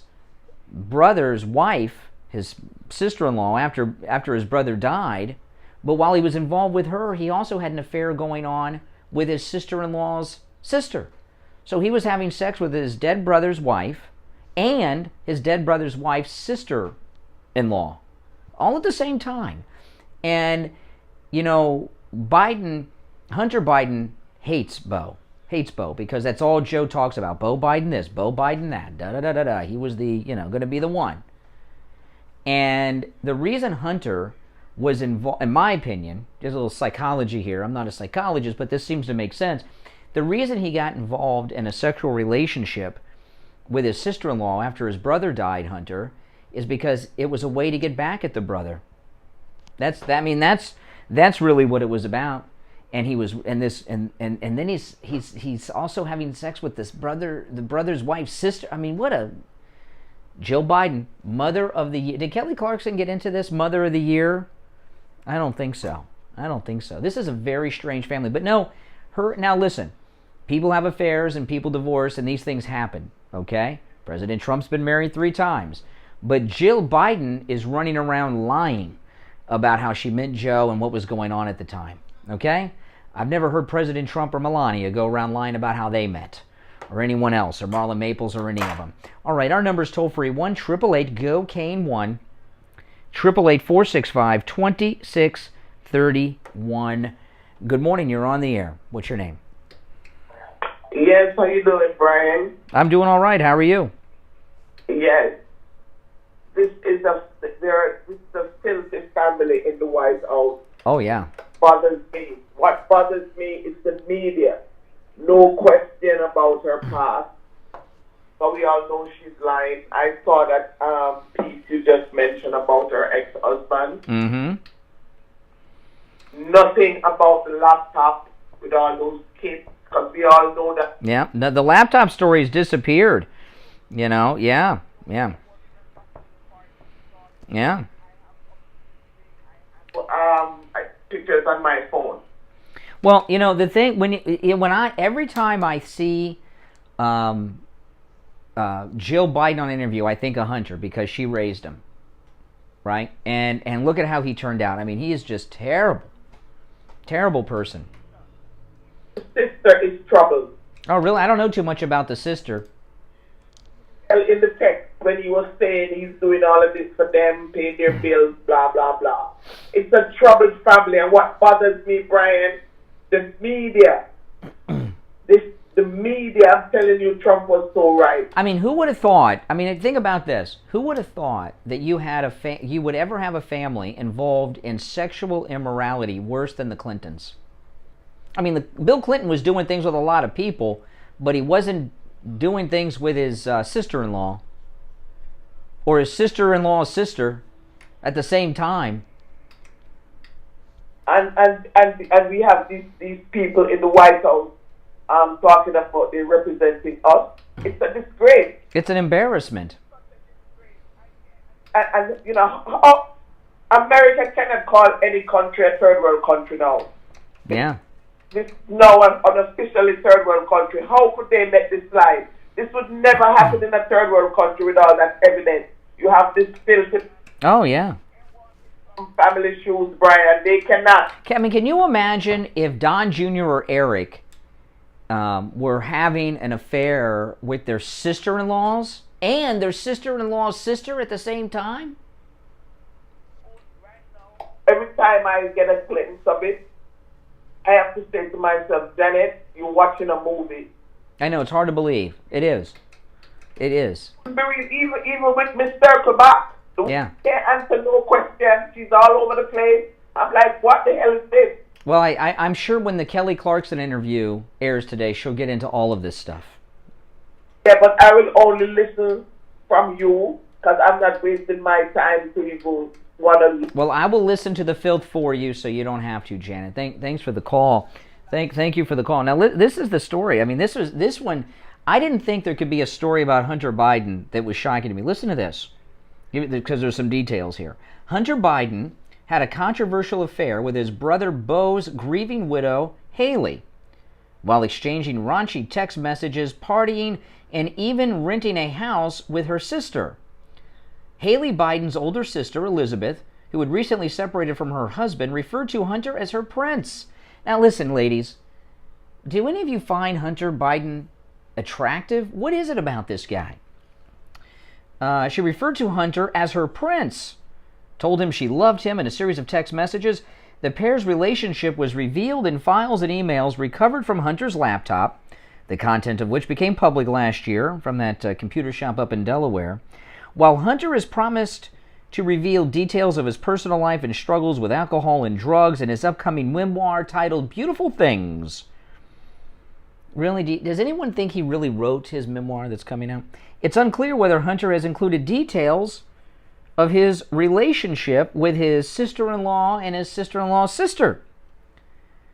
brother's wife, his sister-in-law, after his brother died, but while he was involved with her, he also had an affair going on with his sister-in-law's sister. So he was having sex with his dead brother's wife and his dead brother's wife's sister-in-law, all at the same time. And, you know, Hunter Biden hates Beau because that's all Joe talks about. Beau Biden this, Beau Biden that, da-da-da-da-da. He was the, you know, going to be the one. And the reason Hunter was involved, in my opinion, there's a little psychology here. I'm not a psychologist, but this seems to make sense. The reason he got involved in a sexual relationship with his sister-in-law after his brother died, Hunter, is because it was a way to get back at the brother. That's really what it was about. And he was, and then he's also having sex with the brother's wife's sister. I mean, what a Jill Biden, Mother of the Year. Did Kelly Clarkson get into this, Mother of the Year? I don't think so. This is a very strange family. But no, now listen, people have affairs and people divorce and these things happen, okay? President Trump's been married 3 times. But Jill Biden is running around lying about how she met Joe and what was going on at the time, okay? I've never heard President Trump or Melania go around lying about how they met, or anyone else, or Marla Maples, or any of them. All right, our number is toll-free, 1-888-GO-CANE-1, 888-465-2631. Good morning, you're on the air. What's your name? Yes, how you doing, Brian? I'm doing all right. How are you? Yes. This is a filthy family in the White House. Oh, yeah. Bothers me. What bothers me is the media. No question about her past. But we all know she's lying. I saw that piece you just mentioned about her ex-husband. Mm-hmm. Nothing about the laptop with all those kids, because we all know that. Yeah, the laptop story's disappeared. You know, yeah. Pictures on my phone. Well, you know, the thing, every time I see Jill Biden on an interview, I think of Hunter because she raised him, right? And look at how he turned out. I mean, he is just terrible person. The sister is trouble. Oh, really? I don't know too much about the sister. In the text, when he was saying he's doing all of this for them, paying their bills, blah, blah, blah. It's a troubled family, and what bothers me, Brian, the media. The media, I'm telling you, Trump was so right. I mean, who would have thought, think about this. Who would have thought that you would ever have a family involved in sexual immorality worse than the Clintons? I mean, Bill Clinton was doing things with a lot of people, but he wasn't doing things with his sister-in-law or his sister-in-law's sister at the same time. And we have these people in the White House talking about they're representing us. It's a disgrace. It's an embarrassment. and you know, America cannot call any country a third world country now. Yeah. This now an unofficially third world country. How could they let this slide? This would never happen in a third world country with all that evidence. You have this filthy Oh, yeah. family shoes, Brian. They cannot. I mean, can you imagine if Don Jr. or Eric were having an affair with their sister-in-laws and their sister-in-law's sister at the same time? Every time I get a glimpse of it, I have to say to myself, Janet, you're watching a movie. I know, it's hard to believe. It is. It is. Even with Miss Circleback, Yeah. can't answer no question. She's all over the place. I'm like, what the hell is this? Well, I'm sure when the Kelly Clarkson interview airs today, she'll get into all of this stuff. Yeah, but I will only listen from you because I'm not wasting my time to even want to. Well, I will listen to the filth for you, so you don't have to, Janet. Thanks for the call. Thank you for the call. Now, this is the story. I mean, this one. I didn't think there could be a story about Hunter Biden that was shocking to me. Listen to this, because there's some details here. Hunter Biden had a controversial affair with his brother Beau's grieving widow, Haley, while exchanging raunchy text messages, partying, and even renting a house with her sister. Haley Biden's older sister, Elizabeth, who had recently separated from her husband, referred to Hunter as her prince. Now listen, ladies, do any of you find Hunter Biden attractive? What is it about this guy? She referred to Hunter as her prince, told him she loved him in a series of text messages. The pair's relationship was revealed in files and emails recovered from Hunter's laptop, the content of which became public last year from that computer shop up in Delaware. While Hunter has promised to reveal details of his personal life and struggles with alcohol and drugs in his upcoming memoir titled Beautiful Things. Really, does anyone think he really wrote his memoir that's coming out? It's unclear whether Hunter has included details of his relationship with his sister-in-law and his sister-in-law's sister.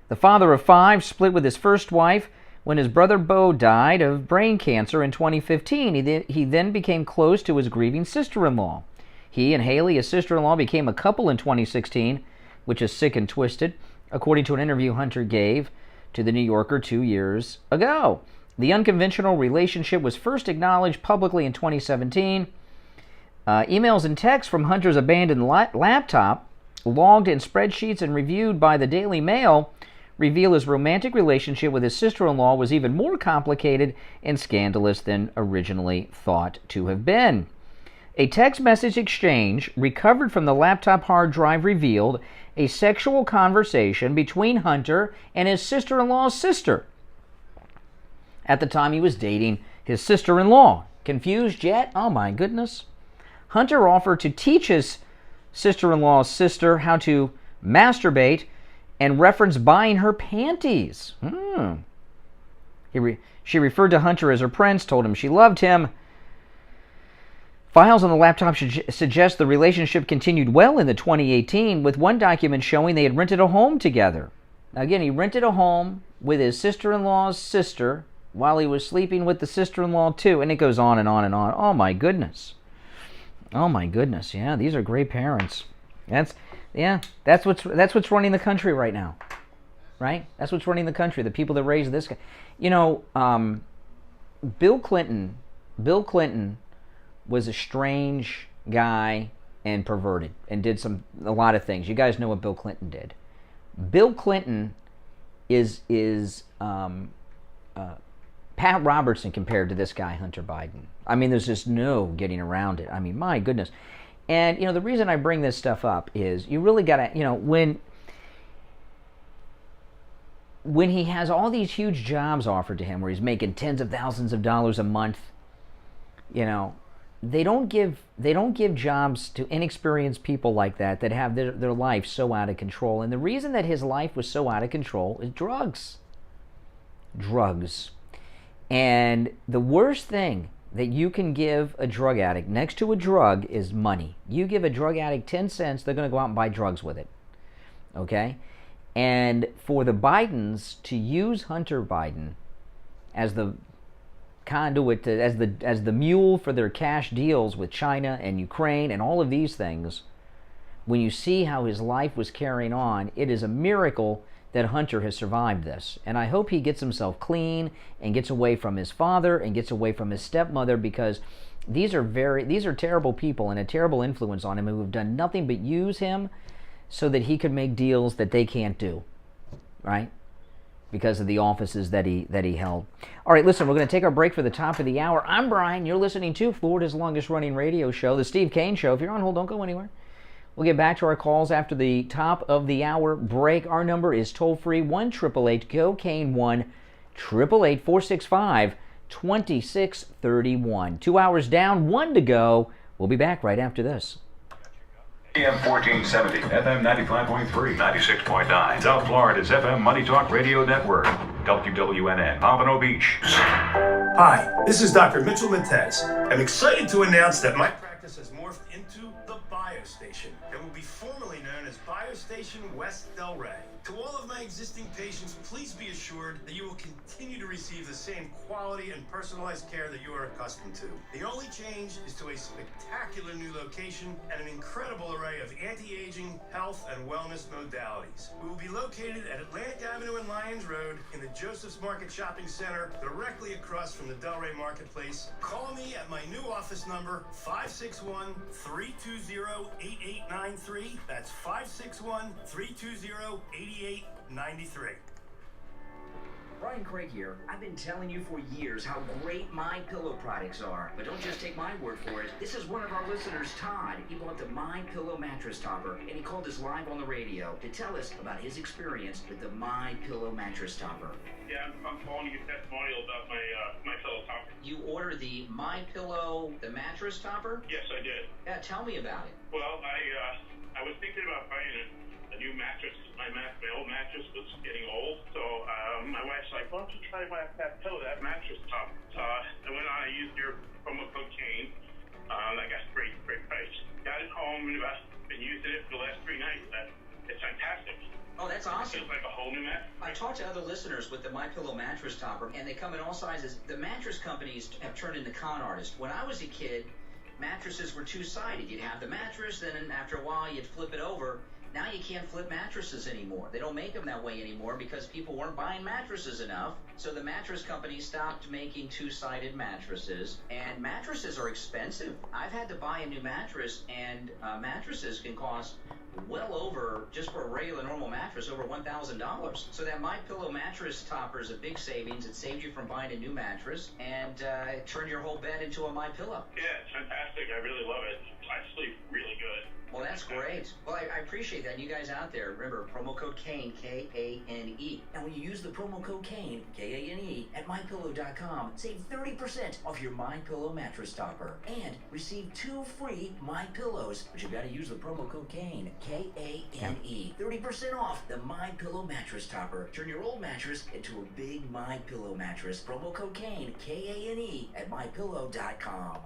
The father of 5 split with his first wife when his brother Beau died of brain cancer in 2015. He then became close to his grieving sister-in-law. He and Haley, his sister-in-law, became a couple in 2016, which is sick and twisted, according to an interview Hunter gave to The New Yorker 2 years ago. The unconventional relationship was first acknowledged publicly in 2017. Emails and texts from Hunter's abandoned laptop, logged in spreadsheets and reviewed by the Daily Mail, reveal his romantic relationship with his sister-in-law was even more complicated and scandalous than originally thought to have been. A text message exchange recovered from the laptop hard drive revealed a sexual conversation between Hunter and his sister-in-law's sister at the time he was dating his sister-in-law. Confused yet? Oh my goodness. Hunter offered to teach his sister-in-law's sister how to masturbate and referenced buying her panties. She referred to Hunter as her prince, told him she loved him. Files on the laptop suggest the relationship continued well into 2018, with one document showing they had rented a home together. Now again, he rented a home with his sister-in-law's sister while he was sleeping with the sister-in-law too, and it goes on and on and on. Oh my goodness. Oh my goodness. Yeah, these are great parents. That's what's running the country right now. Right? That's what's running the country. The people that raised this guy. You know, Bill Clinton was a strange guy and perverted and did a lot of things. You guys know what Bill Clinton did. Bill Clinton is Pat Robertson compared to this guy, Hunter Biden. I mean, there's just no getting around it. I mean, my goodness. And, you know, the reason I bring this stuff up is you really got to, you know, when he has all these huge jobs offered to him where he's making tens of thousands of dollars a month, you know, they don't give jobs to inexperienced people like that have their life so out of control. And the reason that his life was so out of control is drugs. Drugs. And the worst thing that you can give a drug addict next to a drug is money. You give a drug addict 10 cents, they're going to go out and buy drugs with it. Okay? And for the Bidens to use Hunter Biden as the conduit to, as the mule for their cash deals with China and Ukraine and all of these things, when you see how his life was carrying on, it is a miracle that Hunter has survived this. And I hope he gets himself clean and gets away from his father and gets away from his stepmother, because these are terrible people and a terrible influence on him who have done nothing but use him so that he could make deals that they can't do, right? Because of the offices that he held. All right, listen, we're going to take our break for the top of the hour. I'm Brian. You're listening to Florida's longest-running radio show, The Steve Kane Show. If you're on hold, don't go anywhere. We'll get back to our calls after the top of the hour break. Our number is toll-free, 1-888-GO-CANE, 1-888-465-2631. 2 hours down, 1 to go. We'll be back right after this. AM 1470, FM 95.3, 96.9. South Florida's FM Money Talk Radio Network. WWNN, Pompano Beach. Hi, this is Dr. Mitchell Matez. I'm excited to announce that my practice has morphed into the BioStation and will be formally known as BioStation West Delray. To all of my existing patients, please be assured that you will continue to receive the same quality and personalized care that you are accustomed to. The only change is to a spectacular new location and an incredible array of anti-aging, health, and wellness modalities. We will be located at Atlantic Avenue and Lyons Road in the Joseph's Market Shopping Center, directly across from the Delray Marketplace. Call me at my new office number, 561-320-8893. That's 561-320-8893. Brian Craig here. I've been telling you for years how great MyPillow products are. But don't just take my word for it. This is one of our listeners, Todd. He bought the MyPillow mattress topper, and he called us live on the radio to tell us about his experience with the MyPillow mattress topper. Yeah, I'm calling to get testimonial about my pillow topper. You ordered the MyPillow, the mattress topper? Yes, I did. Yeah, tell me about it. Well, I was thinking about buying a new mattress. My old mattress was getting old, so my wife's like, why don't you try that pillow, that mattress top? I went on, I used your promo code CANE. I got a great price. Got it home and been using it for the last 3 nights. It's fantastic. Oh, that's awesome. It feels like a whole new mattress. I talked to other listeners with the MyPillow mattress topper, and they come in all sizes. The mattress companies have turned into con artists. When I was a kid, mattresses were two-sided. You'd have the mattress, then after a while you'd flip it over. Now you can't flip mattresses anymore. They don't make them that way anymore because people weren't buying mattresses enough. So the mattress companies stopped making two-sided mattresses. And mattresses are expensive. I've had to buy a new mattress, and mattresses can cost well over, just for a regular normal mattress, over $1,000. So that MyPillow mattress topper is a big savings. It saved you from buying a new mattress and turned your whole bed into a MyPillow. Yeah, it's fantastic. I really love it. I sleep really good. Well, that's great. Well, I appreciate that. And you guys out there, remember, promo code CANE, K-A-N-E. And when you use the promo code CANE, K-A-N-E, at MyPillow.com, save 30% off your MyPillow mattress topper. And receive 2 free MyPillows. But you got to use the promo code CANE, K-A-N-E. 30% off the MyPillow mattress topper. Turn your old mattress into a big MyPillow mattress. Promo code CANE, K-A-N-E, at MyPillow.com.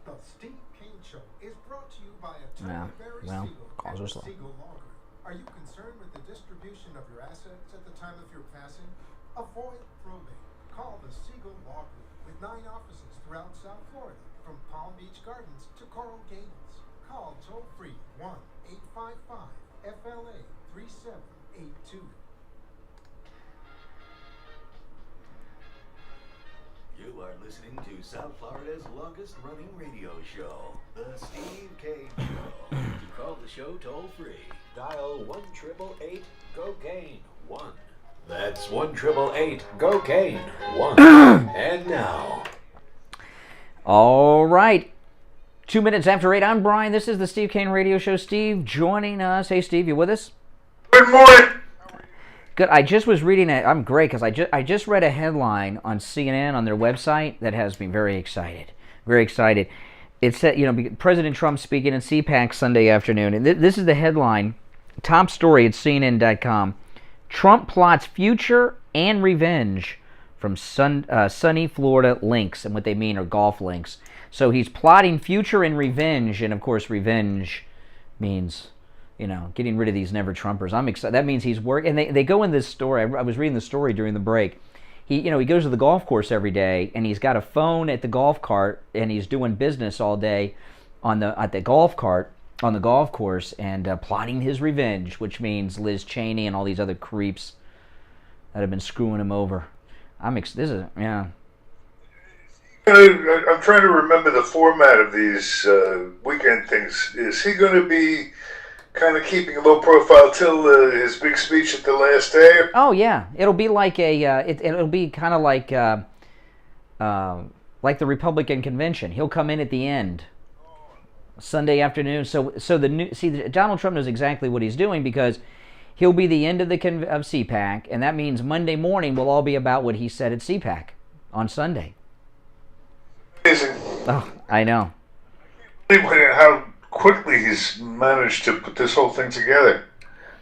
The Steve Kane Show is brought to you by attorney Barry Siegel at the Siegel Law Group. Are you concerned with the distribution of your assets at the time of your passing? Avoid probate. Call the Siegel Law Group with 9 offices throughout South Florida, from Palm Beach Gardens to Coral Gables. Call toll-free 1-855-FLA-3782. You are listening to South Florida's longest-running radio show, The Steve Kane Show. To call the show toll-free, dial 1-888-GO-CANE 1. That's 1-888-GO-CANE 1. And now. All right. 2 minutes after 8, I'm Brian. This is the Steve Kane Radio Show. Steve joining us. Hey, Steve, you with us? Good morning. Good. I just was reading it. I'm great because I just read a headline on CNN on their website that has me very excited. Very excited. It said, President Trump speaking at CPAC Sunday afternoon. And this is the headline, top story at CNN.com. Trump plots future and revenge from sunny Florida links. And what they mean are golf links. So he's plotting future and revenge. And, of course, revenge means, getting rid of these never-Trumpers. I'm excited. That means he's working. And they go in this story. I was reading the story during the break. he goes to the golf course every day, and he's got a phone at the golf cart, and he's doing business all day at the golf cart on the golf course, and plotting his revenge, which means Liz Cheney and all these other creeps that have been screwing him over. I'm trying to remember the format of these weekend things. Is he going to be kind of keeping a low profile till his big speech at the last day? Oh yeah, it'll be like it'll be kind of like the Republican convention. He'll come in at the end, Sunday afternoon. So Donald Trump knows exactly what he's doing, because he'll be the end of CPAC, and that means Monday morning will all be about what he said at CPAC on Sunday. Amazing. Oh, I know. How quickly he's managed to put this whole thing together.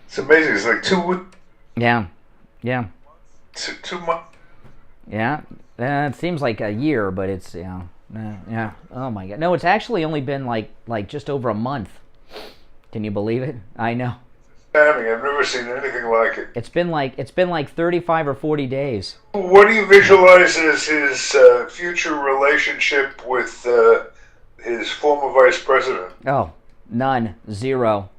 It's amazing. It's like 2 weeks. Yeah. 2 months. Yeah. It seems like a year, but it's, yeah. Oh my God. No, it's actually only been like just over a month. Can you believe it? I know. I've never seen anything like it. It's been like 35 or 40 days. What do you visualize as his future relationship with his former vice president? Oh, none. Zero.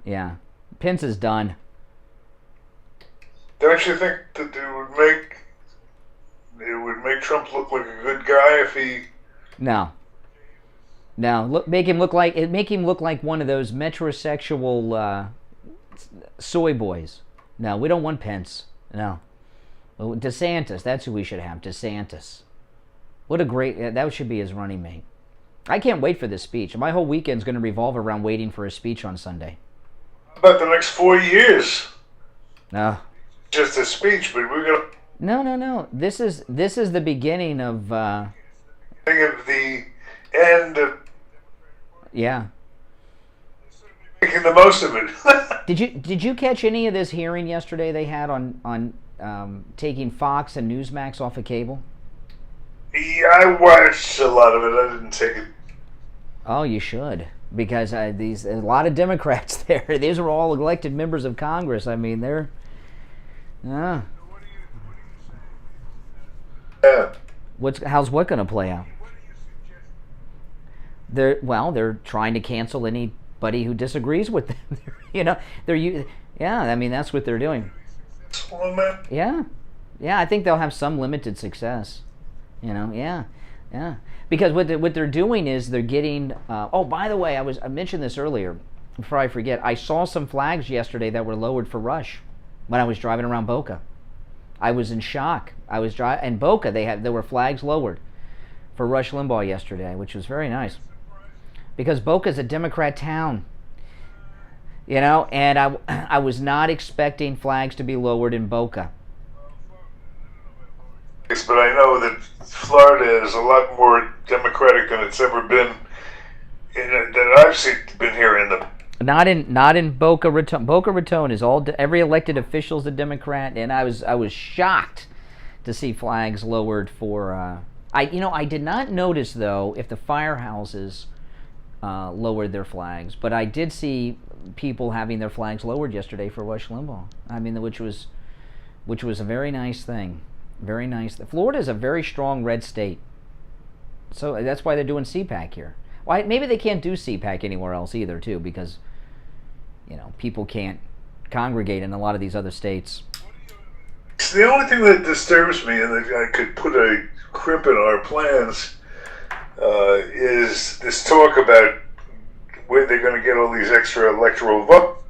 Yeah. Pence is done. Don't you think that it would make Trump look like a good guy if he... No. Make him look like one of those metrosexual soy boys. No, we don't want Pence. No. DeSantis, that's who we should have. DeSantis. What a great... that should be his running mate. I can't wait for this speech. My whole weekend's going to revolve around waiting for his speech on Sunday. How about the next 4 years? No. Just a speech, but we're going to... No. This is the beginning of... Think of the end of... Yeah. Making the most of it. Did you catch any of this hearing yesterday they had on taking Fox and Newsmax off of cable? Yeah, I watched a lot of it. I didn't take it. Oh, you should, because a lot of Democrats there. These are all elected members of Congress. I mean, they're... Yeah. How's what going to play out? They're trying to cancel anybody who disagrees with them. Yeah, I mean, that's what they're doing. Yeah, I think they'll have some limited success. Yeah. Because what they're doing is they're getting. Oh, by the way, I mentioned this earlier. Before I forget, I saw some flags yesterday that were lowered for Rush when I was driving around Boca. I was in shock. I was driving in Boca. There were flags lowered for Rush Limbaugh yesterday, which was very nice. Because Boca's a Democrat town, and I was not expecting flags to be lowered in Boca. But I know that Florida is a lot more Democratic than it's ever been that I've been here in the... Not in Boca Raton. Boca Raton is every elected official's a Democrat, and I was shocked to see flags lowered for. I did not notice though if the firehouses lowered their flags, but I did see people having their flags lowered yesterday for Rush Limbaugh. I mean, which was a very nice thing. Very nice. Florida is a very strong red state, so that's why they're doing CPAC here. Why? Maybe they can't do CPAC anywhere else either, too, because people can't congregate in a lot of these other states. The only thing that disturbs me, and I could put a crimp in our plans, is this talk about where they're going to get all these extra electoral votes.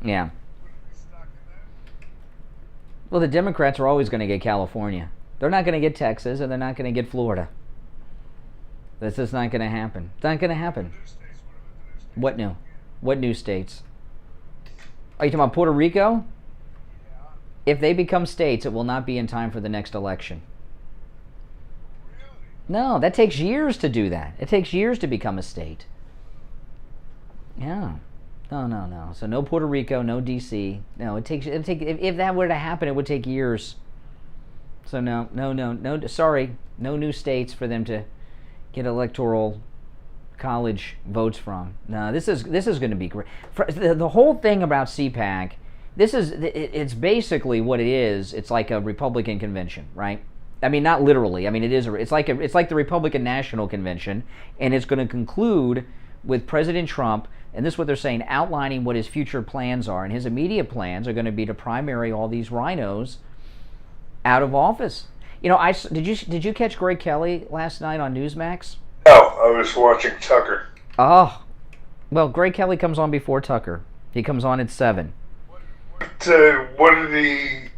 Yeah. Well, the Democrats are always going to get California. They're not going to get Texas, and they're not going to get Florida. This is not going to happen. It's not going to happen. What new? What new states? Are you talking about Puerto Rico? If they become states, it will not be in time for the next election. No, that takes years to do that. It takes years to become a state. Yeah. No. So no Puerto Rico, no D.C. No, if that were to happen, it would take years. So no. Sorry, no new states for them to get electoral college votes from. No, this is going to be great. The whole thing about CPAC it's basically what it is. It's like a Republican convention, right? I mean, not literally. I mean, it's like the Republican National Convention, and it's going to conclude with President Trump, and this is what they're saying, outlining what his future plans are, and his immediate plans are going to be to primary all these rhinos out of office. You know, did you catch Greg Kelly last night on Newsmax? No, I was watching Tucker. Oh, well, Greg Kelly comes on before Tucker. He comes on at 7. What did he...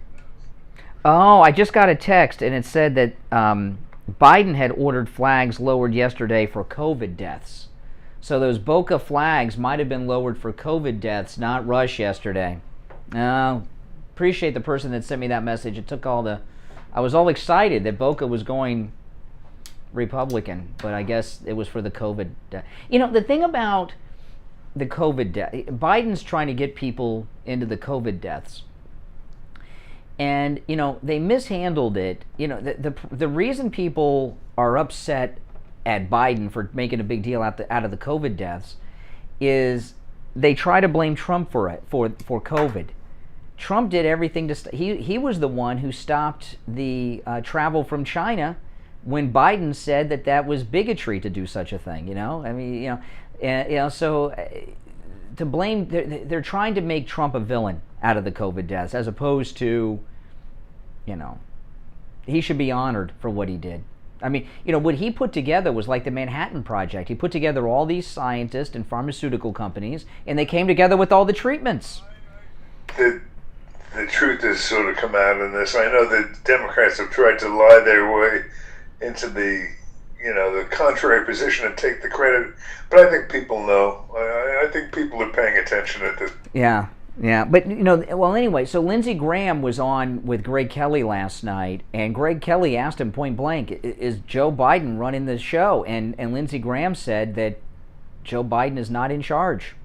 Oh, I just got a text, and it said that Biden had ordered flags lowered yesterday for COVID deaths. So those Boca flags might have been lowered for COVID deaths, not Rush yesterday. Appreciate the person that sent me that message. It took all the... I was all excited that Boca was going Republican, but I guess it was for the COVID death. You know, the thing about the COVID death, Biden's trying to get people into the COVID deaths. And, you know, they mishandled it. You know, the reason people are upset at Biden for making a big deal out of the COVID deaths is they try to blame Trump for it, for COVID. Trump did everything to... He was the one who stopped the travel from China when Biden said that was bigotry to do such a thing, you know? I mean, so to blame... They're trying to make Trump a villain out of the COVID deaths, as opposed to, you know, he should be honored for what he did. I mean, you know, what he put together was like the Manhattan Project. He put together all these scientists and pharmaceutical companies, and they came together with all the treatments. The truth has sort of come out in this. I know that Democrats have tried to lie their way into the, you know, the contrary position and take the credit, but I think people know. I think people are paying attention at this. Yeah. Yeah, but, you know, well, anyway, so Lindsey Graham was on with Greg Kelly last night, and Greg Kelly asked him point blank, is Joe Biden running the show? And Lindsey Graham said that Joe Biden is not in charge,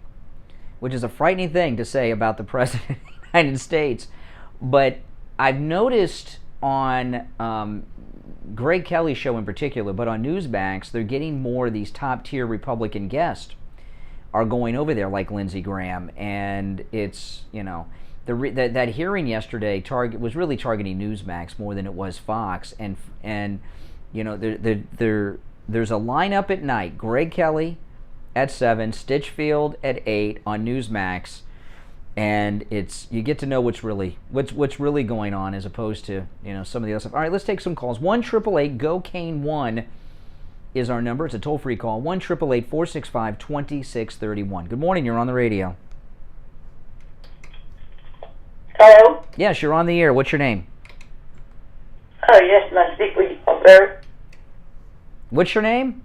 which is a frightening thing to say about the President of the United States. But I've noticed on Greg Kelly's show in particular, but on Newsmax, they're getting more of these top-tier Republican guests are going over there, like Lindsey Graham, and it's, you know, that hearing yesterday was really targeting Newsmax more than it was Fox, and you know, there's a lineup at night: Greg Kelly at 7, Stitchfield at 8 on Newsmax, and you get to know what's really going on, as opposed to, you know, some of the other stuff. All right, let's take some calls. 1-888-GO-CANE-1 is our number. It's a toll-free call, 1-888-465-2631. Good morning, you're on the radio. Hello? Yes, you're on the air. What's your name? Oh, yes, my speak with you, sir. What's your name?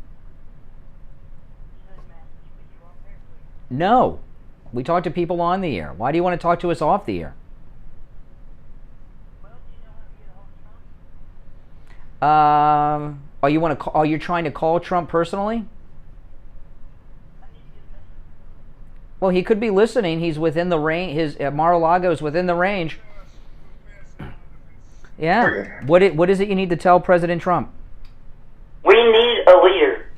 No. We talk to people on the air. Why do you want to talk to us off the air? Are you trying to call Trump personally? Well, he could be listening. He's within the range. His Mar-a-Lago is within the range. Yeah. What is it you need to tell President Trump? We need a leader.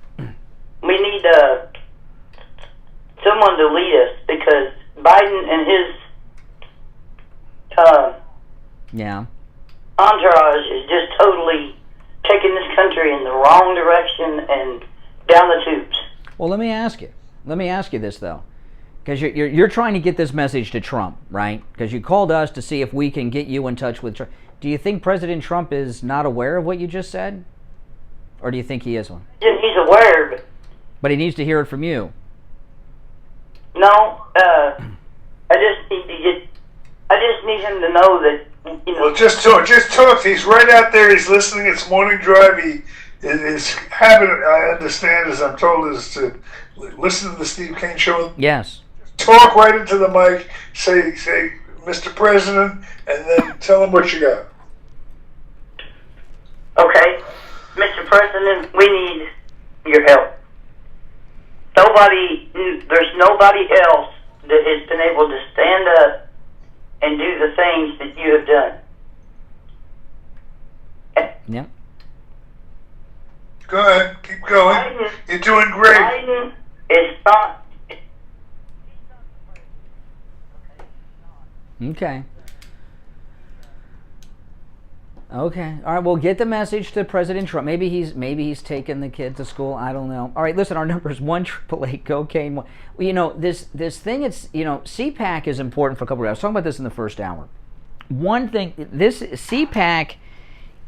We need someone to lead us, because Biden and his entourage is just totally taking this country in the wrong direction and down the tubes. Well, let me ask you this, though, because you're trying to get this message to Trump, right? Because you called us to see if we can get you in touch with Trump. Do you think President Trump is not aware of what you just said, or do you think he is one? He's aware, but he needs to hear it from you. No, I just need him to know that. You know, well, just talk. He's right out there. He's listening. It's morning drive. His habit, I understand, as I'm told, is to listen to the Steve Kane Show. Yes. Talk right into the mic. Say, Mr. President, and then tell him what you got. Okay, Mr. President, we need your help. There's nobody else that has been able to stand up and do the things that you have done. Yeah. Go ahead. Keep going. You're doing great. Biden is not. Okay. Okay. All right. Well, get the message to President Trump. Maybe he's taking the kid to school. I don't know. All right. Listen, our number is 1-888-COCAINE. Well, you know, this thing. It's, you know, CPAC is important for a couple of hours. I was talking about this in the first hour. One thing. This CPAC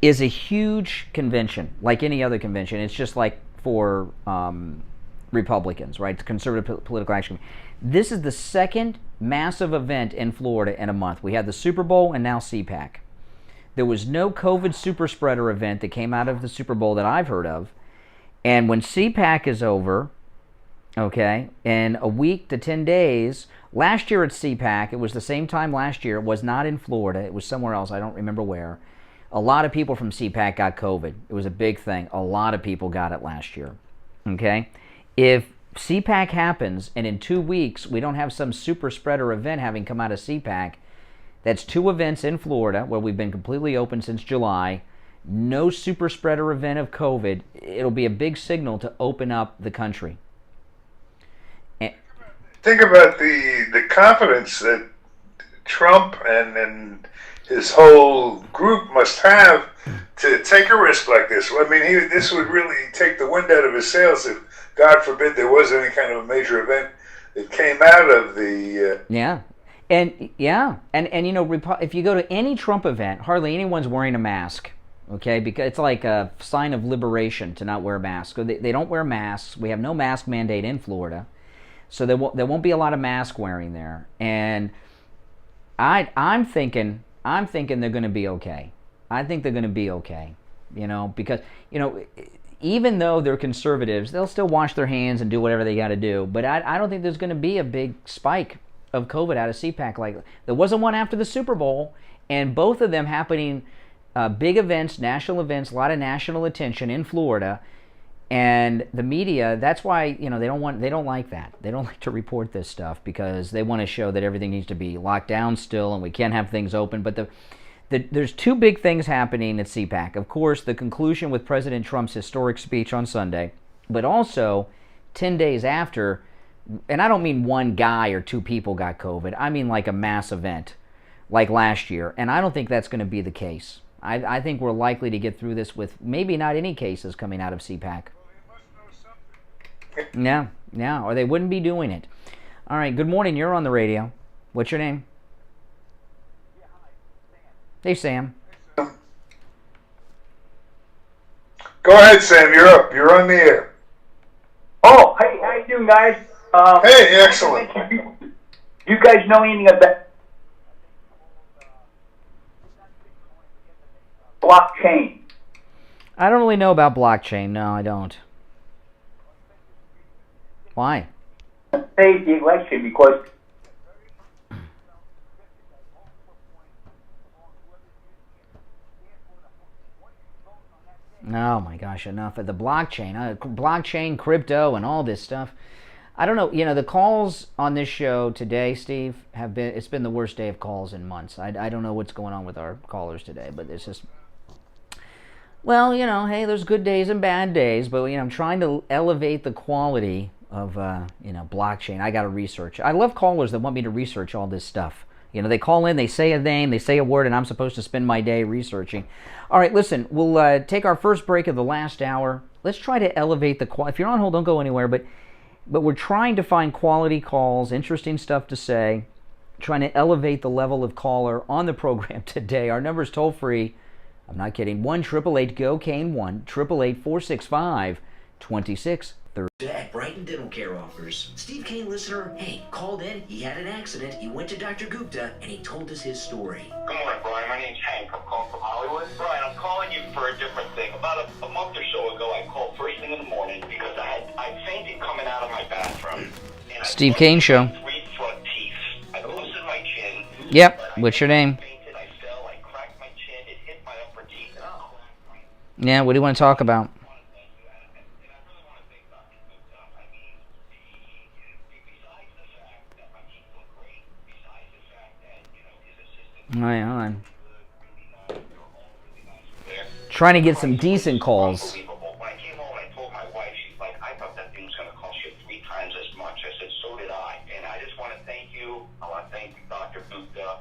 is a huge convention, like any other convention. It's just like for Republicans, right? The Conservative Political Action. This is the second massive event in Florida in a month. We had the Super Bowl and now CPAC. There was no COVID super spreader event that came out of the Super Bowl that I've heard of. And when CPAC is over, okay, in a week to 10 days, last year at CPAC, it was the same time last year. It was not in Florida. It was somewhere else. I don't remember where. A lot of people from CPAC got COVID. It was a big thing. A lot of people got it last year, okay? If CPAC happens and in 2 weeks we don't have some super spreader event having come out of CPAC, that's 2 events in Florida where we've been completely open since July. No super spreader event of COVID. It'll be a big signal to open up the country. Think about the confidence that Trump and his whole group must have to take a risk like this. I mean, this would really take the wind out of his sails if, God forbid, there was any kind of a major event that came out of the... And you know, if you go to any Trump event, hardly anyone's wearing a mask, okay? Because it's like a sign of liberation to not wear a mask. So they don't wear masks. We have no mask mandate in Florida, so there won't be a lot of mask wearing there. And I'm thinking they're going to be okay. I think they're going to be okay, you know, because, you know, even though they're conservatives, they'll still wash their hands and do whatever they got to do. But I don't think there's going to be a big spike of COVID out of CPAC. Like there wasn't one after the Super Bowl, and both of them happening, big events, national events, a lot of national attention in Florida, and the media. That's why, you know, they don't like that. They don't like to report this stuff because they want to show that everything needs to be locked down still, and we can't have things open. But there's 2 big things happening at CPAC. Of course, the conclusion with President Trump's historic speech on Sunday, but also 10 days after. And I don't mean one guy or 2 people got COVID. I mean like a mass event like last year. And I don't think that's going to be the case. I think we're likely to get through this with maybe not any cases coming out of CPAC. Yeah, or they wouldn't be doing it. All right, good morning. You're on the radio. What's your name? Hey, Sam. Go ahead, Sam. You're up. You're on the air. Oh, hey, how you doing, guys? Hey, excellent. You guys know anything about blockchain? I don't really know about blockchain. No, I don't. Why? Save the election because oh my gosh, enough of the blockchain. Blockchain, crypto, and all this stuff. I don't know, you know, the calls on this show today, Steve, it's been the worst day of calls in months. I don't know what's going on with our callers today, but it's just, well, you know, hey, there's good days and bad days, but, you know, I'm trying to elevate the quality of, you know, blockchain. I got to research. I love callers that want me to research all this stuff. You know, they call in, they say a name, they say a word, and I'm supposed to spend my day researching. All right, listen, we'll take our first break of the last hour. Let's try to elevate the quality. If you're on hold, don't go anywhere, but we're trying to find quality calls, interesting stuff to say, trying to elevate the level of caller on the program today. Our number is toll free. I'm not kidding. 1-888-GO-CANE, 1-888-465-2630. At Brighton Dental Care offers. Steve Kane listener, hey, called in, he had an accident, he went to Dr. Gupta, and he told us his story. Good morning, Brian. My name's Hank. I'm calling from Hollywood. Brian, I'm calling you for a different thing. About a month or so ago, I called first thing in the morning because I fainted coming out of my bathroom. Steve Kane Show. 3 front teeth. I busted my chin. Yep. What's your name? I fell. I cracked my chin. It hit my upper teeth. Yeah, what do you want to talk about? All right, hold on. Trying to get some decent calls. When I came home, I told my wife, she's like, I thought that thing was going to cost you 3 times as much. I said, so did I. And I just want to thank you. I want to thank Dr. Gupta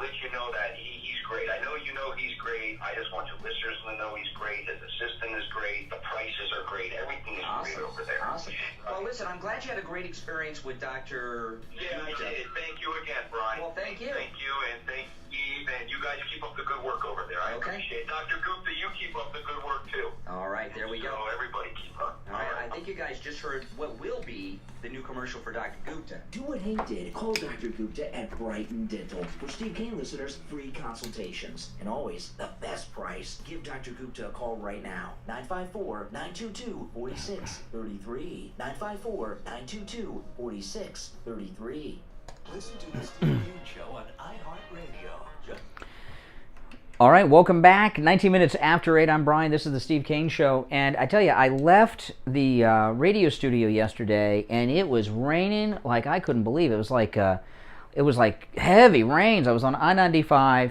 let you know that he's great. I know you know he's great. I just want your listeners to know he's great. His assistant is great. The prices are great. Everything is great over there. Awesome. Well, listen, I'm glad you had a great experience with Dr. Yeah, I did. Thank you again, Brian. Well, thank you. Thank you, and thank Steve, and you guys keep up the good work over there. I appreciate it. Dr. Gupta, you keep up the good work, too. All right, there we go. So everybody keep up. All right, I think you guys just heard what will be the new commercial for Dr. Gupta. Do what Hank did. Call Dr. Gupta at Brighton Dental. For Steve Kane listeners, free consultations. And always the best price. Give Dr. Gupta a call right now. 954-922-4633. 954-922-4633. Listen to the Steve Kane Show on iHeartRadio. All right, welcome back. 19 minutes after 8, I'm Brian. This is the Steve Kane Show. And I tell you, I left the radio studio yesterday, and it was raining like I couldn't believe. It was like heavy rains. I was on I-95,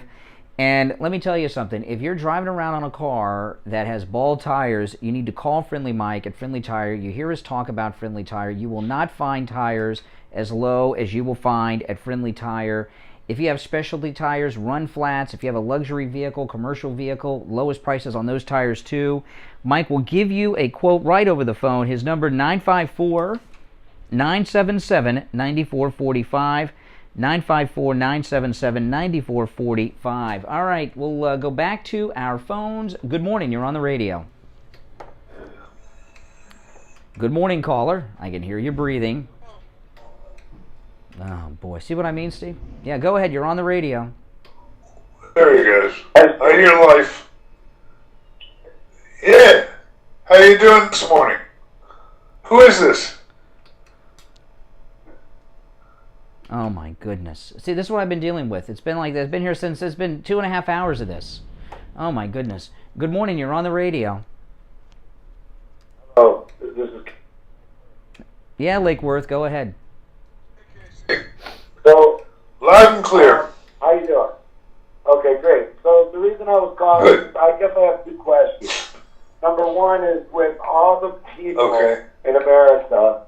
and let me tell you something. If you're driving around on a car that has bald tires, you need to call Friendly Mike at Friendly Tire. You hear us talk about Friendly Tire. You will not find tires as low as you will find at Friendly Tire. If you have specialty tires, run flats. If you have a luxury vehicle, commercial vehicle, lowest prices on those tires too. Mike will give you a quote right over the phone. His number, 954-977-9445. 954-977-9445. All right, we'll go back to our phones. Good morning. You're on the radio. Good morning, caller. I can hear you breathing. Oh, boy. See what I mean, Steve? Yeah, go ahead. You're on the radio. There he goes. I hear life. Yeah. How you doing this morning? Who is this? Oh, my goodness. See, this is what I've been dealing with. It's been like this. It's been here since, it's been 2.5 hours of this. Oh, my goodness. Good morning. You're on the radio. Oh, this is... Yeah, Lake Worth. Go ahead. So, loud and clear. How you doing? Okay, great. So the reason I was calling, I guess I have two questions. Number one is with all the people in America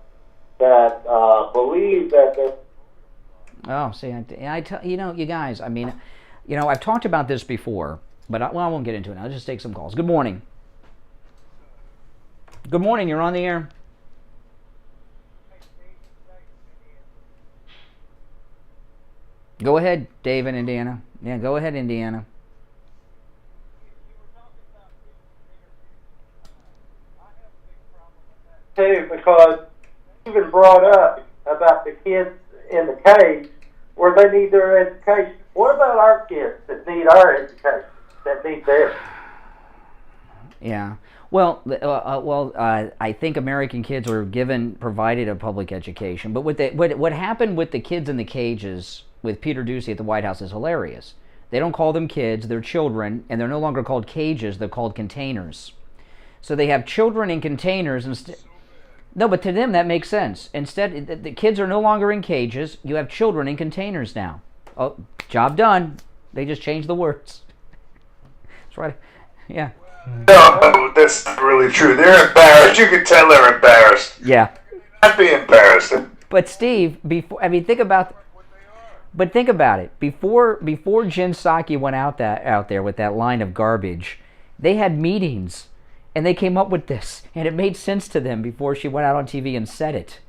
that believe that they're... Oh, see, I tell you know, you guys. I mean, you know, I've talked about this before, but I won't get into it now. I'll just take some calls. Good morning. Good morning. You're on the air. Go ahead, Dave in Indiana. Yeah, go ahead, Indiana. Too, because even brought up about the kids in the cage where they need their education. What about our kids that need our education, that need theirs? Yeah. Well, I think American kids are provided a public education. But what happened with the kids in the cages with Peter Doocy at the White House is hilarious. They don't call them kids, they're children, and they're no longer called cages, they're called containers. So they have children in containers instead. No, but to them that makes sense. Instead, the kids are no longer in cages, you have children in containers now. Oh, job done. They just changed the words. That's right. Yeah. No, that's not really true. They're embarrassed. You can tell they're embarrassed. Yeah. Not be embarrassed. But Steve, think about it. Before Jen Psaki went out there with that line of garbage, they had meetings, and they came up with this, and it made sense to them before she went out on TV and said it.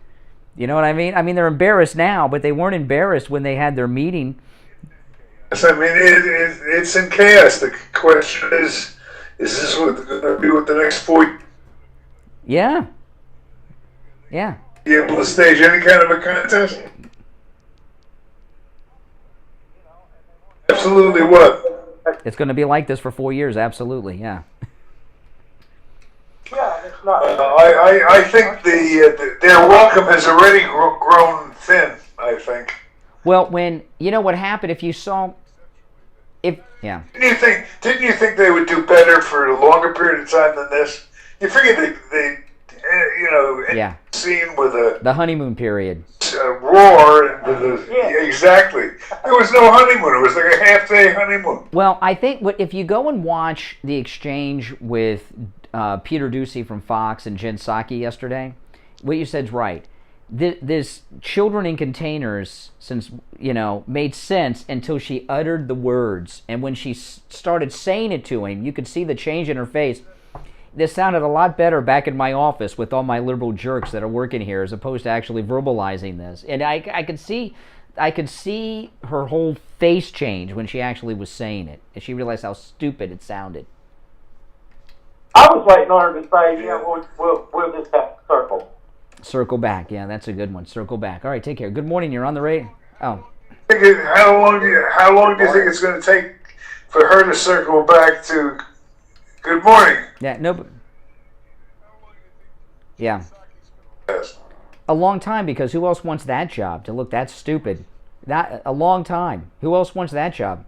You know what I mean? I mean, they're embarrassed now, but they weren't embarrassed when they had their meeting. Yes, I mean, it's in chaos. The question is this what they're going to do with the next 4 years? Yeah. Yeah. Be able to stage any kind of a contest? Absolutely what? It's going to be like this for 4 years, absolutely, yeah. Yeah, it's not. I think their welcome has already grown thin, I think. Well, you know what happened if you saw... Yeah. Didn't you think they would do better for a longer period of time than this? You figured they scene with the honeymoon period. Roar and exactly. There was no honeymoon. It was like a half-day honeymoon. Well, I think if you go and watch the exchange with Peter Doocy from Fox and Jen Psaki yesterday, what you said's right. this children in containers, since made sense until she uttered the words, and when she started saying it to him, you could see the change in her face. This sounded a lot better back in my office with all my liberal jerks that are working here, as opposed to actually verbalizing this. And I could see her whole face change when she actually was saying it, and she realized how stupid it sounded. I was waiting on her to say, we'll just have to circle. Circle back. Yeah, that's a good one. Circle back. All right, take care. Good morning. You're on the radio. Oh. How long do you think it's going to take for her to circle back to good morning? Yeah, no. Yeah. A long time, because who else wants that job, to look that stupid? A long time. Who else wants that job?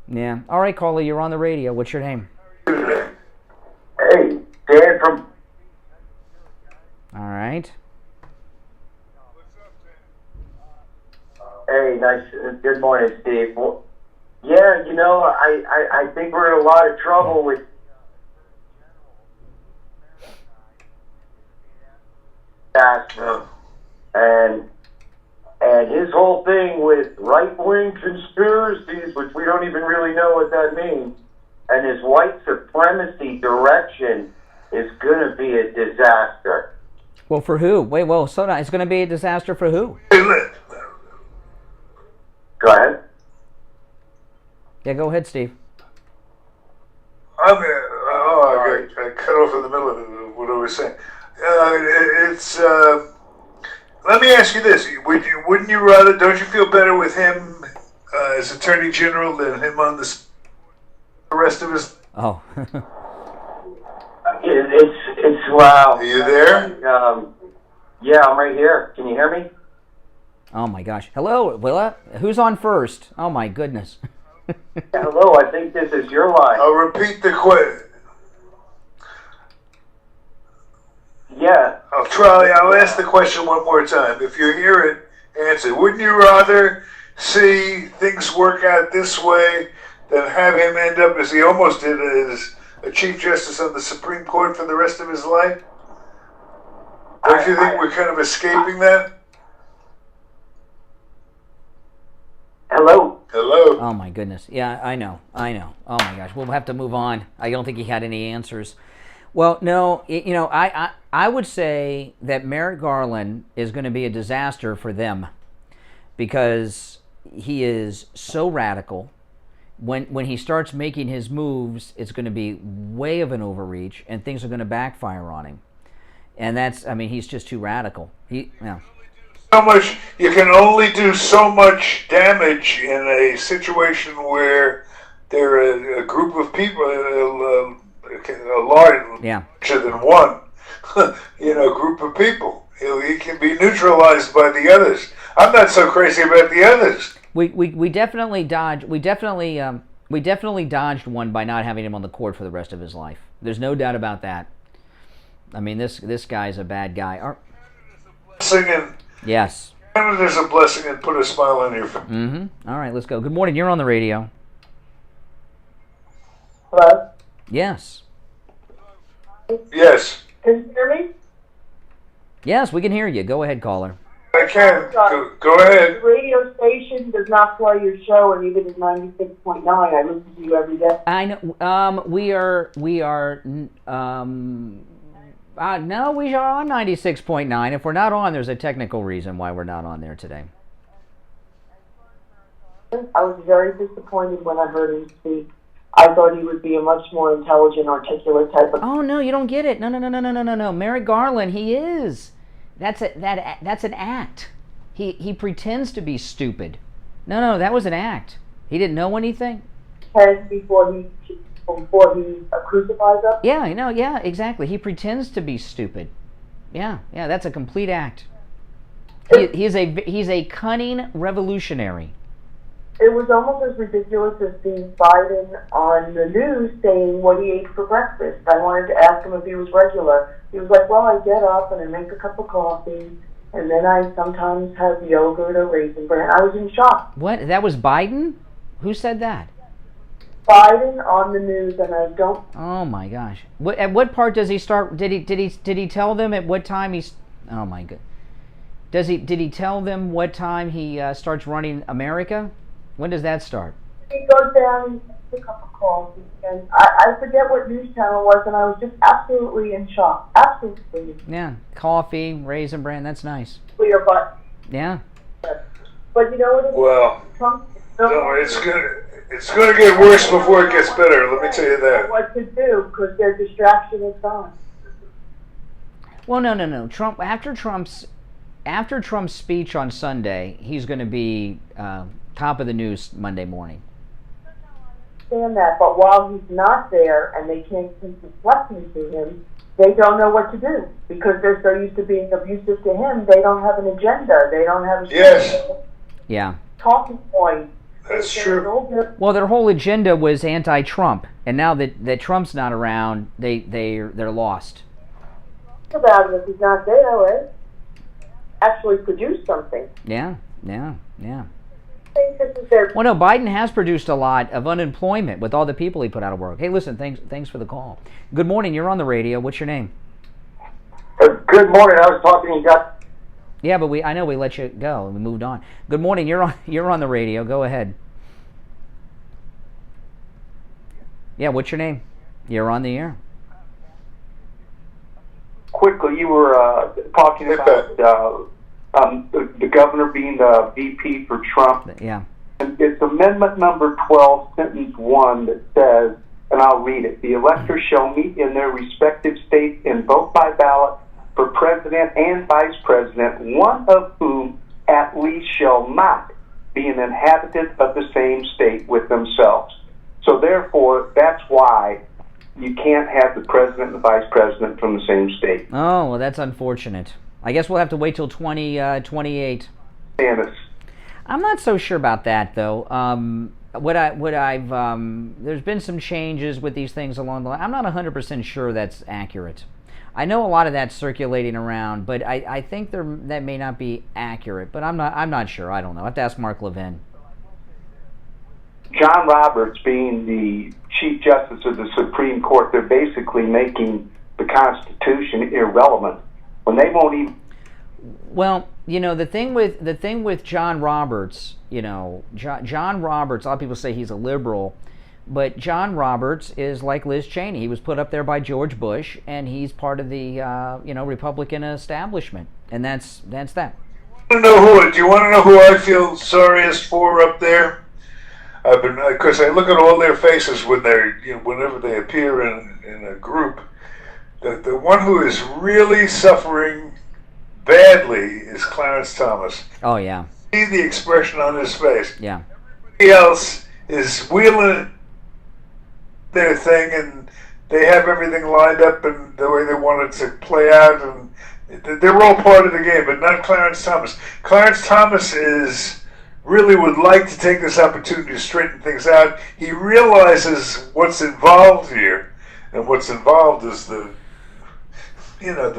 Yeah. All right, caller, you're on the radio. What's your name? Hey, Dan from... All right. Hey, good morning, Steve. Well, yeah, I think we're in a lot of trouble with... And his whole thing with right-wing conspiracies, which we don't even really know what that means, and his white supremacy direction is going to be a disaster. Well, for who? Wait, well, slow down. It's going to be a disaster for who? Go ahead. Yeah, go ahead, Steve. I cut off in the middle of what I was saying. Let me ask you this: wouldn't you rather? Don't you feel better with him as Attorney General than him on the rest of his? Oh. It's wow. Are you there? Yeah, I'm right here. Can you hear me? Oh my gosh! Hello, Willa. Who's on first? Oh my goodness. Hello, I think this is your line. I'll repeat the question. Yeah. I'll ask the question one more time. If you hear it, answer. Wouldn't you rather see things work out this way than have him end up, as he almost did, as a Chief Justice on the Supreme Court for the rest of his life? Don't you think we're kind of escaping that? Hello? Hello? Oh my goodness. Yeah, I know. Oh my gosh. We'll have to move on. I don't think he had any answers. Well, no, I would say that Merrick Garland is going to be a disaster for them, because he is so radical. When he starts making his moves, it's going to be way of an overreach, and things are going to backfire on him. And he's just too radical. So much, you can only do so much damage in a situation where there are a group of people, a larger than one, group of people. He can be neutralized by the others. I'm not so crazy about the others. We definitely dodged. We definitely dodged one by not having him on the court for the rest of his life. There's no doubt about that. I mean, this guy's a bad guy. Yes. There's a blessing and put a smile on your face. Mm-hmm. All right, let's go. Good morning. You're on the radio. Hello? Yes. Yes. Can you hear me? Yes, we can hear you. Go ahead, caller. I can. Go ahead. The radio station does not play your show, and even at 96.9, I listen to you every day. I know. We are. No, we are on 96.9. If we're not on, there's a technical reason why we're not on there today. I was very disappointed when I heard him speak. I thought he would be a much more intelligent, articulate type of... Oh, no, you don't get it. No. Merrick Garland, he is. That's an act. He pretends to be stupid. No, that was an act. He didn't know anything. Before he crucifies us? Yeah, exactly. He pretends to be stupid. Yeah, that's a complete act. He's a cunning revolutionary. It was almost as ridiculous as seeing Biden on the news saying what he ate for breakfast. I wanted to ask him if he was regular. He was like, well, I get up and I make a cup of coffee, and then I sometimes have yogurt or raisin bran. I was in shock. What? That was Biden? Who said that? Biden on the news, and I don't. Oh my gosh! At what part does he start? Did he tell them at what time he's? Oh my god! Did he tell them what time he starts running America? When does that start? He goes down and takes a cup of coffee, and I forget what news channel it was, and I was just absolutely in shock. Absolutely. Yeah, coffee, Raisin Bran. That's nice. Clear, but yeah. But you know what? Well, Trump. no, it's gonna get worse before it gets better. Let me tell you that. What to do because their distraction is gone. Well, no. Trump after Trump's speech on Sunday, he's going to be top of the news Monday morning. I understand that, but while he's not there and they can't keep deflecting to him, they don't know what to do because they're so used to being abusive to him. They don't have an agenda. They don't have a talking point. That's true. Well, their whole agenda was anti-Trump, and now that Trump's not around, they're lost. Think about it if he's not there, right? Actually produce something. Yeah. Well, no, Biden has produced a lot of unemployment with all the people he put out of work. Hey, listen, thanks for the call. Good morning. You're on the radio. What's your name? Good morning. I was talking. You got. Yeah, but I know we let you go. We moved on. Good morning. You're on the radio. Go ahead. Yeah, what's your name? You're on the air. Quickly, you were talking about the governor being the VP for Trump. Yeah. And it's Amendment number 12, sentence 1 that says, and I'll read it, the electors shall meet in their respective states and vote by ballot for president and vice president, one of whom at least shall not be an inhabitant of the same state with themselves. So therefore, that's why you can't have the president and the vice president from the same state. Oh, well, that's unfortunate. I guess we'll have to wait till 2028. I'm not so sure about that, though. There's been some changes with these things along the line. I'm not 100% sure that's accurate. I know a lot of that's circulating around, but I think that may not be accurate. But I'm not sure. I don't know. I have to ask Mark Levin. John Roberts being the Chief Justice of the Supreme Court, they're basically making the Constitution irrelevant when they won't even. Well, you know, the thing with John Roberts, you know, John Roberts, a lot of people say he's a liberal, but John Roberts is like Liz Cheney. He was put up there by George Bush, and he's part of the Republican establishment, and that's that. Do you want to know who I feel sorriest for up there? Because I look at all their faces when whenever they appear in a group. The one who is really suffering badly is Clarence Thomas. Oh yeah. See the expression on his face. Yeah. Everybody else is wheeling their thing, and they have everything lined up and the way they want it to play out, and they're all part of the game, but not Clarence Thomas. Clarence Thomas really would like to take this opportunity to straighten things out. He realizes what's involved here, and what's involved is the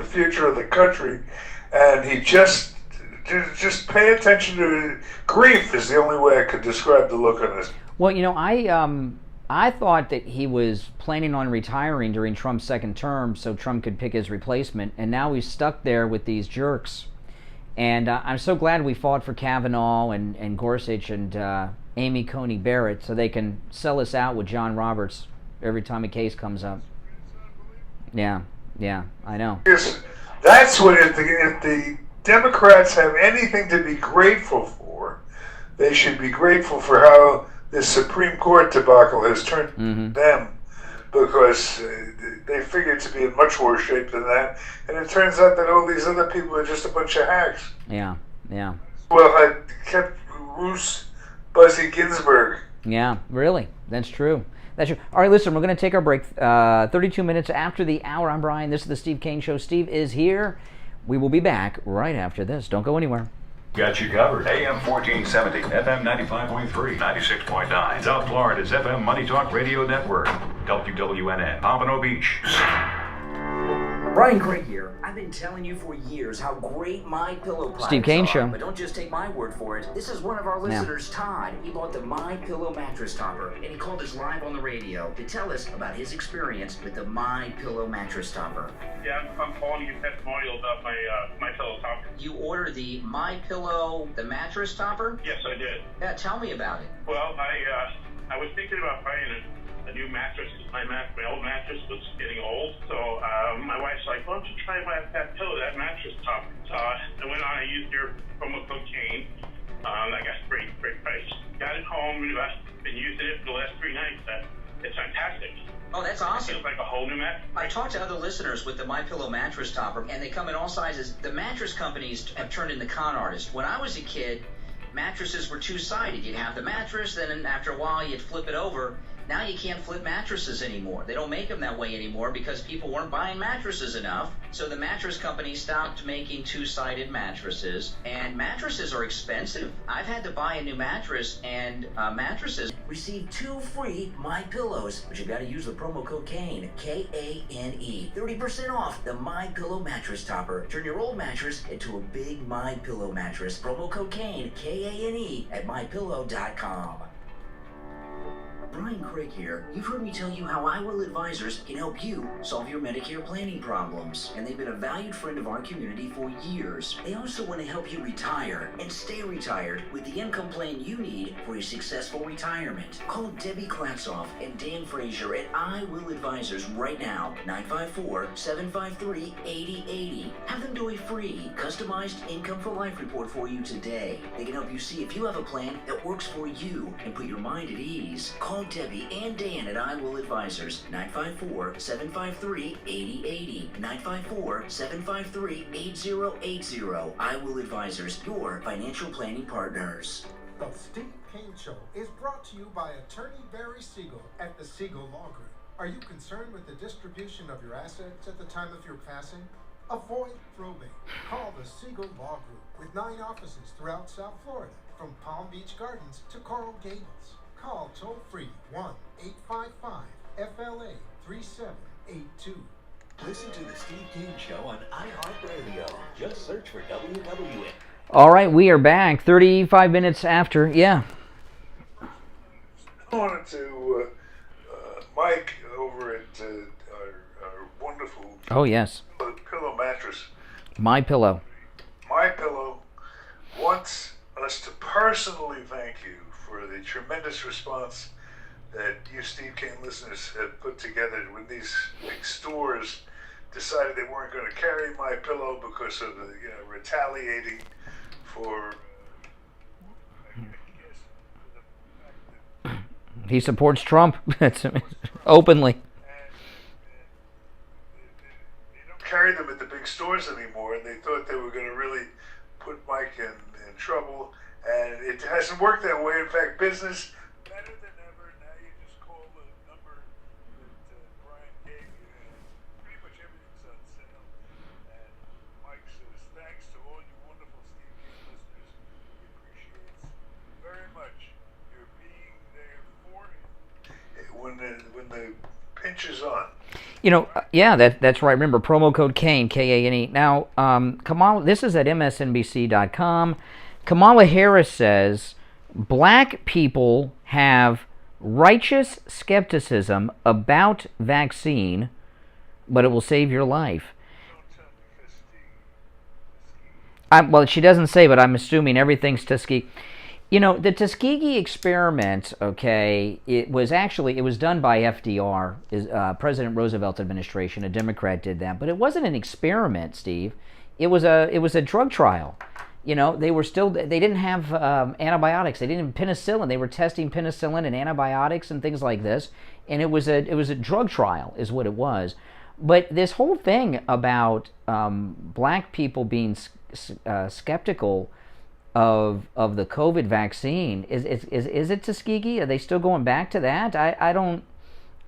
future of the country, and he just pay attention to grief is the only way I could describe the look on his. Well, you know, I thought that he was planning on retiring during Trump's second term so Trump could pick his replacement, and now he's stuck there with these jerks. And I'm so glad we fought for Kavanaugh and Gorsuch and Amy Coney Barrett so they can sell us out with John Roberts every time a case comes up. Yeah, I know. Yes, that's what if the Democrats have anything to be grateful for, they should be grateful for how this Supreme Court debacle has turned them, because they figured to be in much worse shape than that, and it turns out that all these other people are just a bunch of hacks. Yeah. Well, I kept Ruth Buzzy Ginsburg. Yeah, really, that's true. All right, listen, we're going to take our break 32 minutes after the hour. I'm Brian. This is the Steve Kane Show. Steve is here. We will be back right after this. Don't go anywhere. Got you covered. AM 1470, FM 95.3, 96.9. South Florida's FM Money Talk Radio Network. WWNN, Pompano Beach. Brian Craig here. I've been telling you for years how great My Pillow products Steve Kane are, Show. but don't just take my word for it. This is one of our listeners, Todd. He bought the My Pillow mattress topper, and he called us live on the radio to tell us about his experience with the My Pillow mattress topper. Yeah, I'm calling you testimonial about my pillow topper. You ordered the My Pillow, the mattress topper? Yes, I did. Yeah, tell me about it. Well, I was thinking about buying a new mattress. My old mattress was getting old, so my wife's like, "Why don't you try that pillow, that mattress topper?" So I went on. I used your promo code Kane. I got a great price. Got it home. I've been using it for the last 3 nights. It's fantastic. Oh, that's awesome. It feels like a whole new mattress. I talked to other listeners with the My Pillow mattress topper, and they come in all sizes. The mattress companies have turned into con artists. When I was a kid, mattresses were two-sided. You'd have the mattress, then after a while you'd flip it over. Now you can't flip mattresses anymore. They don't make them that way anymore because people weren't buying mattresses enough. So the mattress companies stopped making two-sided mattresses. And mattresses are expensive. I've had to buy a new mattress, and mattresses receive 2 free My Pillows. But you got to use the promo code Kane, K-A-N-E. 30% off the My Pillow mattress topper. Turn your old mattress into a big My Pillow mattress. Promo code Kane, K-A-N-E at mypillow.com. Brian Craig here. You've heard me tell you how I Will Advisors can help you solve your Medicare planning problems. And they've been a valued friend of our community for years. They also want to help you retire and stay retired with the income plan you need for a successful retirement. Call Debbie Klatzoff and Dan Frazier at I Will Advisors right now, 954-753-8080. Have them do a free, customized income for life report for you today. They can help you see if you have a plan that works for you and put your mind at ease. Call Debbie and Dan at I Will Advisors, 954-753-8080, 954-753-8080. I Will Advisors, your financial planning partners. The Steve Kane Show is brought to you by Attorney Barry Siegel at the Siegel Law Group. Are you concerned with the distribution of your assets at the time of your passing? Avoid probate. Call the Siegel Law Group with 9 offices throughout South Florida, from Palm Beach Gardens to Coral Gables. Call toll-free 1-855-FLA-3782. Listen to the Steve Kane Show on iHeartRadio. Just search for WWN. All right, we are back 35 minutes after. Yeah. I wanted to, Mike over at our wonderful pillow mattress. My Pillow. My Pillow wants us to personally thank you for the tremendous response that you Steve Kane listeners have put together when these big stores decided they weren't going to carry My Pillow because of the retaliating for. He supports Trump. Openly. They don't carry them at the big stores anymore, and they thought they were going to really put Mike in trouble. And it hasn't worked that way. In fact, business better than ever. Now you just call the number that Brian gave you, and pretty much everything's on sale. And Mike says thanks to all you wonderful Steve Kane listeners. He appreciates very much your being there for him when the pinch is on. That's right. Remember, promo code Kane, K-A-N-E. Now, Kamala, this is at MSNBC.com. Kamala Harris says, black people have righteous skepticism about vaccine, but it will save your life. Well, she doesn't say, but I'm assuming everything's Tuskegee. The Tuskegee experiment, it was done by FDR, President Roosevelt administration. A Democrat did that, but it wasn't an experiment, Steve. It was a drug trial. They didn't have antibiotics. They didn't have penicillin. They were testing penicillin and antibiotics and things like this. And it was a drug trial is what it was. But this whole thing about black people being skeptical of the COVID vaccine, is it Tuskegee? Are they still going back to that? I don't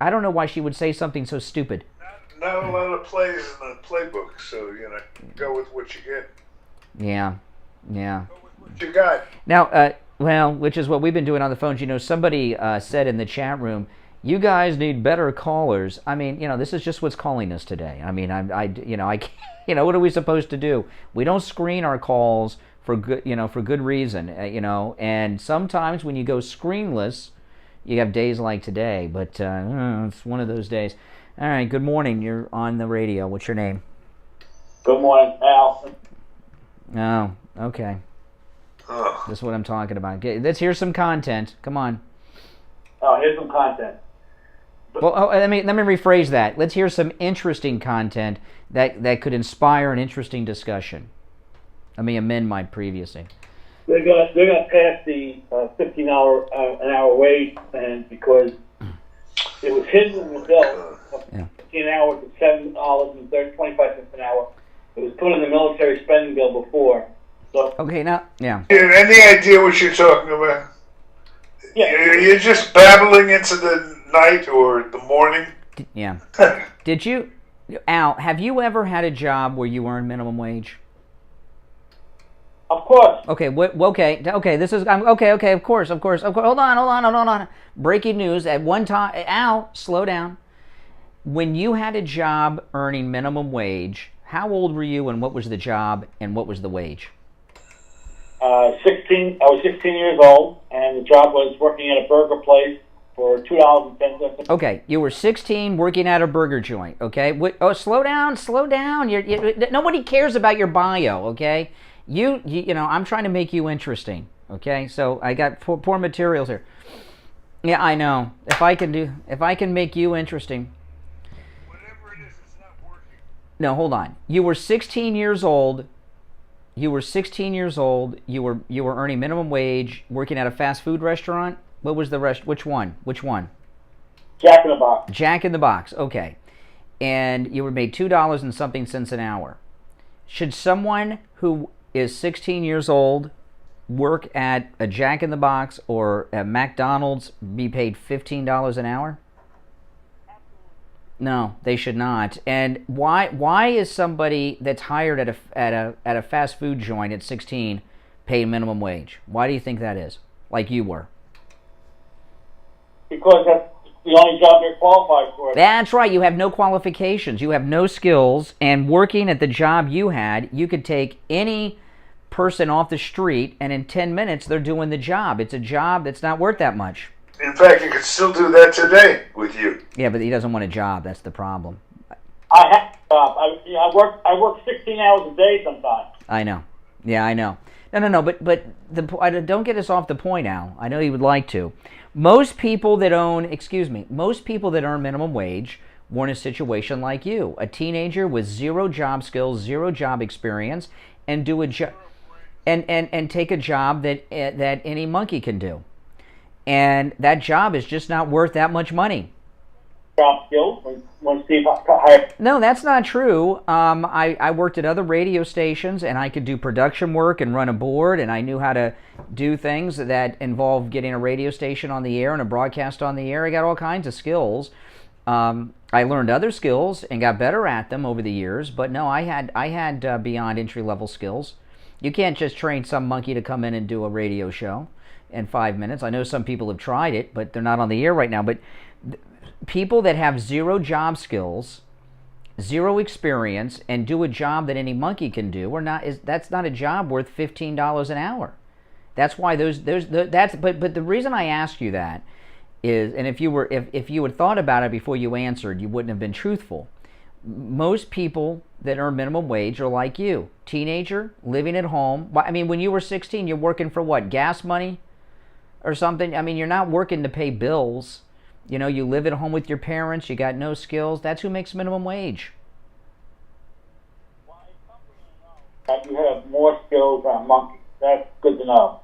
know why she would say something so stupid. Not a lot of plays in the playbook, so go with what you get. Yeah. Go with what you got. Now, which is what we've been doing on the phones. Somebody said in the chat room, You guys need better callers. I mean, this is just what's calling us today. I mean, I what are we supposed to do? We don't screen our calls for good reason, and sometimes when you go screenless, you have days like today, but it's one of those days. All right, good morning. You're on the radio. What's your name? Good morning, Al. Oh, okay. This is what I'm talking about. Okay, let's hear some content. Come on. Oh, here's some content. Well, let me rephrase that. Let's hear some interesting content that could inspire an interesting discussion. Let me amend my previous thing. They're gonna pass the $15 wage, and because it was hidden in the bill, 15 hours at $7.25 an hour. It was put in the military spending bill before. So okay, now any idea what you're talking about? Yeah, you're just babbling into the night or the morning. Yeah. Did you, Al? Have you ever had a job where you earned minimum wage? Of course. Okay. Okay. This is. Okay. Of course. Hold on. Breaking news. At one time, Al, slow down. When you had a job earning minimum wage, how old were you, and what was the job, and what was the wage? 16. I was 16 years old, and the job was working at a burger place for $2.10. Okay, you were 16 working at a burger joint. Okay. Slow down. Nobody cares about your bio. Okay. You I'm trying to make you interesting. Okay. So I got poor materials here. Yeah, I know. If I can make you interesting. Whatever it is, it's not working. No, hold on. You were 16 years old. You were earning minimum wage, working at a fast food restaurant. What was the rest? Which one? Jack in the Box. Jack in the Box. Okay. And you were made $2 and something cents an hour. Should someone who is 16 years old work at a Jack in the Box or at McDonald's be paid $15 an hour? No, they should not. And why is somebody that's hired at a fast food joint at 16 paid minimum wage? Why do you think that is? Like you were? Because that's the only job they're qualified for. That's right. You have no qualifications. You have no skills. And working at the job you had, you could take any person off the street, and in 10 minutes they're doing the job. It's a job that's not worth that much. In fact, you could still do that today with you. Yeah, but he doesn't want a job. That's the problem. I have a job. I work 16 hours a day sometimes. I know. Yeah, I know. No. But don't get us off the point, Al. I know you would like to. Most people that earn minimum wage were in a situation like you, a teenager with zero job skills, zero job experience, and do a job and take a job that any monkey can do. And that job is just not worth that much money. Job skills when Steve hired. No, that's not true. I worked at other radio stations, and I could do production work and run a board, and I knew how to do things that involve getting a radio station on the air and a broadcast on the air. I got all kinds of skills. I learned other skills and got better at them over the years, but no, I had beyond entry-level skills. You can't just train some monkey to come in and do a radio show in 5 minutes. I know some people have tried it, but they're not on the air right now. But people that have zero job skills, zero experience, and do a job that any monkey can do, that's not a job worth $15 an hour. That's why but the reason I ask you that is, and if you had thought about it before you answered, you wouldn't have been truthful. Most people that earn minimum wage are like you, teenager, living at home. I mean, when you were 16, you're working for what, gas money or something? I mean, you're not working to pay bills. You know, you live at home with your parents, you got no skills. That's who makes minimum wage. You have more skills than a monkey. That's good to know.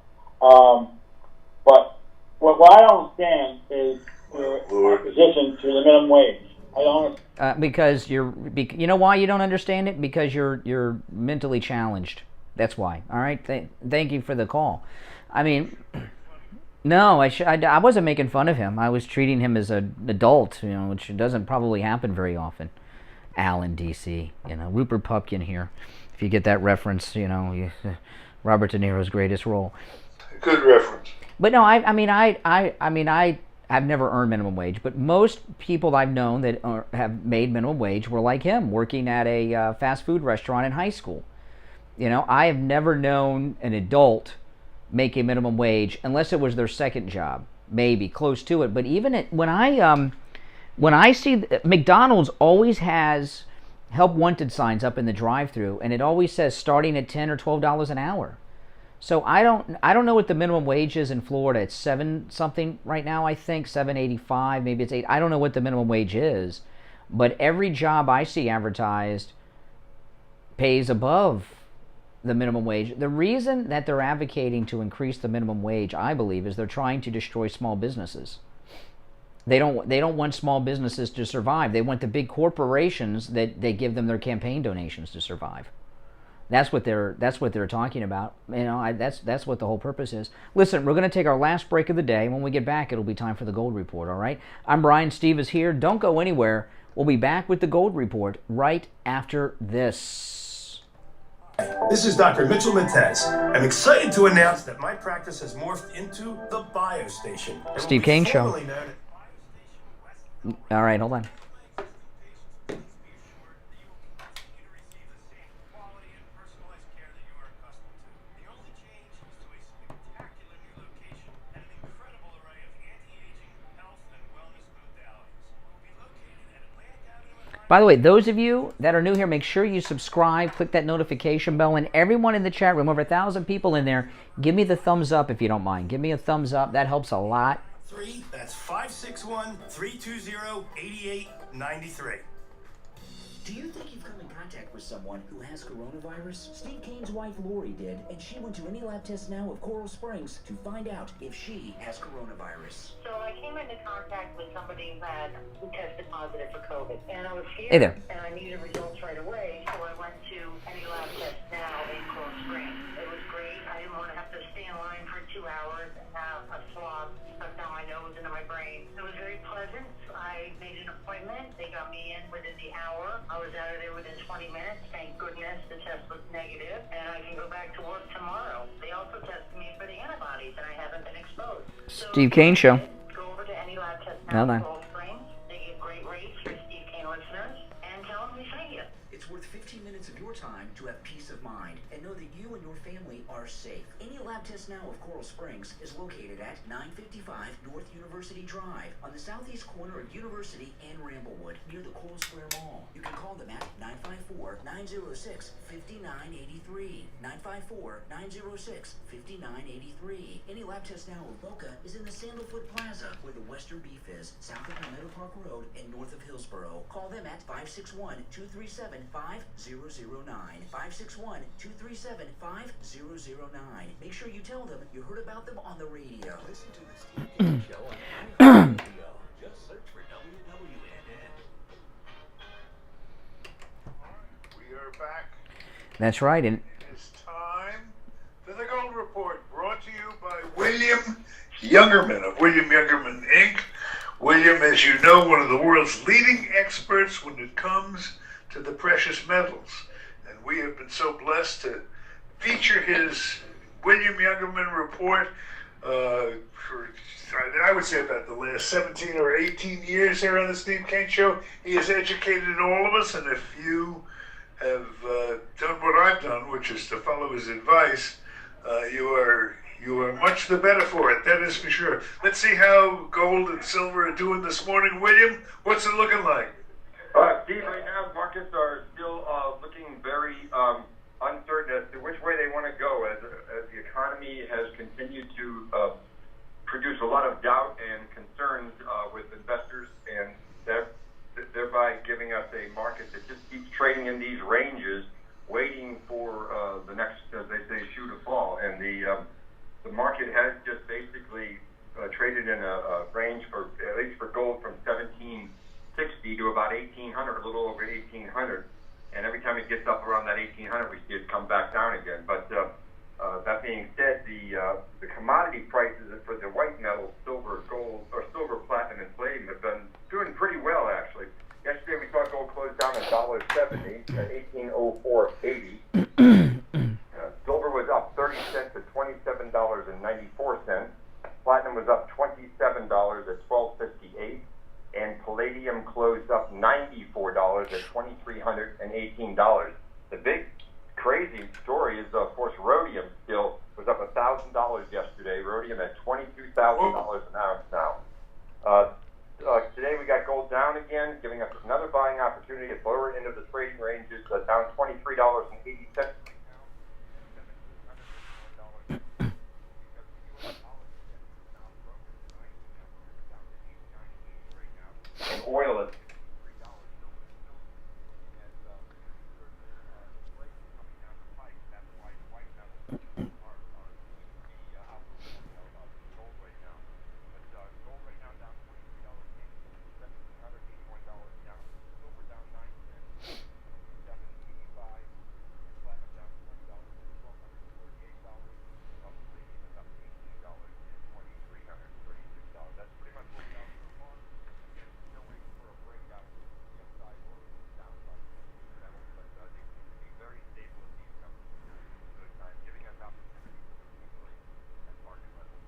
But what I don't understand is your opposition to the minimum wage. I don't. Because you know why you don't understand it? Because you're mentally challenged. That's why. All right. Thank you for the call. I mean, no, I wasn't making fun of him. I was treating him as an adult, which doesn't probably happen very often. Al in D.C., Rupert Pupkin here. If you get that reference, Robert De Niro's greatest role. Good reference. But no, I I've never earned minimum wage, but most people I've known that have made minimum wage were like him, working at a fast food restaurant in high school. You know, I have never known an adult making minimum wage unless it was their second job, maybe close to it. But even when I see McDonald's always has help wanted signs up in the drive-thru, and it always says starting at $10 or $12 an hour. So I don't know what the minimum wage is in Florida. It's 7 something right now, I think, $7.85, maybe it's 8. I don't know what the minimum wage is, but every job I see advertised pays above the minimum wage. The reason that they're advocating to increase the minimum wage, I believe, is they're trying to destroy small businesses. They don't want small businesses to survive. They want the big corporations that they give them their campaign donations to survive. That's what they're talking about. You know, that's what the whole purpose is. Listen, we're going to take our last break of the day. When we get back, it'll be time for the Gold Report, all right? I'm Brian. Steve is here. Don't go anywhere. We'll be back with the Gold Report right after this. This is Dr. Mitchell Matez. I'm excited to announce that my practice has morphed into the Bio Station. Steve Kane Show. All right, hold on. By the way, those of you that are new here, make sure you subscribe, click that notification bell, and everyone in the chat room, over 1,000 people in there, give me the thumbs up if you don't mind. Give me a thumbs up. That helps a lot. That's 561-320-8893. Do you think you've come in contact with someone who has coronavirus? Steve Kane's wife Lori did, and she went to any lab test now of Coral Springs to find out if she has coronavirus. So I came into contact with somebody who tested positive for COVID, and I was scared. Hey there. And I needed results right away, so I went to any lab test now in Coral Springs. It was great. I didn't want to have to stay in line for 2 hours and have a swab stuck down my nose into my brain. It was very pleasant. I made an appointment. They got me in within the hour. I was out of there within 20 minutes. Thank goodness the test was negative, and I can go back to work tomorrow. They also tested me for the antibodies, and I haven't been exposed. Steve Kane Show. Go over to any lab test now Well in done. Coral Springs. They give great rates for Steve Kane listeners, and tell them we sent you. It's worth 15 minutes of your time to have peace of mind and know that you and your family are safe. Any lab test now of Coral Springs is located at 955 North University Drive on the southeast corner of University and Ramblewood near the Coral Square Mall. You can call them at 954-906-5983. 954-906-5983. Any lab test now of Boca is in the Sandalfoot Plaza where the Western Beef is, south of Palmetto Park Road and north of Hillsboro. Call them at 561-237-5009. 561-237-5009. Make sure you tell them you heard about them on the radio. Listen to the Steve Kane Show on radio. Just search for WWNN. We are back. That's right. And It's time for the Gold Report, brought to you by William Youngerman of William Youngerman, Inc. William, as you know, one of the world's leading experts when it comes to the precious metals. And we have been so blessed to feature his William Youngerman report for, I would say, about the last 17 or 18 years here on the Steve Kane Show. He has educated all of us, and if you have done what I've done, which is to follow his advice, you are much the better for it, that is for sure. Let's see how gold and silver are doing this morning. William, what's it looking like? Steve, right now markets are still looking very uncertain as to which way they want to go as the economy has continued to produce a lot of doubt and concerns with investors, and thereby giving us a market that just keeps trading in these ranges, waiting for the next, as they say, shoe to fall. And the market has just basically traded in a range, for at least for gold, from 1760 to about 1800, a little over 1800. And every time it gets up around that 1800, we see it come back down again. But that being said, the commodity prices for the white metals, silver, gold, or silver, platinum, and palladium have been doing pretty well, actually. Yesterday we saw gold close down at $1.70 at 1804.80. Silver was up 30 cents to $27.94. Platinum was up $27 at $12.58, and palladium closed up $94 at $2,318. The big crazy story is, of course, rhodium still was up $1,000 yesterday. Rhodium at $22,000 an ounce now. Today we got gold down again, giving us another buying opportunity at the lower end of the trading ranges, down $23.80. And oil is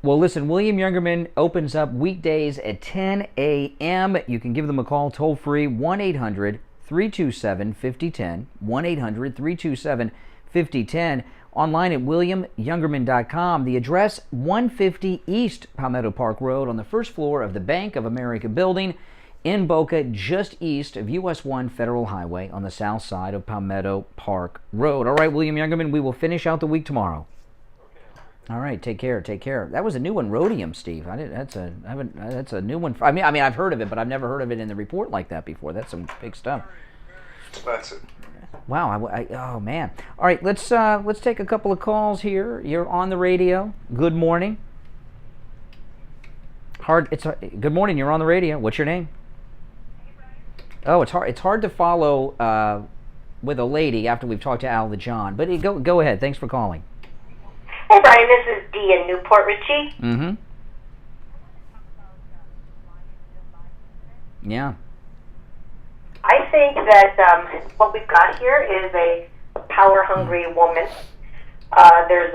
Well, listen, William Youngerman opens up weekdays at 10 a.m. You can give them a call toll-free, 1-800-327-5010, 1-800-327-5010, online at williamyoungerman.com. The address, 150 East Palmetto Park Road on the first floor of the Bank of America building in Boca, just east of US 1 Federal Highway on the south side of Palmetto Park Road. All right, William Youngerman, we will finish out the week tomorrow. All right, take care. That was a new one, rhodium, Steve. That's a new one. I mean, I've heard of it, but I've never heard of it in the report like that before. That's some big stuff. Expensive. Wow. Oh man. All right, let's take a couple of calls here. You're on the radio. Good morning. Good morning. You're on the radio. What's your name? Oh, it's hard. It's hard to follow with a lady after we've talked to Al the John. But go ahead. Thanks for calling. Hey, Brian, this is Dee in Newport Richie. Mm-hmm. Yeah. I think that what we've got here is a power-hungry woman. There's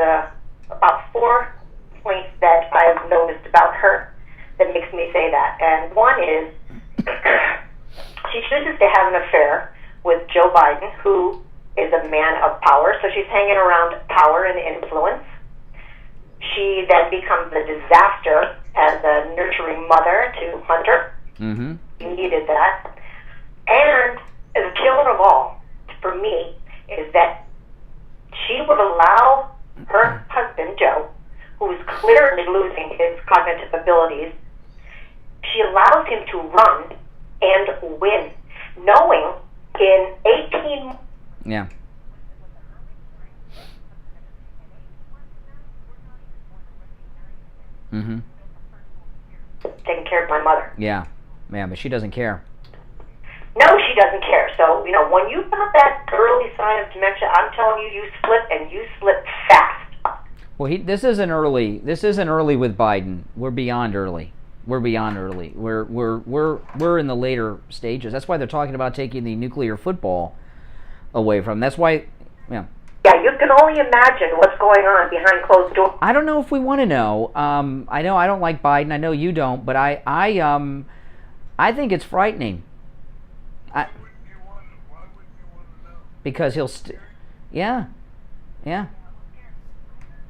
about 4 points that I've noticed about her that makes me say that. And one is she chooses to have an affair with Joe Biden, who is a man of power, so she's hanging around power and influence. She then becomes a disaster as a nurturing mother to Hunter. Mm-hmm. He needed that. And the killer of all, for me, is that she would allow her husband, Joe, who is clearly losing his cognitive abilities, she allows him to run and win, knowing in 18 Yeah. Mm-hmm. taking care of my mother. Yeah, but she doesn't care. No, she doesn't care. So, when you've got that early sign of dementia, I'm telling you, you slip, and you slip fast. Well, this isn't early. This isn't early with Biden. We're beyond early. We're in the later stages. That's why they're talking about taking the nuclear football away from them. That's why, Yeah, you can only imagine what's going on behind closed doors. I don't know if we want to know. I know I don't like Biden. I know you don't, but I think it's frightening. Because he'll yeah.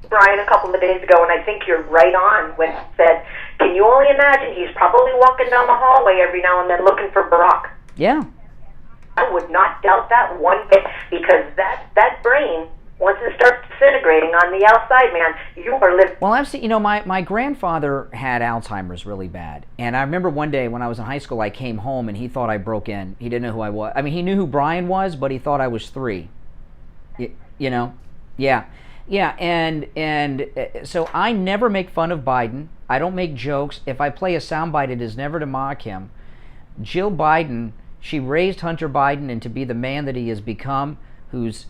Brian, a couple of days ago, and I think you're right on when he said, can you only imagine he's probably walking down the hallway every now and then looking for Barack. Yeah. I would not doubt that one bit, because that brain, once it starts disintegrating on the outside, man, you are living. Well, I've seen, my grandfather had Alzheimer's really bad. And I remember one day when I was in high school, I came home and he thought I broke in. He didn't know who I was. I mean, he knew who Brian was, but he thought I was 3. Yeah. Yeah, and so I never make fun of Biden. I don't make jokes. If I play a soundbite, it is never to mock him. Jill Biden, she raised Hunter Biden into be the man that he has become, who's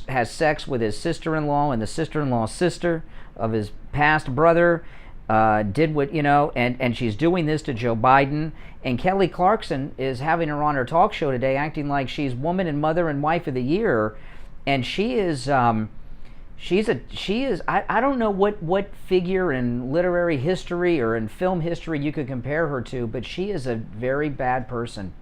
has sex with his sister-in-law and the sister-in-law's sister of his past brother, did what, and she's doing this to Joe Biden. And Kelly Clarkson is having her on her talk show today acting like she's woman and mother and wife of the year. And she is, She is. I don't know what figure in literary history or in film history you could compare her to, but she is a very bad person.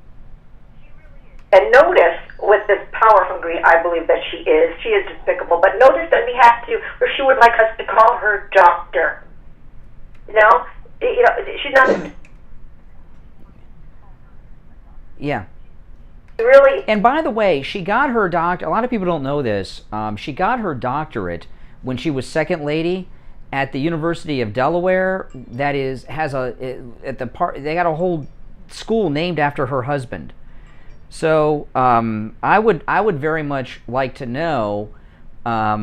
And notice, with this power hungry, I believe that she is despicable. But notice that we have to, or she would like us to call her doctor. You know, she's not. Yeah. Really? And by the way, she got her a lot of people don't know this. She got her doctorate when she was second lady at the University of Delaware. That is, they got a whole school named after her husband. So I would very much like to know how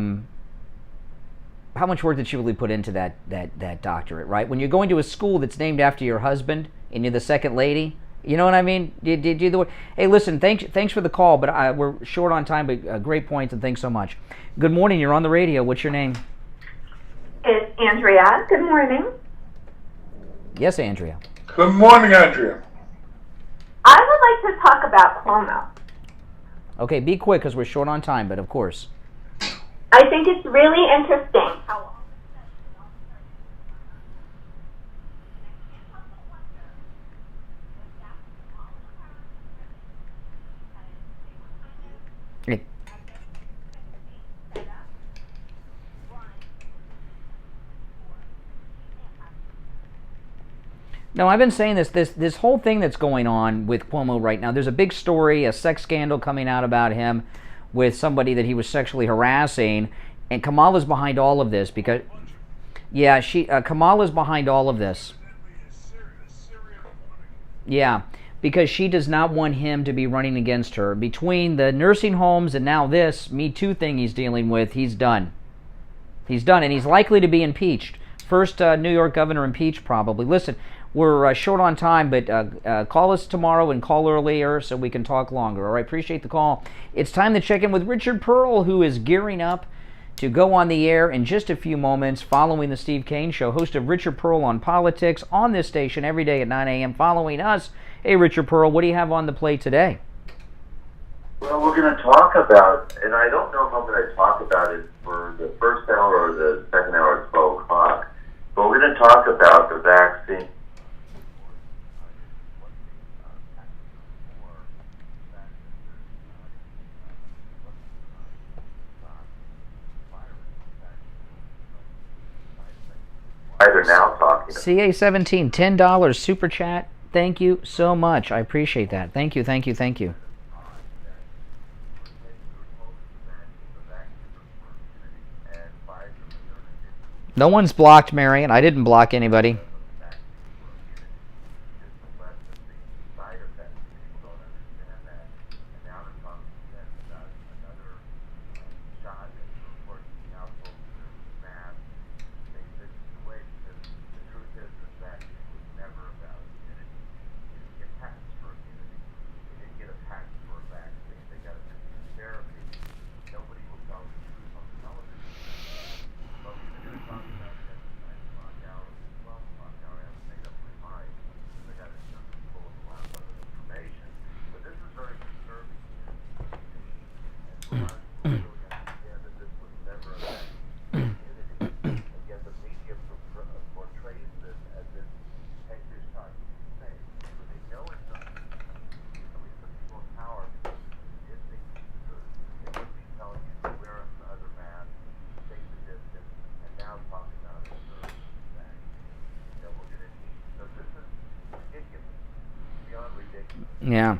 much work did she really put into that doctorate, right? When you're going to a school that's named after your husband and you're the second lady. You know what I mean? Hey, listen, thanks for the call, but we're short on time, but great points, and thanks so much. Good morning, you're on the radio. What's your name? It's Andrea. Good morning. Yes, Andrea. Good morning, Andrea. I would like to talk about Cuomo. Okay, be quick because we're short on time, but of course. I think it's really interesting how No, I've been saying this whole thing that's going on with Cuomo right now. There's a big story, a sex scandal coming out about him with somebody that he was sexually harassing, and Kamala's behind all of this because, yeah, Kamala's behind all of this. Yeah, because she does not want him to be running against her. Between the nursing homes and now this Me Too thing he's dealing with, he's done. He's done, and he's likely to be impeached. First New York governor impeached, probably. Listen, we're short on time, but call us tomorrow and call earlier so we can talk longer. All right, appreciate the call. It's time to check in with Richard Pearl, who is gearing up to go on the air in just a few moments following the Steve Kane Show, host of Richard Pearl on Politics on this station every day at 9 a.m. following us. Hey, Richard Pearl, what do you have on the plate today? Well, we're going to talk about, and I don't know if I'm going to talk about it for the first hour or the second hour at 12 o'clock, but we're going to talk about the vaccine. They're now talking. CA17, $10 super chat. Thank you so much. I appreciate that. Thank you, thank you, thank you. No one's blocked Marion. I didn't block anybody. Yeah.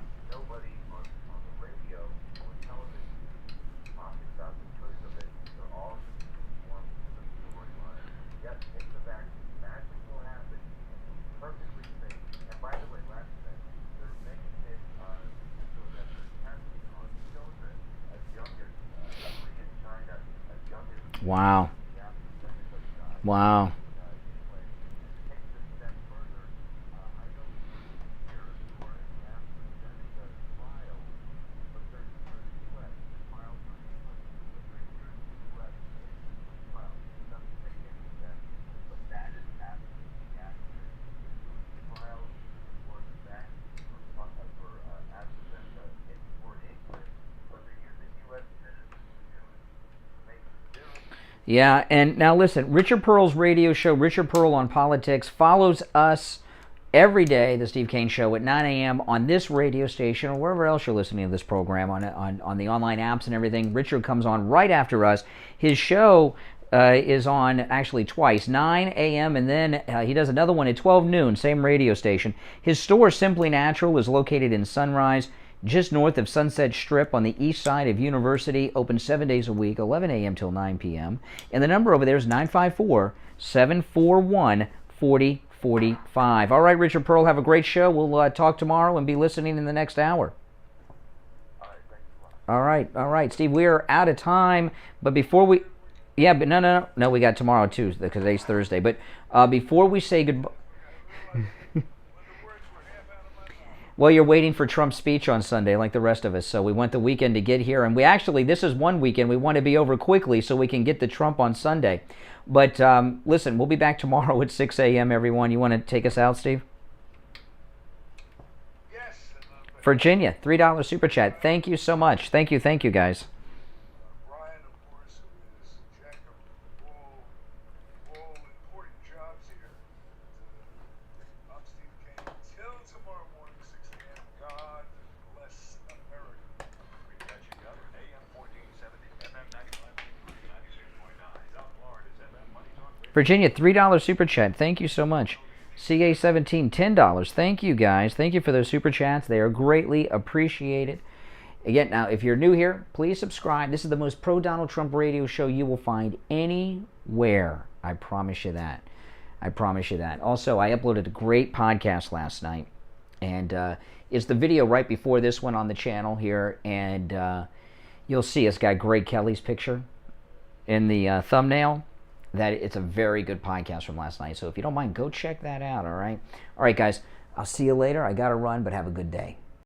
Wow. Wow. Yeah, and now listen, Richard Pearl's radio show, Richard Pearl on Politics, follows us every day, the Steve Kane Show, at 9 a.m. on this radio station or wherever else you're listening to this program, on the online apps and everything. Richard comes on right after us. His show is on actually twice, 9 a.m. and then he does another one at 12 noon, same radio station. His store, Simply Natural, is located in Sunrise, just north of Sunset Strip on the east side of University, open 7 days a week, 11 a.m. till 9 p.m. And the number over there is 954-741-4045. All right, Richard Pearl, have a great show. We'll talk tomorrow and be listening in the next hour. All right, Steve, we are out of time, but before we... Yeah, but no, we got tomorrow too, because today's Thursday. But before we say goodbye... Well, you're waiting for Trump's speech on Sunday like the rest of us, so we want the weekend to get here. And we actually, this is one weekend, we want to be over quickly so we can get to Trump on Sunday. But listen, we'll be back tomorrow at 6 a.m., everyone. You want to take us out, Steve? Yes. Virginia, $3 Super Chat. Thank you so much. Thank you, guys. Brian, of course, who is jack of all important jobs here. I'm Steve Kane. Till tomorrow morning, 6 a.m. God bless America. We got you covered. AM 1470, FM 95.3, 96.9. South Florida's FM Money Talk Radio. Virginia, $3 Super Chat. Thank you so much. CA17, $10. Thank you, guys. Thank you for those Super Chats. They are greatly appreciated. Again, now, if you're new here, please subscribe. This is the most pro-Donald Trump radio show you will find anywhere. I promise you that. Also, I uploaded a great podcast last night. And it's the video right before this one on the channel here. And you'll see it's got Greg Kelly's picture in the thumbnail. That it's a very good podcast from last night. So if you don't mind, go check that out, all right? All right, guys. I'll see you later. I got to run, but have a good day.